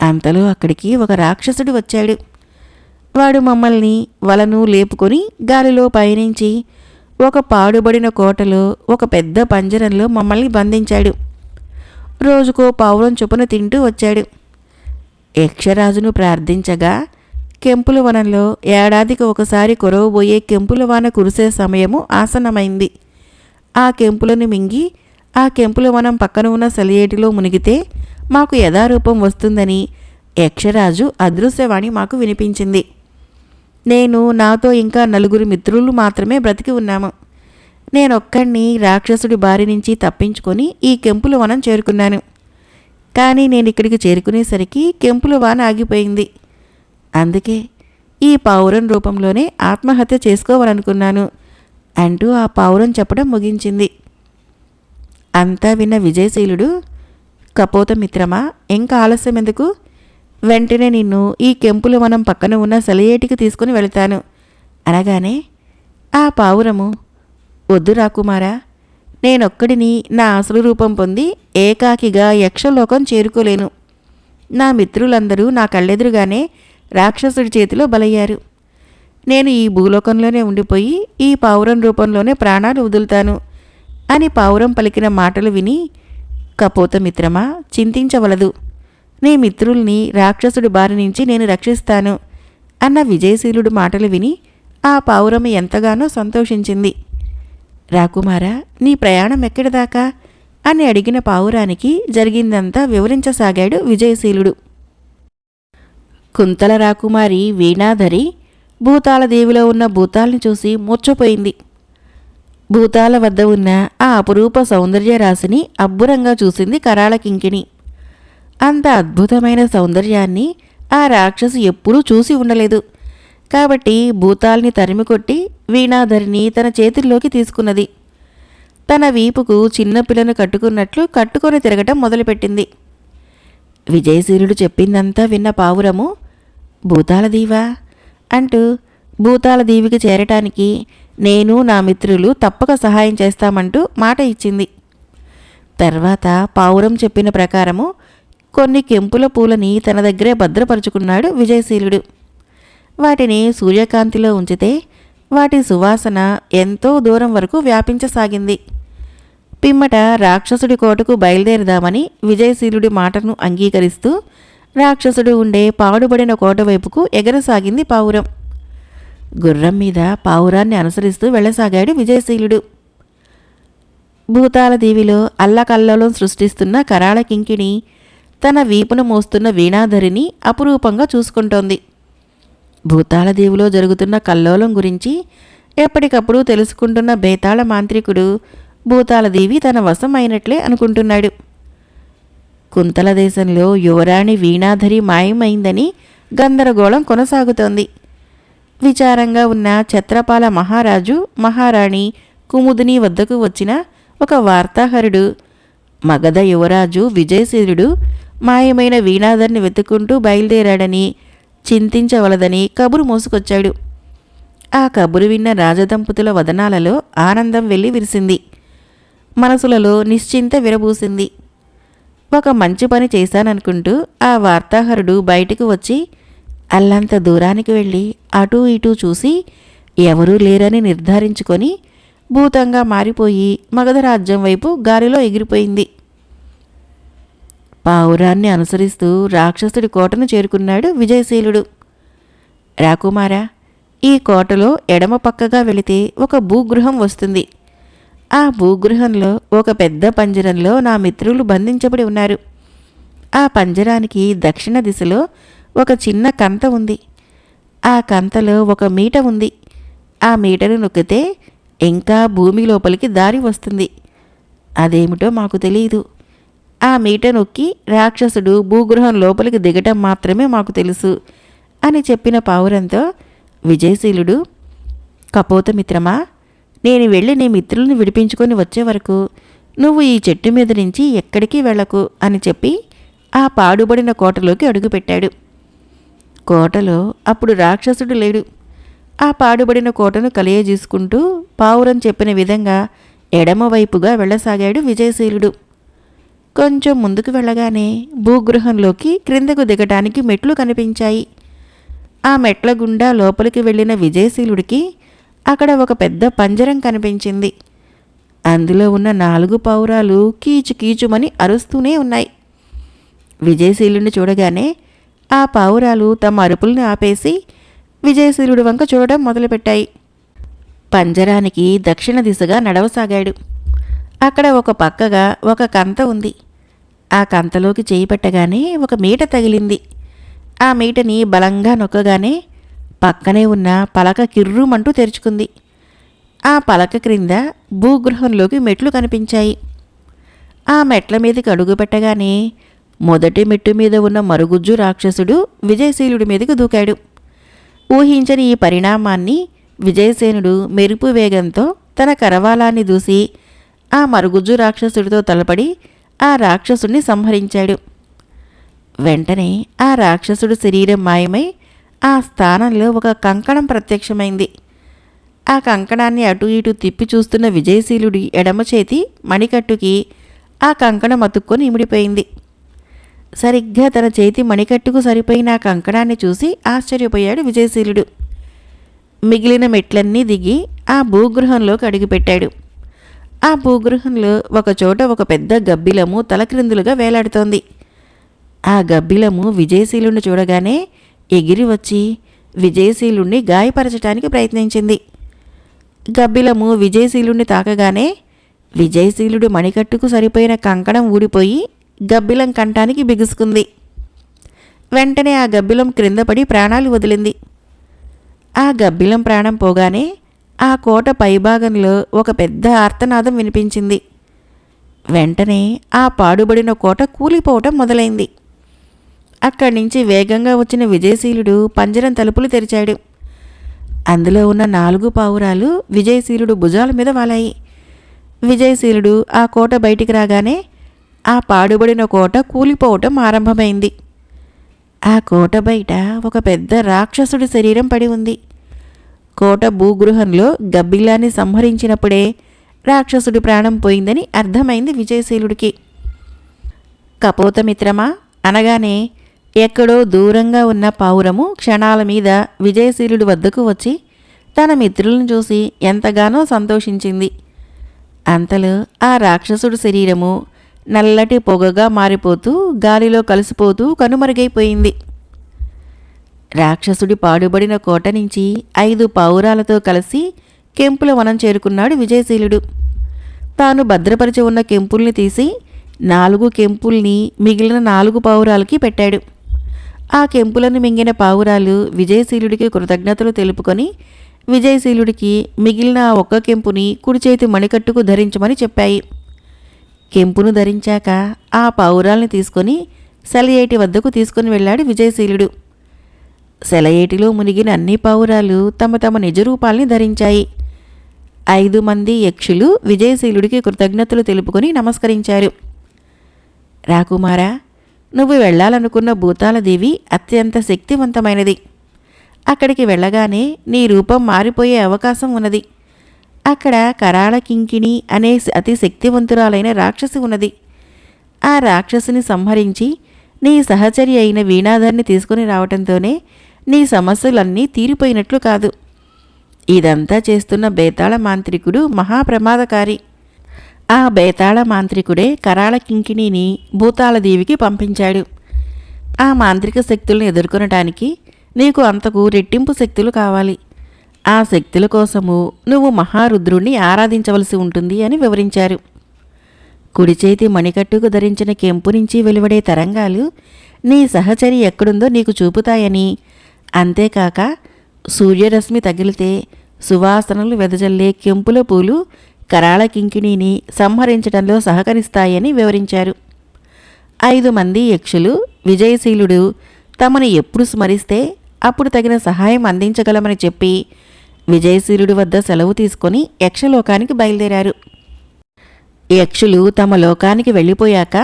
అంతలో అక్కడికి ఒక రాక్షసుడు వచ్చాడు. వాడు మమ్మల్ని వలను లేపుకొని గాలిలో పయనించి ఒక పాడుబడిన కోటలో ఒక పెద్ద పంజరంలో మమ్మల్ని బంధించాడు. రోజుకో పావురం చొప్పున తింటూ వచ్చాడు. యక్షరాజును ప్రార్థించగా కెంపుల వనంలో ఏడాదికి ఒకసారి కురవబోయే కెంపుల వాన కురిసే సమయము ఆసన్నమైంది. ఆ కెంపులను మింగి ఆ కెంపుల వనం పక్కన ఉన్న సెలయేటిలో మునిగితే మాకు యథారూపం వస్తుందని యక్షరాజు అదృశ్యవాణి మాకు వినిపించింది. నేను, నాతో ఇంకా 4 మిత్రులు మాత్రమే బ్రతికి ఉన్నాము. నేనొక్కడిని రాక్షసుడి బారి నుంచి తప్పించుకొని ఈ కెంపుల వనం చేరుకున్నాను. కానీ నేను ఇక్కడికి చేరుకునేసరికి కెంపుల వాన ఆగిపోయింది. అందుకే ఈ పావురం రూపంలోనే ఆత్మహత్య చేసుకోవాలనుకున్నాను అంటూ ఆ పావురం చెప్పడం ముగించింది. అంతా విన్న విజయశీలుడు, కపోత మిత్రమా, ఇంకా ఆలస్యం ఎందుకు? వెంటనే నిన్ను ఈ కెంపుల వనం పక్కన ఉన్న సెలయేటికి తీసుకుని వెళతాను అనగానే ఆ పావురము, వద్దు రాకుమారా, నేనొక్కడిని నా అసలు రూపం పొంది ఏకాకిగా యక్షలోకం చేరుకోలేను. నా మిత్రులందరూ నా కళ్ళెదురుగానే రాక్షసుడి చేతిలో బలయ్యారు. నేను ఈ భూలోకంలోనే ఉండిపోయి ఈ పావురం రూపంలోనే ప్రాణాలు వదులుతాను అని పావురం పలికిన మాటలు విని, కపోత మిత్రమా, చింతించవలదు, నీ మిత్రుల్ని రాక్షసుడి బారి నుంచి నేను రక్షిస్తాను అన్న విజయశీలుడు మాటలు విని ఆ పావురం ఎంతగానో సంతోషించింది. రాకుమారా, నీ ప్రయాణం ఎక్కడిదాకా అని అడిగిన పావురానికి జరిగిందంతా వివరించసాగాడు విజయశీలుడు. కుంతల రాకుమారి వీణాధరి భూతాలదేవిలో ఉన్న భూతాల్ని చూసి మూర్ఛపోయింది. భూతాల వద్ద ఉన్న ఆ అపురూప సౌందర్య రాశిని అబ్బురంగా చూసింది కరాళ కింకిణి. అంత అద్భుతమైన సౌందర్యాన్ని ఆ రాక్షసు ఎప్పుడూ చూసి ఉండలేదు. కాబట్టి భూతాల్ని తరిమికొట్టి వీణాధరిని తన చేతుల్లోకి తీసుకున్నది. తన వీపుకు చిన్నపిల్లను కట్టుకున్నట్లు కట్టుకొని తిరగటం మొదలుపెట్టింది. విజయశీలుడు చెప్పిందంతా విన్న పావురము, భూతాలదీవా అంటూ భూతాలదీవికి చేరటానికి నేను, నా మిత్రులు తప్పక సహాయం చేస్తామంటూ మాట ఇచ్చింది. తర్వాత పావురం చెప్పిన ప్రకారము కొన్ని కెంపుల పూలని తన దగ్గరే భద్రపరుచుకున్నాడు విజయశీలుడు. వాటిని సూర్యకాంతిలో ఉంచితే వాటి సువాసన ఎంతో దూరం వరకు వ్యాపించసాగింది. పిమ్మట రాక్షసుడి కోటకు బయలుదేరదామని విజయశీలుడి మాటను అంగీకరిస్తూ రాక్షసుడు ఉండే పాడుబడిన కోట వైపుకు ఎగరసాగింది పావురం. గుర్రం మీద పావురాన్ని అనుసరిస్తూ వెళ్ళసాగాడు విజయశీలుడు. భూతాల దీవిలో అల్లకల్లోలం సృష్టిస్తున్న కరాళ కింకిణి తన వీపును మోస్తున్న వీణాధరిని అపురూపంగా చూసుకుంటోంది. భూతాల దీవిలో జరుగుతున్న కల్లోలం గురించి ఎప్పటికప్పుడు తెలుసుకుంటున్న బేతాళ మాంత్రికుడు భూతాలదేవి తన వశం అయినట్లే అనుకుంటున్నాడు. కుంతల దేశంలో యువరాణి వీణాధరి మాయమైందని గందరగోళం కొనసాగుతోంది. విచారంగా ఉన్న ఛత్రపాల మహారాజు, మహారాణి కుముదిని వద్దకు వచ్చిన ఒక వార్తాహరుడు మగధ యువరాజు విజయశీలుడు మాయమైన వీణాధరిని వెతుక్కుంటూ బయలుదేరాడని, చింతించవలదని కబురు మోసుకొచ్చాడు. ఆ కబురు విన్న రాజదంపతుల వదనాలలో ఆనందం వెళ్ళి విరిసింది. మనసులలో నిశ్చింత విరబూసింది. ఒక మంచి పని చేశాననుకుంటూ ఆ వార్తాహరుడు బయటకు వచ్చి అల్లంత దూరానికి వెళ్ళి అటూ ఇటూ చూసి ఎవరూ లేరని నిర్ధారించుకొని భూతంగా మారిపోయి మగధ రాజ్యం వైపు గాలిలో ఎగిరిపోయింది. పావురాన్ని అనుసరిస్తూ రాక్షసుడి కోటను చేరుకున్నాడు విజయశీలుడు. రాకుమారా, ఈ కోటలో ఎడమ పక్కగా వెళితే ఒక భూగృహం వస్తుంది. ఆ భూగృహంలో ఒక పెద్ద పంజరంలో నా మిత్రులు బంధించబడి ఉన్నారు. ఆ పంజరానికి దక్షిణ దిశలో ఒక చిన్న కంత ఉంది. ఆ కంతలో ఒక మీట ఉంది. ఆ మీటను నొక్కితే ఇంకా భూమి లోపలికి దారి వస్తుంది. అదేమిటో మాకు తెలియదు. ఆ మీట నొక్కి రాక్షసుడు భూగృహం లోపలికి దిగటం మాత్రమే మాకు తెలుసు అని చెప్పిన పావురంతో విజయశీలుడు, కపోతమిత్రమా, నేను వెళ్ళి నీ మిత్రులను విడిపించుకొని వచ్చే వరకు నువ్వు ఈ చెట్టు మీద నుంచి ఎక్కడికి వెళ్ళకు అని చెప్పి ఆ పాడుబడిన కోటలోకి అడుగుపెట్టాడు. కోటలో అప్పుడు రాక్షసుడు లేడు. ఆ పాడుబడిన కోటను కలియజీసుకుంటూ పావురం చెప్పిన విధంగా ఎడమవైపుగా వెళ్ళసాగాడు విజయశీలుడు. కొంచెం ముందుకు వెళ్ళగానే భూగృహంలోకి క్రిందకు దిగటానికి మెట్లు కనిపించాయి. ఆ మెట్ల గుండా లోపలికి వెళ్ళిన విజయశీలుడికి అక్కడ ఒక పెద్ద పంజరం కనిపించింది. అందులో ఉన్న 4 పావురాలు కీచు కీచుమని అరుస్తూనే ఉన్నాయి. విజయశీలుడిని చూడగానే ఆ పావురాలు తమ అరుపుల్ని ఆపేసి విజయశీలుడి వంక చూడడం మొదలుపెట్టాయి. పంజరానికి దక్షిణ దిశగా నడవసాగాడు. అక్కడ ఒక పక్కగా ఒక కంత ఉంది. ఆ కంతలోకి చేయి పెట్టగానే ఒక మీట తగిలింది. ఆ మీటని బలంగా నొక్కగానే పక్కనే ఉన్న పలక కిర్రుమంటూ తెరుచుకుంది. ఆ పలక క్రింద భూగృహంలోకి మెట్లు కనిపించాయి. ఆ మెట్ల మీదకి అడుగు పెట్టగానే మొదటి మెట్టు మీద ఉన్న మరుగుజ్జు రాక్షసుడు విజయశీలుడి మీదకి దూకాడు. ఊహించని ఈ పరిణామాన్ని విజయసేనుడు మెరుపు వేగంతో తన కరవాలాన్ని దూసి ఆ మరుగుజ్జు రాక్షసుడితో తలపడి ఆ రాక్షసుడిని సంహరించాడు. వెంటనే ఆ రాక్షసుడు శరీరం మాయమై ఆ స్థానంలో ఒక కంకణం ప్రత్యక్షమైంది. ఆ కంకణాన్ని అటు ఇటు తిప్పి చూస్తున్న విజయశీలుడి ఎడమ చేతి మణికట్టుకి ఆ కంకణం అతుక్కొని ఇమిడిపోయింది. సరిగ్గా తన చేతి మణికట్టుకు సరిపోయిన ఆ కంకణాన్ని చూసి ఆశ్చర్యపోయాడు విజయశీలుడు. మిగిలిన మెట్లన్నీ దిగి ఆ భూగృహంలోకి అడుగుపెట్టాడు. ఆ భూగృహంలో ఒకచోట ఒక పెద్ద గబ్బిలము తలక్రిందులుగా వేలాడుతోంది. ఆ గబ్బిలము విజయశీలుణ్ణి చూడగానే ఎగిరి వచ్చి విజయశీలుణ్ణి గాయపరచటానికి ప్రయత్నించింది. గబ్బిలము విజయశీలుణ్ణి తాకగానే విజయశీలుడు మణికట్టుకు సరిపోయిన కంకణం ఊడిపోయి గబ్బిలం కంఠానికి బిగుసుకుంది. వెంటనే ఆ గబ్బిలం క్రిందపడి ప్రాణాలు వదిలింది. ఆ గబ్బిలం ప్రాణం పోగానే ఆ కోట పైభాగంలో ఒక పెద్ద ఆర్తనాదం వినిపించింది. వెంటనే ఆ పాడుబడిన కోట కూలిపోవటం మొదలైంది. అక్కడి నుంచి వేగంగా వచ్చిన విజయశీలుడు పంజరం తలుపులు తెరిచాడు. అందులో ఉన్న 4 పావురాలు విజయశీలుడు భుజాల మీద వాలాయి. విజయశీలుడు ఆ కోట బయటికి రాగానే ఆ పాడుబడిన కోట కూలిపోవటం ఆరంభమైంది. ఆ కోట బయట ఒక పెద్ద రాక్షసుడి శరీరం పడి ఉంది. కోట భూగృహంలో గబ్బిలాన్ని సంహరించినప్పుడే రాక్షసుడి ప్రాణం పోయిందని అర్థమైంది విజయశీలుడికి. కపోతమిత్రమా అనగానే ఎక్కడో దూరంగా ఉన్న పావురము క్షణాల మీద విజయశీలుడి వద్దకు వచ్చి తన మిత్రులను చూసి ఎంతగానో సంతోషించింది. అంతలో ఆ రాక్షసుడి శరీరము నల్లటి పొగగా మారిపోతూ గాలిలో కలిసిపోతూ కనుమరుగైపోయింది. రాక్షసుడి పాడుబడిన కోట నుంచి 5 పావురాలతో కలిసి కెంపుల వనం చేరుకున్నాడు విజయశీలుడు. తాను భద్రపరిచి ఉన్న కెంపుల్ని తీసి 4 కెంపుల్ని మిగిలిన 4 పావురాలకి పెట్టాడు. ఆ కెంపులను మింగిన పావురాలు విజయశీలుడికి కృతజ్ఞతలు తెలుపుకొని విజయశీలుడికి మిగిలిన ఆ ఒక్క కెంపుని కుడి చేతి మణికట్టుకు ధరించమని చెప్పాయి. కెంపును ధరించాక ఆ పావురాల్ని తీసుకొని సెలయేటి వద్దకు తీసుకుని వెళ్ళాడు విజయశీలుడు. సెలయేటిలో మునిగిన అన్ని పావురాలు తమ తమ నిజరూపాల్ని ధరించాయి. 5 మంది యక్షులు విజయశీలుడికి కృతజ్ఞతలు తెలుపుకొని నమస్కరించారు. రాకుమారా, నువ్వు వెళ్ళాలనుకున్న భూతాలదేవి అత్యంత శక్తివంతమైనది. అక్కడికి వెళ్ళగానే నీ రూపం మారిపోయే అవకాశం ఉన్నది. అక్కడ కరాళ కింకిణి అనే అతి శక్తివంతురాలైన రాక్షసి ఉన్నది. ఆ రాక్షసిని సంహరించి నీ సహచరి అయిన వీణాధర్ని తీసుకుని రావటంతోనే నీ సమస్యలన్నీ తీరిపోయినట్లు కాదు. ఇదంతా చేస్తున్న బేతాళ మాంత్రికుడు మహాప్రమాదకారి. ఆ బేతాళ మాంత్రికుడే కరాళ కింకిణిని భూతాలదేవికి పంపించాడు. ఆ మాంత్రిక శక్తులను ఎదుర్కొనటానికి నీకు అంతకు రెట్టింపు శక్తులు కావాలి. ఆ శక్తుల కోసము నువ్వు మహారుద్రుణ్ణి ఆరాధించవలసి ఉంటుంది అని వివరించారు. కుడి చేతి మణికట్టుకు ధరించిన కెంపు నుంచి వెలువడే తరంగాలు నీ సహచరి ఎక్కడుందో నీకు చూపుతాయని, అంతేకాక సూర్యరశ్మి తగిలితే సువాసనలు వెదజల్లే కెంపుల పూలు కరాళ కింకిణీని సంహరించడంలో సహకరిస్తాయని వివరించారు. 5 మంది యక్షులు విజయశీలుడు తమను ఎప్పుడు స్మరిస్తే అప్పుడు తగిన సహాయం అందించగలమని చెప్పి విజయశీలుడి వద్ద సెలవు తీసుకొని యక్షలోకానికి బయలుదేరారు. యక్షులు తమ లోకానికి వెళ్ళిపోయాక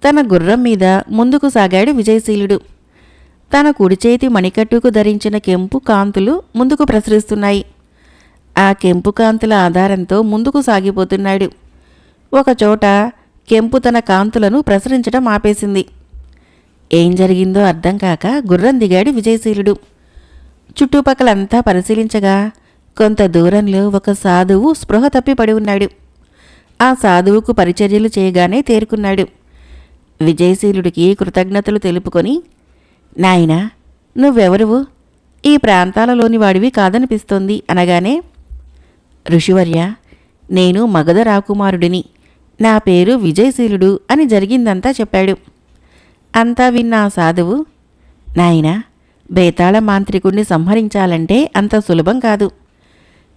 తన గుర్రం మీద ముందుకు సాగాడు విజయశీలుడు. తన కుడిచేతి మణికట్టుకు ధరించిన కెంపు కాంతులు ముందుకు ప్రసరిస్తున్నాయి. ఆ కెంపు కాంతుల ఆధారంతో ముందుకు సాగిపోతున్నాడు. ఒకచోట కెంపు తన కాంతులను ప్రసరించడం ఆపేసింది. ఏం జరిగిందో అర్థం కాక గుర్రం దిగాడు విజయశీలుడు. చుట్టుపక్కలంతా పరిశీలించగా కొంత దూరంలో ఒక సాధువు స్పృహ తప్పి పడి ఉన్నాడు. ఆ సాధువుకు పరిచర్యలు చేయగానే తేరుకున్నాడు. విజయశీలుడికి కృతజ్ఞతలు తెలుపుకొని, నాయనా, నువ్వెవరువు? ఈ ప్రాంతాలలోని వాడివి కాదనిపిస్తోంది అనగానే, ఋషివర్య, నేను మగధ రాకుమారుడిని, నా పేరు విజయశీలుడు అని జరిగిందంతా చెప్పాడు. అంతా విన్న ఆ సాధువు, నాయనా, బేతాళ మాంత్రికుడిని సంహరించాలంటే అంత సులభం కాదు.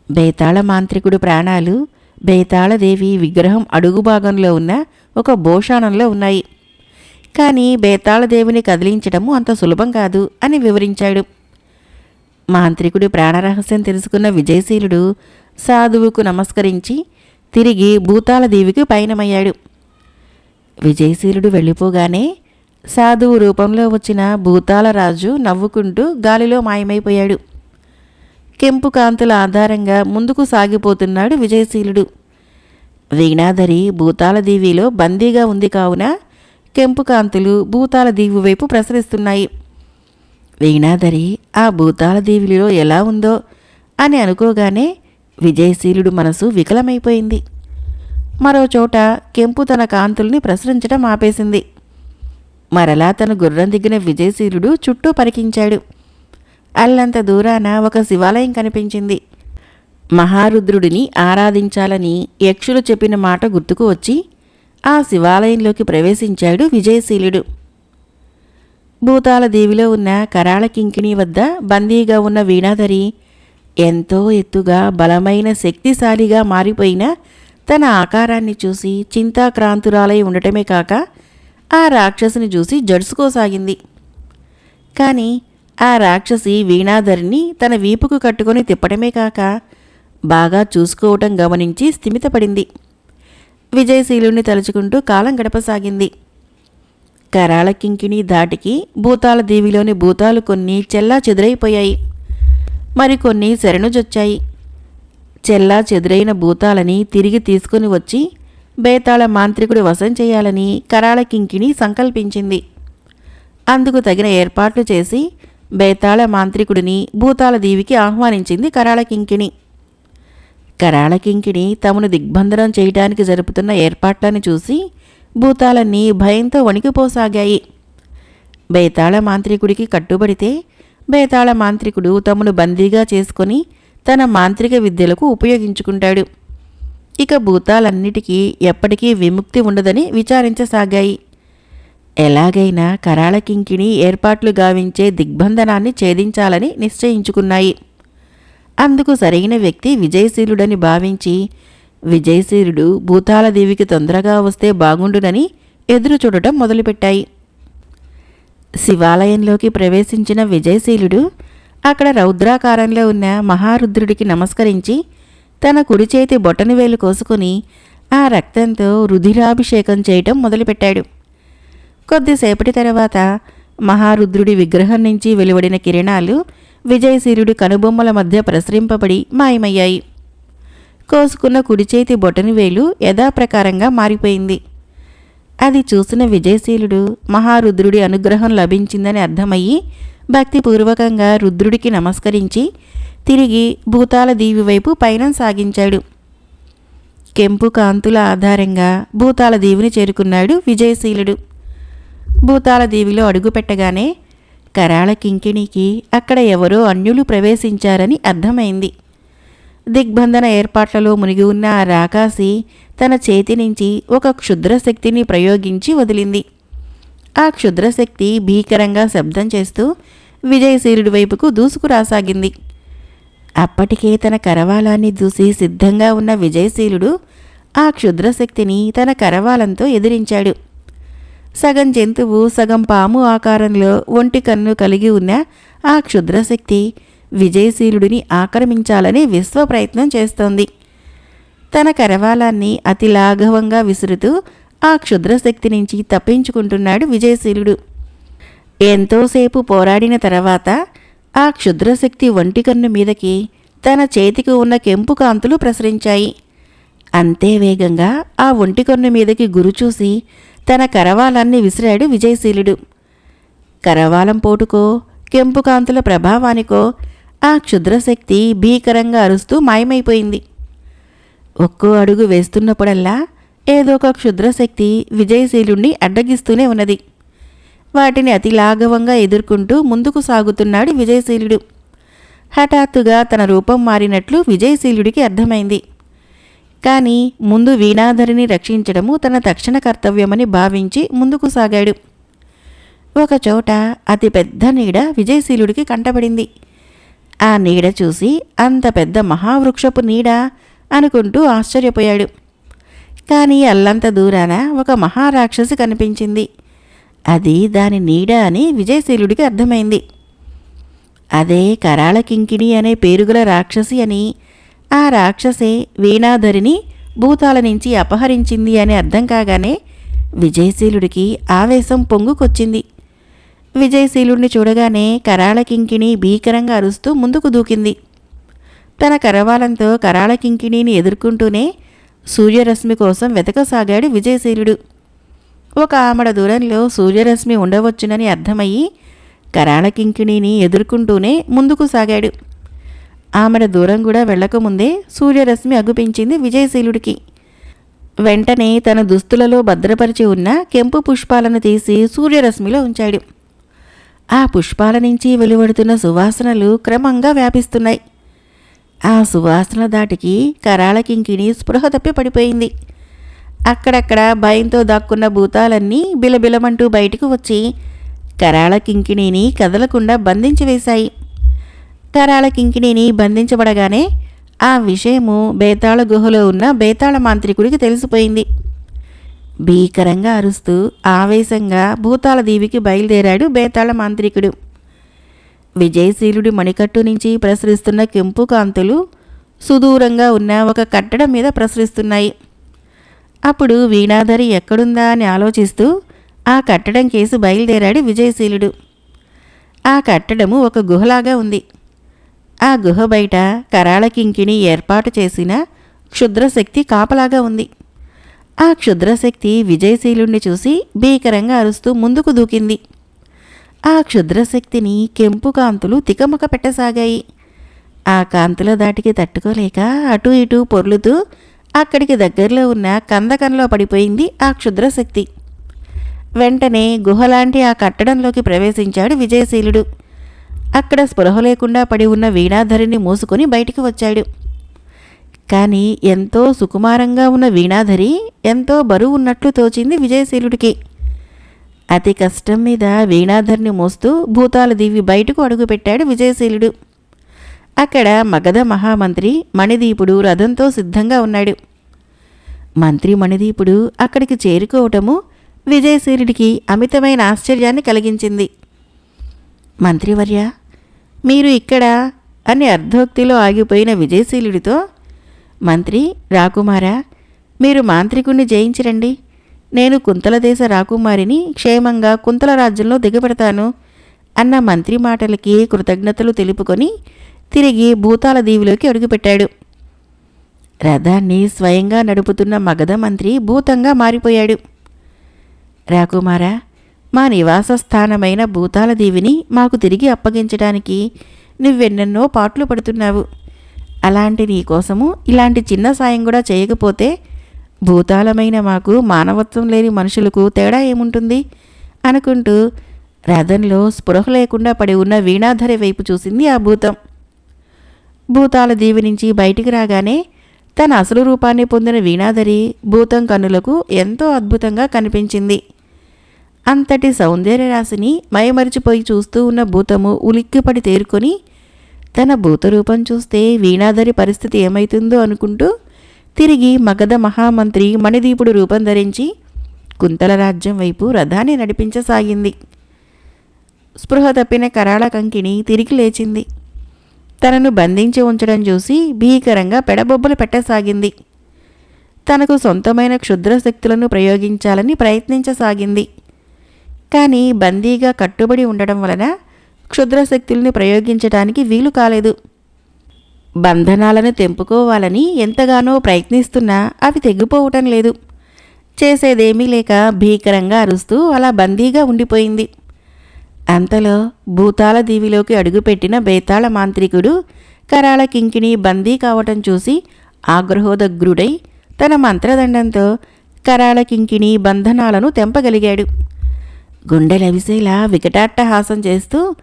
బేతాళ మాంత్రికుడు ప్రాణాలు బేతాళదేవి విగ్రహం అడుగు భాగంలో ఉన్న ఒక భూషాణంలో ఉన్నాయి. కానీ బేతాళదేవిని కదిలించడము అంత సులభం కాదు అని వివరించాడు. మాంత్రికుడి ప్రాణరహస్యం తెలుసుకున్న విజయశీలుడు సాధువుకు నమస్కరించి తిరిగి భూతాళదేవికి పయనమయ్యాడు. విజయశీలుడు వెళ్ళిపోగానే సాధువు రూపంలో వచ్చిన భూతాళరాజు నవ్వుకుంటూ గాలిలో మాయమైపోయాడు. కెంపు కాంతుల ఆధారంగా ముందుకు సాగిపోతున్నాడు విజయశీలుడు. వీణాధరి భూతాళదేవిలో బందీగా ఉంది కావున కెంపు కాంతులు భూతాళదేవి వైపు ప్రసరిస్తున్నాయి. వీణాధరి ఆ భూతాళదేవిలో ఎలా ఉందో అని అనుకోగానే విజయశీలుడు మనసు వికలమైపోయింది. మరోచోట కెంపు తన కాంతుల్ని ప్రసరించడం ఆపేసింది. మరలా తన గుర్రం దిగిన విజయశీలుడు చుట్టూ పరికించాడు. అల్లంత దూరాన ఒక శివాలయం కనిపించింది. మహారుద్రుడిని ఆరాధించాలని యక్షులు చెప్పిన మాట గుర్తుకు వచ్చి ఆ శివాలయంలోకి ప్రవేశించాడు విజయశీలుడు. భూతాళదేవిలో ఉన్న కరాళ కింకిణి వద్ద బందీగా ఉన్న వీణాధరి ఎంతో ఎత్తుగా బలమైన శక్తిశాలిగా మారిపోయిన తన ఆకారాన్ని చూసి చింతాక్రాంతురాలై ఉండటమే కాక ఆ రాక్షసిని చూసి జడుసుకోసాగింది. కానీ ఆ రాక్షసి వీణాధరిని తన వీపుకు కట్టుకొని తిప్పటమే కాక బాగా చూసుకోవటం గమనించి స్థిమితపడింది. విజయశీలుని తలుచుకుంటూ కాలం గడపసాగింది. కరాళ కింకిణి ధాటికి భూతాళదేవిలోని భూతాలు కొన్ని చెల్లా చెదురైపోయాయి. మరికొన్ని శరణుజొచ్చాయి. చెల్లా చెదురైన భూతాలని తిరిగి తీసుకుని వచ్చి బేతాళ మాంత్రికుడి వశం చేయాలని కరాళ కింకిణి సంకల్పించింది. అందుకు తగిన ఏర్పాట్లు చేసి బేతాళ మాంత్రికుడిని భూతాళదేవికి ఆహ్వానించింది కరాళ కింకిణి. కరాళ కింకిణి తమను దిగ్బంధనం చేయటానికి జరుపుతున్న ఏర్పాట్లను చూసి భూతాలన్నీ భయంతో వణికిపోసాగాయి. బేతాళ మాంత్రికుడికి కట్టుబడితే బేతాళ మాంత్రికుడు తమను బందీగా చేసుకొని తన మాంత్రిక విద్యలకు ఉపయోగించుకుంటాడు. ఇక భూతాలన్నిటికీ ఎప్పటికీ విముక్తి ఉండదని విచారించసాగాయి. ఎలాగైనా కరాళ కింకిణి ఏర్పాట్లు గావించే దిగ్బంధనాన్ని ఛేదించాలని నిశ్చయించుకున్నాయి. అందుకు సరైన వ్యక్తి విజయశీలుడని భావించి విజయశీలుడు భూతాళదేవికి తొందరగా వస్తే బాగుండునని ఎదురుచూడటం మొదలుపెట్టాయి. శివాలయంలోకి ప్రవేశించిన విజయశీలుడు అక్కడ రౌద్రాకారంలో ఉన్న మహారుద్రుడికి నమస్కరించి తన కుడి చేతి బొటనవేలు కోసుకుని ఆ రక్తంతో రుధిరాభిషేకం చేయటం మొదలుపెట్టాడు. కొద్దిసేపటి తర్వాత మహారుద్రుడి విగ్రహం నుంచి వెలువడిన కిరణాలు విజయశీలుడి కనుబొమ్మల మధ్య ప్రసరింపబడి మాయమయ్యాయి. కోసుకున్న కుడిచేతి బొటనవేలు యథాప్రకారంగా మారిపోయింది. అది చూసిన విజయశీలుడు మహారుద్రుడి అనుగ్రహం లభించిందని అర్థమయ్యి భక్తిపూర్వకంగా రుద్రుడికి నమస్కరించి తిరిగి భూతాళదేవి వైపు పయనం సాగించాడు. కెంపు కాంతుల ఆధారంగా భూతాళదేవిని చేరుకున్నాడు విజయశీలుడు. భూతాళదేవిలో అడుగుపెట్టగానే కరాళ కింకిణికి అక్కడ ఎవరో అన్యులు ప్రవేశించారని అర్థమైంది. దిగ్బంధన ఏర్పాట్లలో మునిగి ఉన్న ఆ రాకాసి తన చేతి నుంచి ఒక క్షుద్రశక్తిని ప్రయోగించి వదిలింది. ఆ క్షుద్రశక్తి భీకరంగా శబ్దం చేస్తూ విజయశీలుడి వైపుకు దూసుకురాసాగింది. అప్పటికే తన కరవాలాన్ని దూసి సిద్ధంగా ఉన్న విజయశీలుడు ఆ క్షుద్రశక్తిని తన కరవాలంతో ఎదిరించాడు. సగం జంతువు సగం పాము ఆకారంలో ఒంటి కన్ను కలిగి ఉన్న ఆ క్షుద్రశక్తి విజయశీలుడిని ఆక్రమించాలని విశ్వ ప్రయత్నం చేస్తోంది. తన కరవాలాన్ని అతి లాఘవంగా విసురుతూ ఆ క్షుద్రశక్తి నుంచి తప్పించుకుంటున్నాడు విజయశీలుడు. ఎంతోసేపు పోరాడిన తర్వాత ఆ క్షుద్రశక్తి ఒంటి కన్ను మీదకి తన చేతికి ఉన్న కెంపు కాంతులు ప్రసరించాయి. అంతే వేగంగా ఆ ఒంటి కన్ను మీదకి గురిచూసి తన కరవాలాన్ని విసిరాడు విజయశీలుడు. కరవాలం పోటుకో కెంపు కాంతుల ప్రభావానికో ఆ క్షుద్రశక్తి భీకరంగా అరుస్తూ మాయమైపోయింది. ఒక్కో అడుగు వేస్తున్నప్పుడల్లా ఏదో ఒక క్షుద్రశక్తి విజయశీలుణ్ణి అడ్డగిస్తూనే ఉన్నది. వాటిని అతి లాఘవంగా ఎదుర్కొంటూ ముందుకు సాగుతున్నాడు విజయశీలుడు. హఠాత్తుగా తన రూపం మారినట్లు విజయశీలుడికి అర్థమైంది. కానీ ముందు వీణాధరిని రక్షించడము తన తక్షణ కర్తవ్యమని భావించి ముందుకు సాగాడు. ఒకచోట అతి పెద్ద నీడ విజయశీలుడికి కంటపడింది. ఆ నీడ చూసి అంత పెద్ద మహావృక్షపు నీడ అనుకుంటూ ఆశ్చర్యపోయాడు. కానీ అల్లంత దూరాన ఒక మహారాక్షసి కనిపించింది. అది దాని నీడ అని విజయశీలుడికి అర్థమైంది. అదే కరాళ కింకిణి అనే పేరుగల రాక్షసి అని, ఆ రాక్షసే వీణాధరిని భూతాల నుంచి అపహరించింది అని అర్థం కాగానే విజయశీలుడికి ఆవేశం పొంగుకొచ్చింది. విజయశీలుడిని చూడగానే కరాళ కింకిణి భీకరంగా అరుస్తూ ముందుకు దూకింది. తన కరవాలంతో కరాళ కింకిణిని ఎదుర్కొంటూనే సూర్యరశ్మి కోసం వెతకసాగాడు విజయశీలుడు. ఒక ఆమడ దూరంలో సూర్యరశ్మి ఉండవచ్చునని అర్థమయ్యి కరాళ కింకిణిని ఎదుర్కొంటూనే ముందుకు సాగాడు. ఆమెడ దూరం కూడా వెళ్లకముందే సూర్యరశ్మి అగుపించింది విజయశీలుడికి. వెంటనే తన దుస్తులలో భద్రపరిచి ఉన్న కెంపు పుష్పాలను తీసి సూర్యరశ్మిలో ఉంచాడు. ఆ పుష్పాల నుంచి వెలువడుతున్న సువాసనలు క్రమంగా వ్యాపిస్తున్నాయి. ఆ సువాసన దాటికి కరాళ కింకిణి స్పృహ తప్పి పడిపోయింది. అక్కడక్కడ భయంతో దాక్కున్న భూతాలన్నీ బిలబిలమంటూ బయటకు వచ్చి కరాళ కింకిణిని కదలకుండా బంధించి వేశాయి. కరాళ కింకిణిని బంధించబడగానే ఆ విషయము బేతాళ గుహలో ఉన్న బేతాళ మాంత్రికుడికి తెలిసిపోయింది. భీకరంగా అరుస్తూ ఆవేశంగా భూతాల దీవికి బయలుదేరాడు బేతాళ మాంత్రికుడు. విజయశీలుడి మణికట్టు నుంచి ప్రసరిస్తున్న కెంపు కాంతులు సుదూరంగా ఉన్న ఒక కట్టడం మీద ప్రసరిస్తున్నాయి. అప్పుడు వీణాధరి ఎక్కడుందా అని ఆలోచిస్తూ ఆ కట్టడం కేసి బయలుదేరాడు విజయశీలుడు. ఆ కట్టడము ఒక గుహలాగా ఉంది. ఆ గుహ బయట కరాళ కింకిణి ఏర్పాటు చేసిన క్షుద్రశక్తి కాపలాగా ఉంది. ఆ క్షుద్రశక్తి విజయశీలుణ్ణి చూసి భీకరంగా అరుస్తూ ముందుకు దూకింది. ఆ క్షుద్రశక్తిని కెంపు కాంతులు తికమక పెట్టసాగాయి. ఆ కాంతుల దాటికి తట్టుకోలేక అటూ ఇటూ పొర్లుతూ అక్కడికి దగ్గరలో ఉన్న కందకంలో పడిపోయింది ఆ క్షుద్రశక్తి. వెంటనే గుహలాంటి ఆ కట్టడంలోకి ప్రవేశించాడు విజయశీలుడు. అక్కడ స్పృహ లేకుండా పడి ఉన్న వీణాధరిని మూసుకొని బయటికి వచ్చాడు. కానీ ఎంతో సుకుమారంగా ఉన్న వీణాధరి ఎంతో బరువు ఉన్నట్లు తోచింది విజయశీలుడికి. అతి కష్టం మీద వీణాధరిని మోస్తూ భూతాల దీవి బయటకు అడుగుపెట్టాడు విజయశీలుడు. అక్కడ మగధ మహామంత్రి మణిదీపుడు రథంతో సిద్ధంగా ఉన్నాడు. మంత్రి మణిదీపుడు అక్కడికి చేరుకోవటము విజయశీలుడికి అమితమైన ఆశ్చర్యాన్ని కలిగించింది. మంత్రివర్య, మీరు ఇక్కడ అని అర్ధోక్తిలో ఆగిపోయిన విజయశీలుడితో, మంత్రి రాకుమారా, మీరు మాంత్రికుణ్ణి జయించిరండి. నేను కుంతల దేశ రాకుమారిని క్షేమంగా కుంతల రాజ్యంలో దిగబెడతాను అన్న మంత్రి మాటలకి కృతజ్ఞతలు తెలుపుకొని తిరిగి భూతాల దీవిలోకి అడుగుపెట్టాడు. రథాన్ని స్వయంగా నడుపుతున్న మగధ మంత్రి భూతంగా మారిపోయాడు. రాకుమారా, మా నివాస స్థానమైన భూతాల దీవిని మాకు తిరిగి అప్పగించడానికి నువ్వెన్నెన్నో పాట్లు పడుతున్నావు. అలాంటి నీకోసము ఇలాంటి చిన్న సాయం కూడా చేయకపోతే భూతాలమైన మాకు మానవత్వం లేని మనుషులకు తేడా ఏముంటుంది అనుకుంటూ రథంలో స్పృహ లేకుండా పడి ఉన్న వీణాధరి వైపు చూసింది ఆ భూతం. భూతాల దీవి నుంచి బయటికి రాగానే తన అసలు రూపాన్ని పొందిన వీణాధరి భూతం కన్నులకు ఎంతో అద్భుతంగా కనిపించింది. అంతటి సౌందర్య రాశిని మైమరిచిపోయి చూస్తూ ఉన్న భూతము ఉలిక్కిపడి తేరుకొని తన భూతరూపం చూస్తే వీణాధరి పరిస్థితి ఏమైతుందో అనుకుంటూ తిరిగి మగధ మహామంత్రి మణిదీపుడు రూపం ధరించి కుంతల రాజ్యం వైపు రథాన్ని నడిపించసాగింది. స్పృహ తప్పిన కరాళ కంకిణి తిరిగి లేచింది. తనను బంధించి ఉంచడం చూసి భీకరంగా పెడబొబ్బలు పెట్టసాగింది. తనకు సొంతమైన క్షుద్ర శక్తులను ప్రయోగించాలని ప్రయత్నించసాగింది. కానీ బందీగా కట్టుబడి ఉండడం వలన క్షుద్రశక్తుల్ని ప్రయోగించడానికి వీలు కాలేదు. బంధనాలను తెంపుకోవాలని ఎంతగానో ప్రయత్నిస్తున్నా అవి తెగిపోవటం లేదు. చేసేదేమీ లేక భీకరంగా అరుస్తూ అలా బందీగా ఉండిపోయింది. అంతలో భూతాల దీవిలోకి అడుగుపెట్టిన బేతాళ మాంత్రికుడు కరాళ కింకిణి బందీ కావటం చూసి ఆగ్రహోదగ్రుడై తన మంత్రదండంతో కరాళ కింకిణి బంధనాలను తెంపగలిగాడు. గుండెలవిసేలా వికటాట్టహాసం చేస్తూ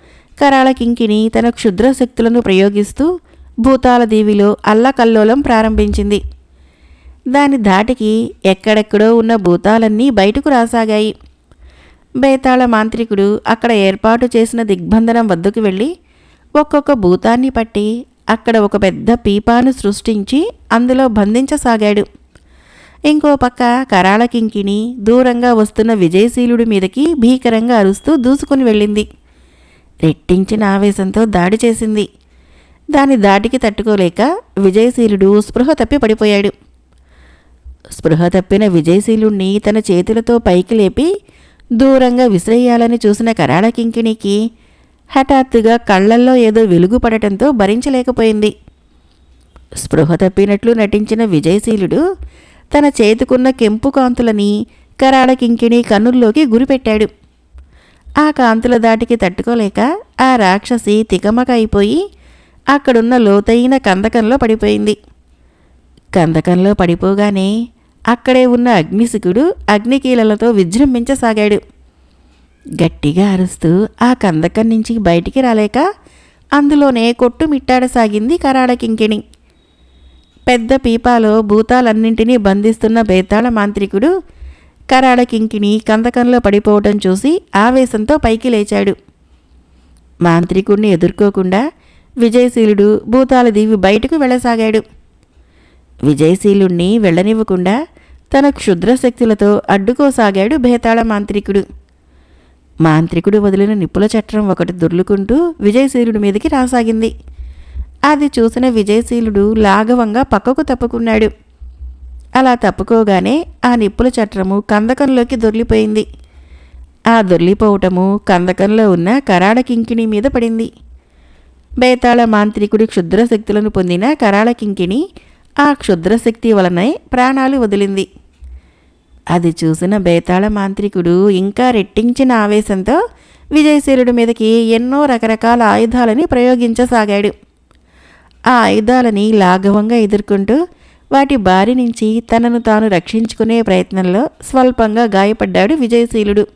కరాళ కింకిణి తన క్షుద్ర శక్తులను ప్రయోగిస్తూ భూతాల దీవిలో అల్లకల్లోలం ప్రారంభించింది. దాని ధాటికి ఎక్కడెక్కడో ఉన్న భూతాలన్నీ బయటకు రాసాగాయి. బేతాళ మాంత్రికుడు అక్కడ ఏర్పాటు చేసిన దిగ్బంధనం వద్దకు వెళ్ళి ఒక్కొక్క భూతాన్ని పట్టి అక్కడ ఒక పెద్ద పీపాను సృష్టించి అందులో బంధించసాగాడు. ఇంకో పక్క కరాళ కింకిణి దూరంగా వస్తున్న విజయశీలుడి మీదకి భీకరంగా అరుస్తూ దూసుకుని వెళ్ళింది. రెట్టించిన ఆవేశంతో దాడి చేసింది. దాని దాటికి తట్టుకోలేక విజయశీలుడు స్పృహ తప్పి పడిపోయాడు. స్పృహ తప్పిన విజయశీలుణ్ణి తన చేతులతో పైకి లేపి దూరంగా విసిరేయాలని చూసిన కరాళ కింకిణికి హఠాత్తుగా కళ్లల్లో ఏదో వెలుగు పడటంతో భరించలేకపోయింది. స్పృహ తప్పినట్లు నటించిన విజయశీలుడు తన చేతుకున్న కెంపు కాంతులని కరాళ కింకిణి కన్నుల్లోకి గురిపెట్టాడు. ఆ కాంతుల దాటికి తట్టుకోలేక ఆ రాక్షసి తికమక అయిపోయి అక్కడున్న లోతైన కందకంలో పడిపోయింది. కందకంలో పడిపోగానే అక్కడే ఉన్న అగ్నిశిఖుడు అగ్నికీలలతో విజృంభించసాగాడు. గట్టిగా అరుస్తూ ఆ కందకం నుంచి బయటికి రాలేక అందులోనే కొట్టుమిట్టాడసాగింది కరాళ కింకిణి. పెద్ద పీపాలో భూతాలన్నింటినీ బంధిస్తున్న బేతాళ మాంత్రికుడు కరాళ కింకిణి కందకంలో పడిపోవటం చూసి ఆవేశంతో పైకి లేచాడు. మాంత్రికుడిని ఎదుర్కోకుండా విజయశీలుడు భూతాల దీవి బయటకు వెళ్ళసాగాడు. విజయశీలుణ్ణి వెళ్ళనివ్వకుండా తన క్షుద్రశక్తులతో అడ్డుకోసాగాడు బేతాళ మాంత్రికుడు. మాంత్రికుడు వదిలిన నిప్పుల చట్రం ఒకటి దొర్లుకుంటూ విజయశీలుడి మీదకి రాసాగింది. అది చూసిన విజయశీలుడు లాఘవంగా పక్కకు తప్పుకున్నాడు. అలా తప్పుకోగానే ఆ నిప్పుల చట్రము కందకంలోకి దొర్లిపోయింది. ఆ దొర్లిపోవటము కందకంలో ఉన్న కరాళ కింకిణి మీద పడింది. బేతాళ మాంత్రికుడి క్షుద్రశక్తులను పొందిన కరాళ కింకిణి ఆ క్షుద్రశక్తి వలనే ప్రాణాలు వదిలింది. అది చూసిన బేతాళ మాంత్రికుడు ఇంకా రెట్టించిన ఆవేశంతో విజయశీలుడి మీదకి ఎన్నో రకరకాల ఆయుధాలని ప్రయోగించసాగాడు. ఆ ఆయుధాలని లాఘవంగా ఎదుర్కొంటూ వాటి బారి నుంచి తనను తాను రక్షించుకునే ప్రయత్నంలో స్వల్పంగా గాయపడ్డాడు విజయశీలుడు.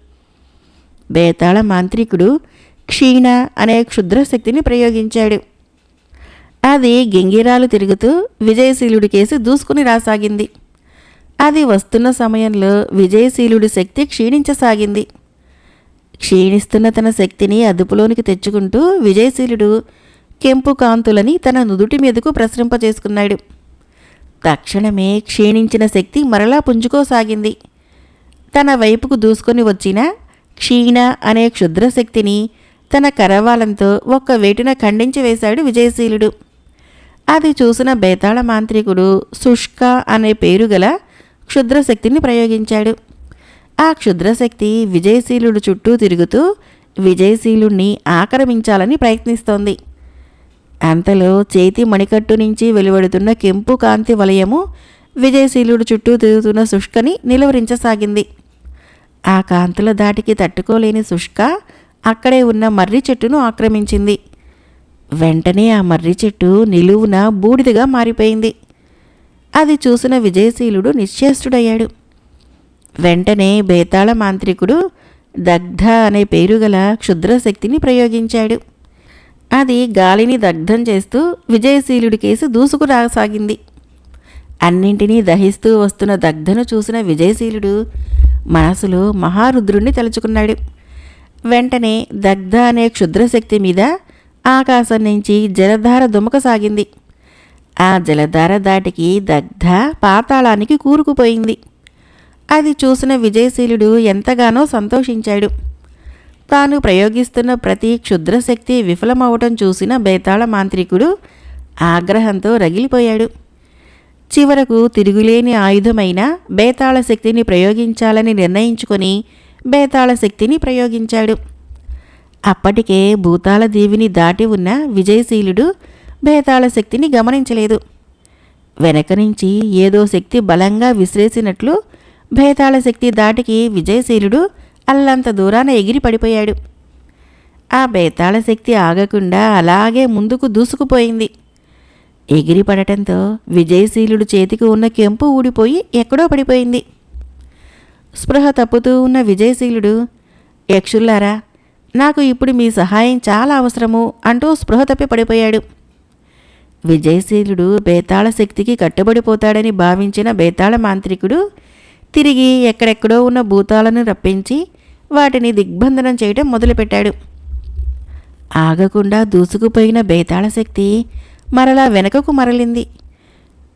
బేతాళ మాంత్రికుడు క్షీణ అనే క్షుద్రశక్తిని ప్రయోగించాడు. అది గింగిరాలు తిరుగుతూ విజయశీలుడి కేసి దూసుకుని రాసాగింది. అది వస్తున్న సమయంలో విజయశీలుడి శక్తి క్షీణించసాగింది. క్షీణిస్తున్న తన శక్తిని అదుపులోనికి తెచ్చుకుంటూ విజయశీలుడు కెంపు కాంతులని తన నుదుటి మీదకు ప్రసరింపజేసుకున్నాడు. తక్షణమే క్షీణించిన శక్తి మరలా పుంజుకోసాగింది. తన వైపుకు దూసుకొని వచ్చిన క్షీణ అనే క్షుద్రశక్తిని తన కరవాలంతో ఒక్క వేటున ఖండించి వేశాడు విజయశీలుడు. అది చూసిన బేతాళ మాంత్రికుడు శుష్క అనే పేరు గల క్షుద్రశక్తిని ప్రయోగించాడు. ఆ క్షుద్రశక్తి విజయశీలుడు చుట్టూ తిరుగుతూ విజయశీలుణ్ణి ఆక్రమించాలని ప్రయత్నిస్తోంది. అంతలో చేతి మణికట్టు నుంచి వెలువడుతున్న కెంపు కాంతి వలయము విజయశీలుడు చుట్టూ తిరుగుతున్న శుష్కని నిలువరించసాగింది. ఆ కాంతుల దాటికి తట్టుకోలేని శుష్క అక్కడే ఉన్న మర్రి చెట్టును ఆక్రమించింది. వెంటనే ఆ మర్రి చెట్టు నిలువున బూడిదగా మారిపోయింది. అది చూసిన విజయశీలుడు నిశ్చేష్టుడయ్యాడు. వెంటనే బేతాళ మాంత్రికుడు దగ్ధ అనే పేరుగల క్షుద్రశక్తిని ప్రయోగించాడు. అది గాలిని దగ్ధం చేస్తూ విజయశీలుడి కేసి దూసుకురాసాగింది. అన్నింటినీ దహిస్తూ వస్తున్న దగ్ధను చూసిన విజయశీలుడు మనసులో మహారుద్రుణ్ణి తలుచుకున్నాడు. వెంటనే దగ్ధ అనే క్షుద్రశక్తి మీద ఆకాశం నుంచి జలధార దుమకసాగింది. ఆ జలధార దాటికి దగ్ధ పాతాళానికి కూరుకుపోయింది. అది చూసిన విజయశీలుడు ఎంతగానో సంతోషించాడు. తాను ప్రయోగిస్తున్న ప్రతి క్షుద్రశక్తి విఫలమవటం చూసిన బేతాళ మాంత్రికుడు ఆగ్రహంతో రగిలిపోయాడు. చివరకు తిరుగులేని ఆయుధమైన బేతాళ శక్తిని ప్రయోగించాలని నిర్ణయించుకొని బేతాళ శక్తిని ప్రయోగించాడు. అప్పటికే భూతాళ దేవిని దాటి ఉన్న విజయశీలుడు బేతాళ శక్తిని గమనించలేదు. వెనక నుంచి ఏదో శక్తి బలంగా విసిరేసినట్లు బేతాళ శక్తి దాటికి విజయశీలుడు అల్లంత దూరాన ఎగిరి పడిపోయాడు. ఆ బేతాళ శక్తి ఆగకుండా అలాగే ముందుకు దూసుకుపోయింది. ఎగిరి పడటంతో విజయశీలుడు చేతికి ఉన్న కెంపు ఊడిపోయి ఎక్కడో పడిపోయింది. స్పృహ తప్పుతూ ఉన్న విజయశీలుడు, యక్షుల్లారా, నాకు ఇప్పుడు మీ సహాయం చాలా అవసరము అంటూ స్పృహ తప్పి పడిపోయాడు. విజయశీలుడు బేతాళ శక్తికి కట్టుబడిపోతాడని భావించిన బేతాళ మాంత్రికుడు తిరిగి ఎక్కడెక్కడో ఉన్న భూతాలను రప్పించి వాటిని దిగ్బంధనం చేయడం మొదలుపెట్టాడు. ఆగకుండా దూసుకుపోయిన బేతాళ శక్తి మరలా వెనకకు మరలింది.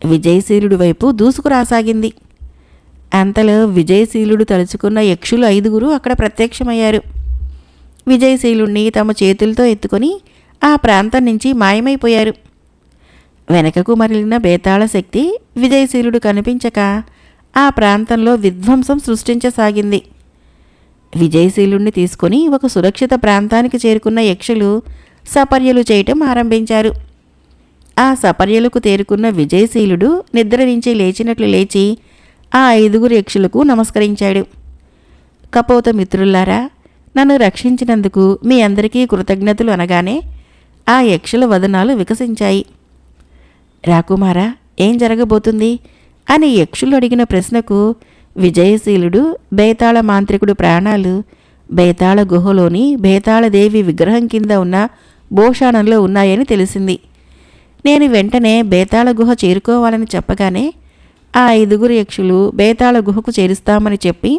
విజయశీలుడి వైపు దూసుకురాసాగింది. అంతలో విజయశీలుడు తలుచుకున్న యక్షులు 5 అక్కడ ప్రత్యక్షమయ్యారు. విజయశీలుణ్ణి తమ చేతులతో ఎత్తుకొని ఆ ప్రాంతం నుంచి మాయమైపోయారు. వెనకకు మరలిన బేతాళ శక్తి విజయశీలుడు కనిపించక ఆ ప్రాంతంలో విధ్వంసం సృష్టించసాగింది. విజయశీలుణ్ణి తీసుకొని ఒక సురక్షిత ప్రాంతానికి చేరుకున్న యక్షులు సపర్యలు చేయటం ఆరంభించారు. ఆ సపర్యలకు తేరుకున్న విజయశీలుడు నిద్ర నుంచి లేచినట్లు లేచి ఆ 5 యక్షులకు నమస్కరించాడు. కపోత మిత్రులారా, నన్ను రక్షించినందుకు మీ అందరికీ కృతజ్ఞతలు అనగానే ఆ యక్షుల వదనాలు వికసించాయి. రాకుమారా, ఏం జరగబోతుంది అని యక్షులు అడిగిన ప్రశ్నకు విజయశీలుడు బేతాళ మాంత్రికుడు ప్రాణాలు బేతాళ గుహలోని బేతాళదేవి విగ్రహం కింద ఉన్న భోషాణంలో ఉన్నాయని తెలిసింది. నేను వెంటనే బేతాళ గుహ చేరుకోవాలని చెప్పగానే ఆ 5 యక్షులు బేతాళ గుహకు చేరుస్తామని చెప్పి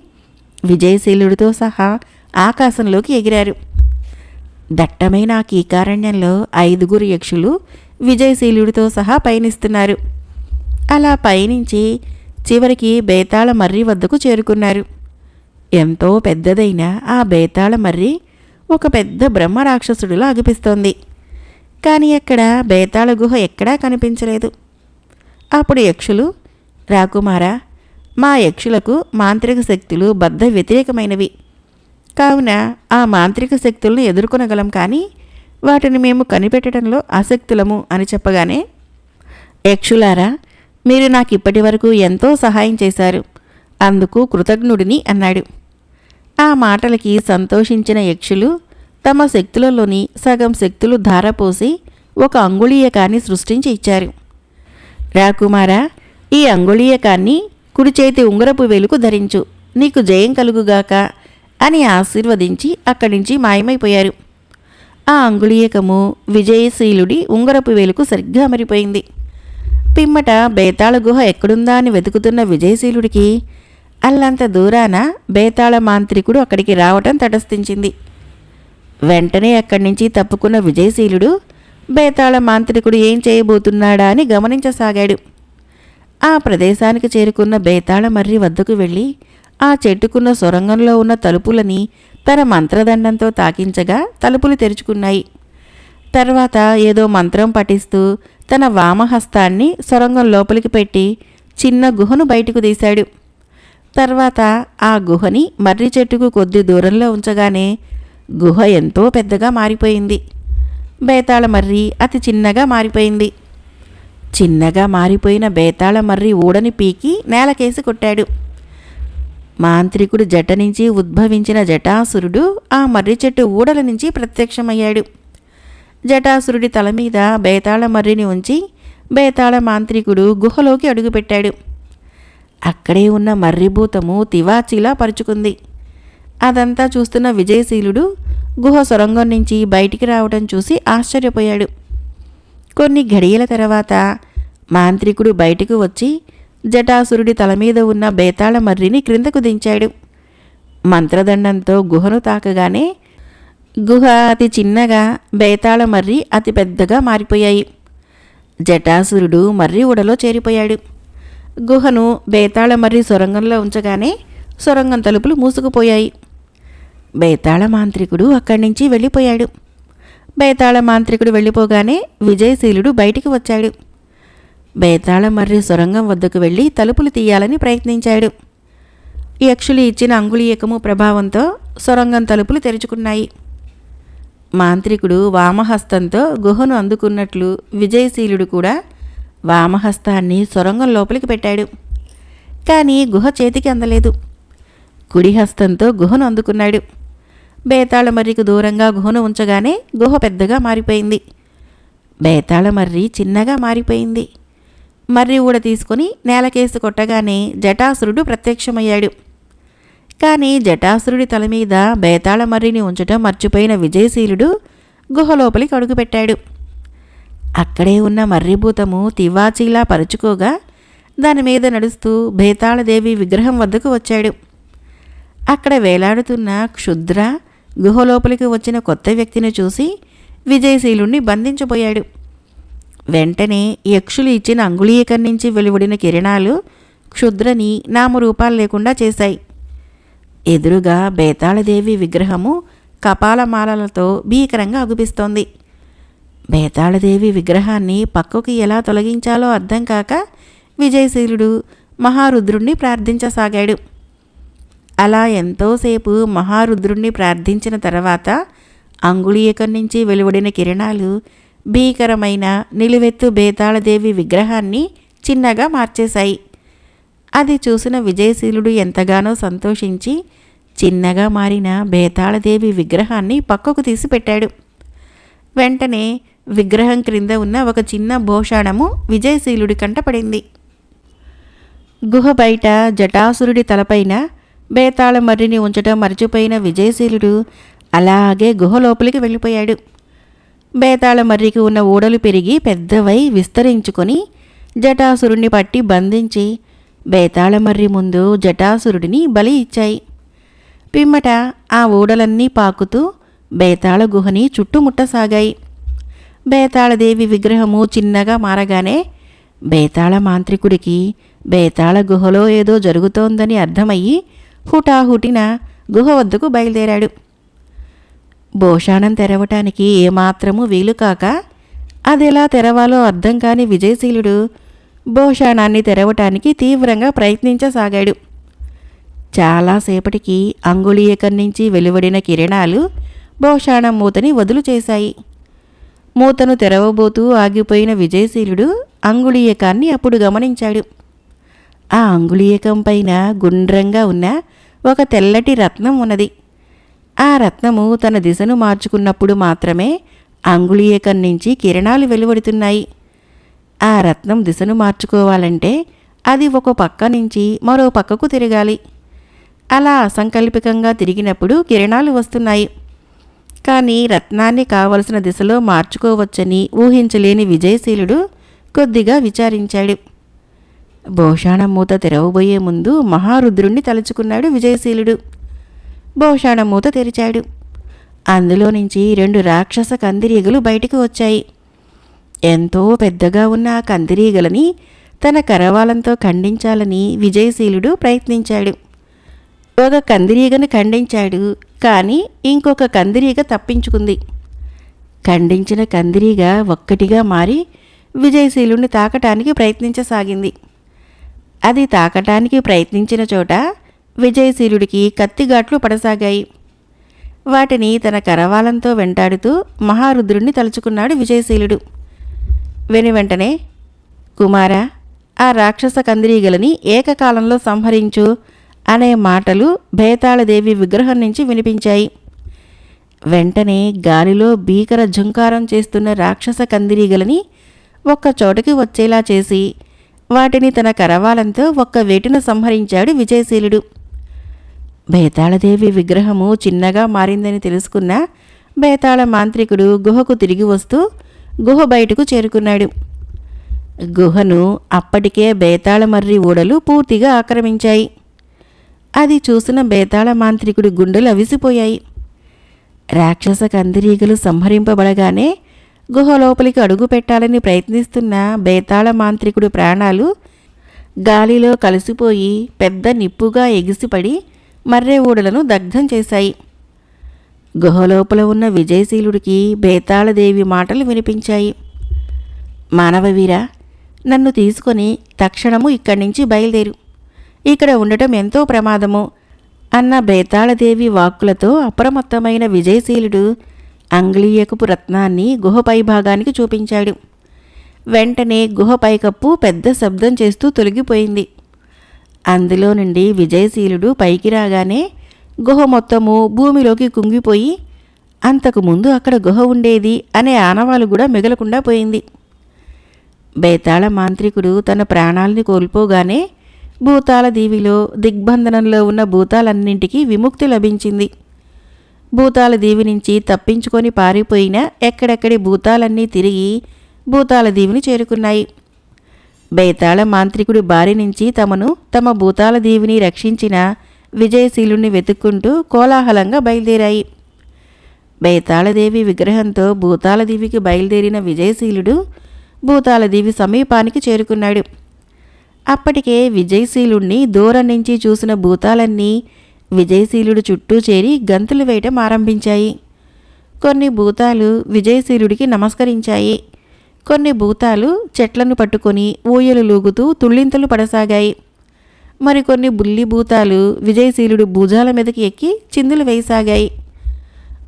విజయశీలుడితో సహా ఆకాశంలోకి ఎగిరారు. దట్టమైన ఆ కీకారణ్యంలో 5 యక్షులు విజయశీలుడితో సహా పయనిస్తున్నారు. అలా పయనించి చివరికి బేతాళ మర్రి వద్దకు చేరుకున్నారు. ఎంతో పెద్దదైన ఆ బేతాళ మర్రి ఒక పెద్ద బ్రహ్మరాక్షసుడిలా అనిపిస్తోంది. కానీ అక్కడ బేతాళ గుహ ఎక్కడా కనిపించలేదు. అప్పుడు యక్షులు, రాకుమారా, మా యక్షులకు మాంత్రిక శక్తులు బద్ధ వ్యతిరేకమైనవి. కావున ఆ మాంత్రిక శక్తులను ఎదుర్కొనగలం, కానీ వాటిని మేము కనిపెట్టడంలో ఆసక్తులము అని చెప్పగానే, యక్షులారా, మీరు నాకు ఇప్పటి వరకు ఎంతో సహాయం చేశారు, అందుకు కృతజ్ఞుడిని అన్నాడు. ఆ మాటలకి సంతోషించిన యక్షులు తమ శక్తులలోని సగం శక్తులు ధారపోసి ఒక అంగుళీయకాన్ని సృష్టించి ఇచ్చారు. రాకుమారా, ఈ అంగుళీయకాన్ని కుడి చేతి ఉంగరపు వేలుకు ధరించు, నీకు జయం కలుగుగాక అని ఆశీర్వదించి అక్కడి నుంచి మాయమైపోయారు. ఆ అంగుళీయకము విజయశీలుడి ఉంగరపు వేలుకు సరిగ్గా అమరిపోయింది. పిమ్మట బేతాళ గుహ ఎక్కడుందా అని వెతుకుతున్న విజయశీలుడికి అల్లంత దూరాన బేతాళ మాంత్రికుడు అక్కడికి రావటం తటస్థించింది. వెంటనే అక్కడి నుంచి తప్పుకున్న విజయశీలుడు బేతాళ మాంత్రికుడు ఏం చేయబోతున్నాడా అని గమనించసాగాడు. ఆ ప్రదేశానికి చేరుకున్న బేతాళ మర్రి వద్దకు వెళ్ళి ఆ చెట్టుకున్న సొరంగంలో ఉన్న తలుపులని తన మంత్రదండంతో తాకించగా తలుపులు తెరుచుకున్నాయి. తర్వాత ఏదో మంత్రం పఠిస్తూ తన వామహస్తాన్ని సొరంగం లోపలికి పెట్టి చిన్న గుహను బయటకు తీశాడు. తర్వాత ఆ గుహని మర్రి చెట్టుకు కొద్ది దూరంలో ఉంచగానే గుహ ఎంతో పెద్దగా మారిపోయింది. బేతాళ మర్రి అతి చిన్నగా మారిపోయింది. చిన్నగా మారిపోయిన బేతాళ మర్రి ఊడని పీకి నేలకేసి కొట్టాడు. మాంత్రికుడు జట నుంచి ఉద్భవించిన జటాసురుడు ఆ మర్రి చెట్టు ఊడల నుంచి ప్రత్యక్షమయ్యాడు. జటాసురుడి తల మీద బేతాళ మర్రిని ఉంచి బేతాళ మాంత్రికుడు గుహలోకి అడుగుపెట్టాడు. అక్కడే ఉన్న మర్రిభూతము తివాచీలా పరుచుకుంది. అదంతా చూస్తున్న విజయశీలుడు గుహ సొరంగం నుంచి బయటికి రావడం చూసి ఆశ్చర్యపోయాడు. కొన్ని ఘడియల తర్వాత మాంత్రికుడు బయటకు వచ్చి జటాసురుడి తల మీద ఉన్న బేతాళ మర్రిని క్రిందకు దించాడు. మంత్రదండంతో గుహను తాకగానే గుహ అతి చిన్నగా, బేతాళ మర్రి అతి పెద్దగా మారిపోయాయి. జటాసురుడు మర్రి ఊడలో చేరిపోయాడు. గుహను బేతాళ మర్రి సొరంగంలో ఉంచగానే సొరంగం తలుపులు మూసుకుపోయాయి. బేతాళ మాంత్రికుడు అక్కడి నుంచి వెళ్ళిపోయాడు. బేతాళ మాంత్రికుడు వెళ్ళిపోగానే విజయశీలుడు బయటికి వచ్చాడు. బేతాళ మర్రి సొరంగం వద్దకు వెళ్ళి తలుపులు తీయాలని ప్రయత్నించాడు. యక్షులు ఇచ్చిన అంగుళీయకము ప్రభావంతో సొరంగం తలుపులు తెరుచుకున్నాయి. మాంత్రికుడు వామహస్తంతో గుహను అందుకున్నట్లు విజయశీలుడు కూడా వామహస్తాన్ని సొరంగం లోపలికి పెట్టాడు. కానీ గుహ చేతికి అందలేదు. కుడి హస్తంతో గుహను అందుకున్నాడు. బేతాళ మర్రికి దూరంగా గుహను ఉంచగానే గుహ పెద్దగా మారిపోయింది. బేతాళ మర్రి చిన్నగా మారిపోయింది. మర్రి ఊడ తీసుకుని నేలకేసి కొట్టగానే జటాసురుడు ప్రత్యక్షమయ్యాడు. కానీ జటాసురుడి తల మీద బేతాళ మర్రిని ఉంచటం మర్చిపోయిన విజయశీలుడు గుహ లోపలికి అడుగుపెట్టాడు. అక్కడే ఉన్న మర్రిభూతము తివాచీలా పరుచుకోగా దాని మీద నడుస్తూ బేతాళదేవి విగ్రహం వద్దకు వచ్చాడు. అక్కడ వేలాడుతున్న క్షుద్ర గుహ లోపలికి వచ్చిన కొత్త వ్యక్తిని చూసి విజయశీలుణ్ణి బంధించబోయాడు. వెంటనే యక్షులు ఇచ్చిన అంగుళీయకం నుంచి వెలువడిన కిరణాలు క్షుద్రని నామరూపాలు లేకుండా చేశాయి. ఎదురుగా బేతాళదేవి విగ్రహము కపాలమాలలతో భీకరంగా అగుపిస్తోంది. బేతాళదేవి విగ్రహాన్ని పక్కకి ఎలా తొలగించాలో అర్థం కాక విజయశీలుడు మహారుద్రుణ్ణి ప్రార్థించసాగాడు. అలా ఎంతోసేపు మహారుద్రుణ్ణి ప్రార్థించిన తర్వాత అంగుళీయకం నుంచి వెలువడిన కిరణాలు భీకరమైన నిలువెత్తు బేతాళదేవి విగ్రహాన్ని చిన్నగా మార్చేశాయి. అది చూసిన విజయశీలుడు ఎంతగానో సంతోషించి చిన్నగా మారిన బేతాళదేవి విగ్రహాన్ని పక్కకు తీసిపెట్టాడు. వెంటనే విగ్రహం క్రింద ఉన్న ఒక చిన్న భూషాణము విజయశీలుడి కంటపడింది. గుహ బయట జటాసురుడి తలపైన బేతాళ మర్రిని ఉంచటం మర్చిపోయిన విజయశీలుడు అలాగే గుహ లోపలికి వెళ్ళిపోయాడు. బేతాళ మర్రికి ఉన్న ఊడలు పెరిగి పెద్దవై విస్తరించుకొని జటాసురుడిని పట్టి బంధించి బేతాళ మర్రి ముందు జటాసురుడిని బలి ఇచ్చాయి. పిమ్మట ఆ ఊడలన్నీ పాకుతూ బేతాళ గుహని చుట్టుముట్టసాగాయి. బేతాళదేవి విగ్రహము చిన్నగా మారగానే బేతాళ మాంత్రికుడికి బేతాళ గుహలో ఏదో జరుగుతోందని అర్థమయ్యి హుటాహుటిన గుహ వద్దకు బయలుదేరాడు. భూషాణం తెరవటానికి ఏమాత్రమూ వీలుకాక అదెలా తెరవాలో అర్థం కాని విజయశీలుడు భూషాణాన్ని తెరవటానికి తీవ్రంగా ప్రయత్నించసాగాడు. చాలాసేపటికి అంగుళీయకం నుంచి వెలువడిన కిరణాలు భూషాణం మూతని వదులు చేశాయి. మూతను తెరవబోతూ ఆగిపోయిన విజయశీలుడు అంగుళీయకాన్ని అప్పుడు గమనించాడు. ఆ అంగుళీయకం పైన గుండ్రంగా ఉన్న ఒక తెల్లటి రత్నం ఉన్నది. ఆ రత్నము తన దిశను మార్చుకున్నప్పుడు మాత్రమే అంగుళీయకం నుంచి కిరణాలు వెలువడుతున్నాయి. ఆ రత్నం దిశను మార్చుకోవాలంటే అది ఒక పక్క నుంచి మరో పక్కకు తిరగాలి. అలా అసంకల్పికంగా తిరిగినప్పుడు కిరణాలు వస్తున్నాయి. కానీ రత్నాన్ని కావలసిన దిశలో మార్చుకోవచ్చని ఊహించలేని విజయశీలుడు కొద్దిగా విచారించాడు. భూషాణం మూత తెరవబోయే ముందు మహారుద్రుణ్ణి తలుచుకున్నాడు విజయశీలుడు. భూషాణం మూత తెరిచాడు. అందులో నుంచి 2 రాక్షస కందిరీగలు బయటికి వచ్చాయి. ఎంతో పెద్దగా ఉన్న ఆ కందిరీగలని తన కరవాలంతో ఖండించాలని విజయశీలుడు ప్రయత్నించాడు. ఒక కందిరీగను ఖండించాడు. కానీ ఇంకొక కందిరీగ తప్పించుకుంది. ఖండించిన కందిరీగ ఒక్కటిగా మారి విజయశీలుడిని తాకటానికి ప్రయత్నించసాగింది. అది తాకటానికి ప్రయత్నించిన చోట విజయశీలుడికి కత్తిగాట్లు పడసాగాయి. వాటిని తన కరవాలంతో వెంటాడుతూ మహారుద్రుణ్ణి తలుచుకున్నాడు విజయశీలుడు. వెనువెంటనే, కుమారా, ఆ రాక్షస కందిరీగలని ఏకకాలంలో సంహరించు అనే మాటలు బేతాళదేవి విగ్రహం నుంచి వినిపించాయి. వెంటనే గాలిలో భీకర ఝుంకారం చేస్తున్న రాక్షస కందిరీగలని ఒక్క చోటకి వచ్చేలా చేసి వాటిని తన కరవాలంతో ఒక్క వేటున సంహరించాడు విజయశీలుడు. బేతాళదేవి విగ్రహము చిన్నగా మారిందని తెలుసుకున్న బేతాళ మాంత్రికుడు గుహకు తిరిగి వస్తూ గుహ బయటకు చేరుకున్నాడు. గుహను అప్పటికే బేతాళమర్రి ఓడలు పూర్తిగా ఆక్రమించాయి. అది చూసిన బేతాళ మాంత్రికుడి గుండెలు అవిసిపోయాయి. రాక్షస కందిరీగలు సంహరింపబడగానే గుహ లోపలికి అడుగు పెట్టాలని ప్రయత్నిస్తున్న బేతాళ మాంత్రికుడి ప్రాణాలు గాలిలో కలిసిపోయి పెద్ద నిప్పుగా ఎగిసిపడి మర్రె ఊడలను దగ్ధం చేశాయి. గుహలోపల ఉన్న విజయశీలుడికి బేతాళదేవి మాటలు వినిపించాయి. మానవవీర, నన్ను తీసుకొని తక్షణము ఇక్కడి నుంచి బయలుదేరు. ఇక్కడ ఉండటం ఎంతో ప్రమాదము అన్న బేతాళదేవి వాక్కులతో అప్రమత్తమైన విజయశీలుడు అంగ్లీయకపు రత్నాన్ని గుహ పైభాగానికి చూపించాడు. వెంటనే గుహ పైకప్పు పెద్ద శబ్దం చేస్తూ తొలగిపోయింది. అందులో నుండి విజయశీలుడు పైకి రాగానే గుహ మొత్తము భూమిలోకి కుంగిపోయి అంతకుముందు అక్కడ గుహ ఉండేది అనే ఆనవాలు కూడా మిగలకుండా పోయింది. బేతాళ మాంత్రికుడు తన ప్రాణాల్ని కోల్పోగానే భూతాల దీవిలో దిగ్బంధనంలో ఉన్న భూతాలన్నింటికీ విముక్తి లభించింది. భూతాల దీవి నుంచి తప్పించుకొని పారిపోయిన ఎక్కడెక్కడి భూతాలన్నీ తిరిగి భూతాల దీవిని చేరుకున్నాయి. బేతాళ మాంత్రికుడి బారి నుంచి తమ భూతాల దీవిని రక్షించిన విజయశీలుణ్ణి వెతుక్కుంటూ కోలాహలంగా బయలుదేరాయి. బేతాళదేవి విగ్రహంతో భూతాల దీవికి బయలుదేరిన విజయశీలుడు భూతాల దీవి సమీపానికి చేరుకున్నాడు. అప్పటికే విజయశీలుణ్ణి దూరం నుంచి చూసిన భూతాలన్నీ విజయశీలుడు చుట్టూ చేరి గంతులు వేయటం ఆరంభించాయి. కొన్ని భూతాలు విజయశీలుడికి నమస్కరించాయి. కొన్ని భూతాలు చెట్లను పట్టుకొని ఊయలు లూగుతూ తుళ్ళింతలు పడసాగాయి. మరికొన్ని బుల్లి భూతాలు విజయశీలుడు భుజాల మీదకి ఎక్కి చిందులు వేయసాగాయి.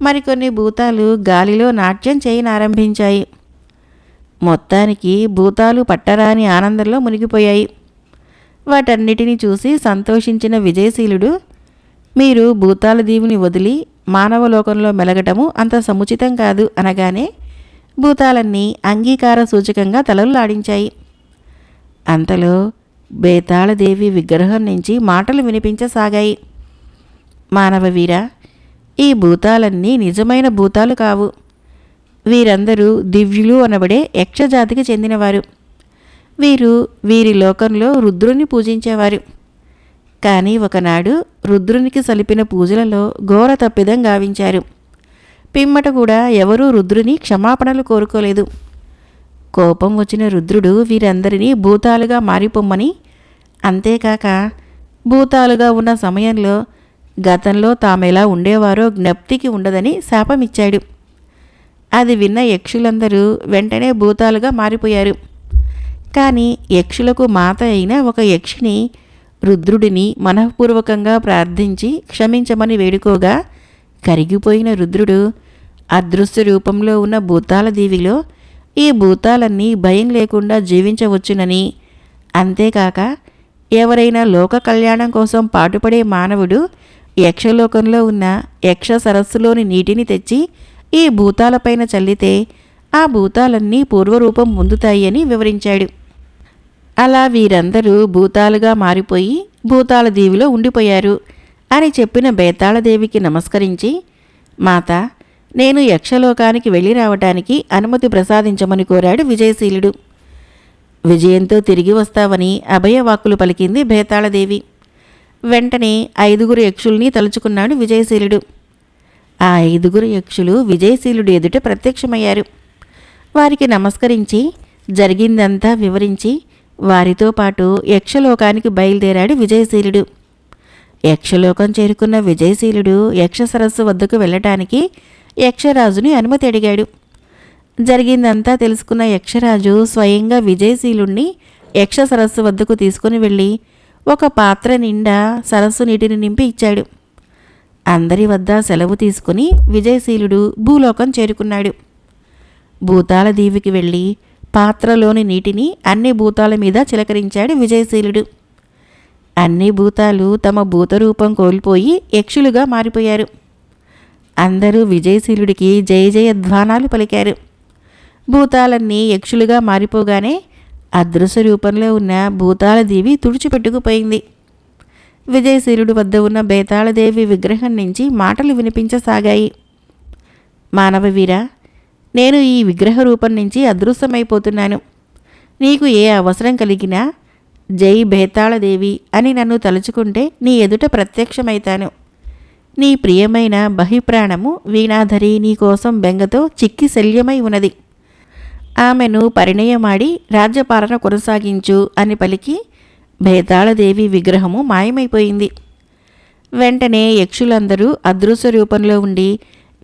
మరికొన్ని భూతాలు గాలిలో నాట్యం చేయనారంభించాయి. మొత్తానికి భూతాలు పట్టరాని ఆనందంలో మునిగిపోయాయి. వాటన్నిటినీ చూసి సంతోషించిన విజయశీలుడు, మీరు భూతాల దీవుని వదిలి మానవలోకంలో మెలగటము అంత సముచితం కాదు అనగానే భూతాలన్నీ అంగీకార సూచకంగా తలలులాడించాయి. అంతలో బేతాళదేవి విగ్రహం నుంచి మాటలు వినిపించసాగాయి. మానవవీర, ఈ భూతాలన్నీ నిజమైన భూతాలు కావు. వీరందరూ దివ్యులు అనబడే యక్షజాతికి చెందినవారు. వీరి లోకంలో రుద్రుని పూజించేవారు. కానీ ఒకనాడు రుద్రునికి సలిపిన పూజలలో ఘోర తప్పిదం గావించారు. పిమ్మట కూడా ఎవరూ రుద్రుని క్షమాపణలు కోరుకోలేదు. కోపం వచ్చిన రుద్రుడు వీరందరినీ భూతాలుగా మారిపోమ్మని, అంతేకాక భూతాలుగా ఉన్న సమయంలో గతంలో తామెలా ఉండేవారో జ్ఞప్తికి ఉండదని శాపమిచ్చాడు. అది విన్న యక్షులందరూ వెంటనే భూతాలుగా మారిపోయారు. కానీ యక్షులకు మాత అయిన ఒక యక్షిని రుద్రుడిని మనఃపూర్వకంగా ప్రార్థించి క్షమించమని వేడుకోగా కరిగిపోయిన రుద్రుడు అదృశ్య రూపంలో ఉన్న భూతాల దీవిలో ఈ భూతాలన్నీ భయం లేకుండా జీవించవచ్చునని, అంతేకాక ఎవరైనా లోక కళ్యాణం కోసం పాటుపడే మానవుడు యక్షలోకంలో ఉన్న యక్ష సరస్సులోని నీటిని తెచ్చి ఈ భూతాలపైన చల్లితే ఆ భూతాలన్నీ పూర్వరూపం పొందుతాయి అని వివరించాడు. అలా వీరందరూ భూతాలుగా మారిపోయి భూతాల దీవిలో ఉండిపోయారు అని చెప్పిన బేతాళదేవికి నమస్కరించి, మాత, నేను యక్షలోకానికి వెళ్ళి రావటానికి అనుమతి ప్రసాదించమని కోరాడు విజయశీలుడు. విజయంతో తిరిగి వస్తావని అభయవాక్కులు పలికింది బేతాళదేవి. వెంటనే 5 యక్షుల్ని తలుచుకున్నాడు విజయశీలుడు. ఆ 5 యక్షులు విజయశీలుడు ఎదుట ప్రత్యక్షమయ్యారు. వారికి నమస్కరించి జరిగిందంతా వివరించి వారితో పాటు యక్షలోకానికి బయలుదేరాడు విజయశీలుడు. యక్షలోకం చేరుకున్న విజయశీలుడు యక్ష సరస్సు వద్దకు వెళ్ళటానికి యక్షరాజుని అనుమతి అడిగాడు. జరిగిందంతా తెలుసుకున్న యక్షరాజు స్వయంగా విజయశీలుణ్ణి యక్ష సరస్సు వద్దకు తీసుకుని వెళ్ళి ఒక పాత్ర నిండా సరస్సు నీటిని నింపి ఇచ్చాడు. అందరి వద్ద సెలవు తీసుకుని విజయశీలుడు భూలోకం చేరుకున్నాడు. భూతాల దీవికి వెళ్ళి పాత్రలోని నీటిని అన్ని భూతాల మీద చిలకరించాడు విజయశీలుడు. అన్ని భూతాలు తమ భూతరూపం కోల్పోయి యక్షులుగా మారిపోయారు. అందరూ విజయశీలుడికి జయ జయధ్వానాలు పలికారు. భూతాలన్నీ యక్షులుగా మారిపోగానే అదృశ్య రూపంలో ఉన్న భూతాల దీవి తుడిచిపెట్టుకుపోయింది. విజయశీలుడి వద్ద ఉన్న బేతాళదేవి విగ్రహం నుంచి మాటలు వినిపించసాగాయి. మానవవీర, నేను ఈ విగ్రహ రూపం నుంచి అదృశ్యమైపోతున్నాను. నీకు ఏ అవసరం కలిగినా జై బేతాళదేవి అని నన్ను తలుచుకుంటే నీ ఎదుట ప్రత్యక్షమైతాను. నీ ప్రియమైన బహిప్రాణము వీణాధరి నీకోసం బెంగతో చిక్కి శల్యమై ఉన్నది. ఆమెను పరిణయమాడి రాజ్యపాలన కొనసాగించు అని పలికి బేతాళదేవి విగ్రహము మాయమైపోయింది. వెంటనే యక్షులందరూ అదృశ్య రూపంలో ఉండి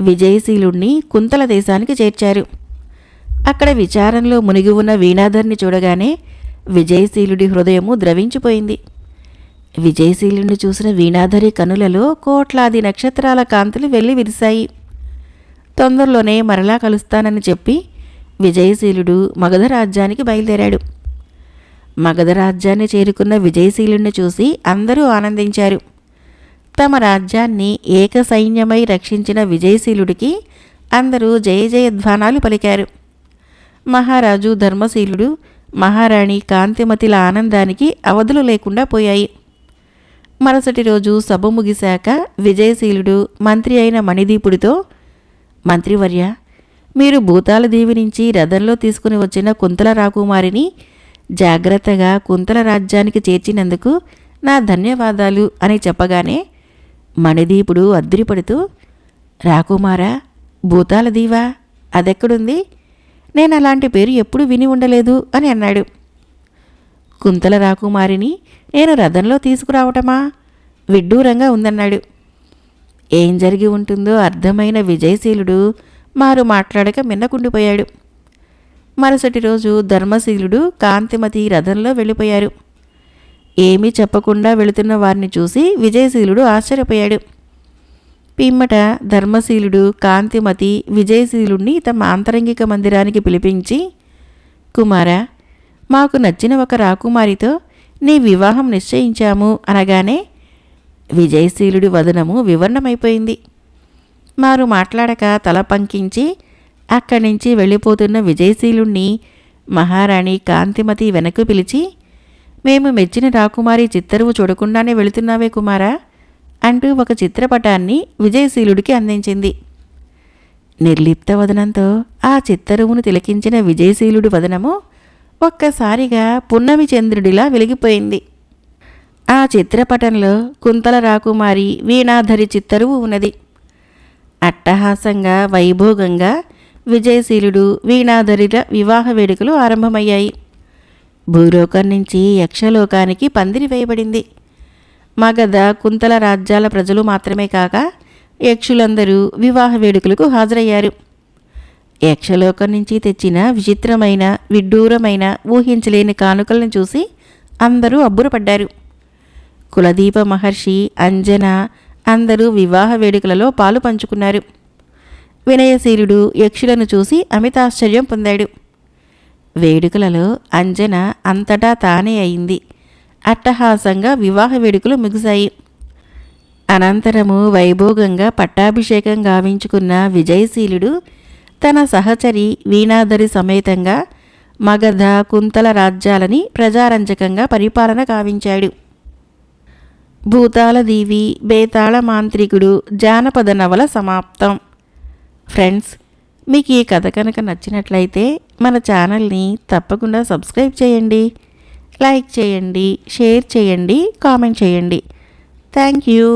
విజయశీలుణ్ణి కుంతల దేశానికి చేర్చారు. అక్కడ విచారంలో మునిగి ఉన్న వీణాధర్ని చూడగానే విజయశీలుడి హృదయము ద్రవించిపోయింది. విజయశీలుని చూసిన వీణాధరి కనులలో కోట్లాది నక్షత్రాల కాంతులు వెళ్ళి విరిశాయి. తొందరలోనే మరలా కలుస్తానని చెప్పి విజయశీలుడు మగధ రాజ్యానికి బయలుదేరాడు. మగధ రాజ్యాన్ని చేరుకున్న విజయశీలుణ్ణి చూసి అందరూ ఆనందించారు. తమ రాజ్యాన్ని ఏకసైన్యమై రక్షించిన విజయశీలుడికి అందరూ జయ జయధ్వానాలు పలికారు. మహారాజు ధర్మశీలుడు, మహారాణి కాంతిమతిల ఆనందానికి అవధులు లేకుండా పోయాయి. మరుసటి రోజు సభ ముగిశాక విజయశీలుడు మంత్రి అయిన మణిదీపుడితో, మంత్రివర్య, మీరు భూతాలదేవి నుంచి రథంలో తీసుకుని వచ్చిన కుంతల రాకుమారిని జాగ్రత్తగా కుంతల రాజ్యానికి చేర్చినందుకు నా ధన్యవాదాలు అని చెప్పగానే మణిదీపుడు అద్రిపడుతూ, రాకుమారా, భూతాలదీవా, అదెక్కడుంది? నేను అలాంటి పేరు ఎప్పుడు విని ఉండలేదు అని అన్నాడు. కుంతల రాకుమారిని నేను రథంలో తీసుకురావటమా? విడ్డూరంగా ఉందన్నాడు. ఏం జరిగి ఉంటుందో అర్థమైన విజయశీలుడు మారు మాట్లాడక మిన్నకుండిపోయాడు. మరుసటి రోజు ధర్మశీలుడు కాంతిమతి రథంలో వెళ్ళిపోయారు. ఏమీ చెప్పకుండా వెళుతున్న వారిని చూసి విజయశీలుడు ఆశ్చర్యపోయాడు. పిమ్మట ధర్మశీలుడు కాంతిమతి విజయశీలుణ్ణి తమ ఆంతరంగిక మందిరానికి పిలిపించి, కుమారా, మాకు నచ్చిన ఒక రాకుమారితో నీ వివాహం నిశ్చయించాము అనగానే విజయశీలుడి వదనము వివర్ణమైపోయింది. మారు మాట్లాడక తల పంకించి అక్కడి నుంచి వెళ్ళిపోతున్న విజయశీలుణ్ణి మహారాణి కాంతిమతి వెనక్కు పిలిచి, మేము మెచ్చిన రాకుమారి చిత్తరువు చూడకుండానే వెళుతున్నావే కుమారా అంటూ ఒక చిత్రపటాన్ని విజయశీలుడికి అందించింది. నిర్లిప్త వదనంతో ఆ చిత్తరువును తిలకించిన విజయశీలుడి వదనము ఒక్కసారిగా పున్నమి చంద్రుడిలా వెలిగిపోయింది. ఆ చిత్రపటంలో కుంతల రాకుమారి వీణాధరి చిత్తరువు ఉన్నది. అట్టహాసంగా వైభోగంగా విజయశీలుడు వీణాధరిల వివాహ వేడుకలు ఆరంభమయ్యాయి. భూలోకం నుంచి యక్షలోకానికి పందిరి వేయబడింది. మగధ కుంతల రాజ్యాల ప్రజలు మాత్రమే కాక యక్షులందరూ వివాహ వేడుకలకు హాజరయ్యారు. యక్షలోకం నుంచి తెచ్చిన విచిత్రమైన విడ్డూరమైన ఊహించలేని కానుకలను చూసి అందరూ అబ్బురపడ్డారు. కులదీప మహర్షి, అంజన అందరూ వివాహ వేడుకలలో పాలు పంచుకున్నారు. వినయశీలుడు యక్షులను చూసి అమితాశ్చర్యం పొందాడు. వేడుకలలో అంజన అంతటా తానే అయింది. అట్టహాసంగా వివాహ వేడుకలు ముగిశాయి. అనంతరము వైభోగంగా పట్టాభిషేకం గావించుకున్న విజయశీలుడు తన సహచరి వీణాధరి సమేతంగా మగధ కుంతల రాజ్యాలని ప్రజారంజకంగా పరిపాలన గావించాడు. భూతాలదేవి, బేతాళ మాంత్రికుడు జానపద నవల సమాప్తం. ఫ్రెండ్స్, మీకు ఈ కథ కనుక నచ్చినట్లయితే మన ఛానల్ని తప్పకుండా సబ్స్క్రైబ్ చేయండి, లైక్ చేయండి, షేర్ చేయండి, కామెంట్ చేయండి. Thank you.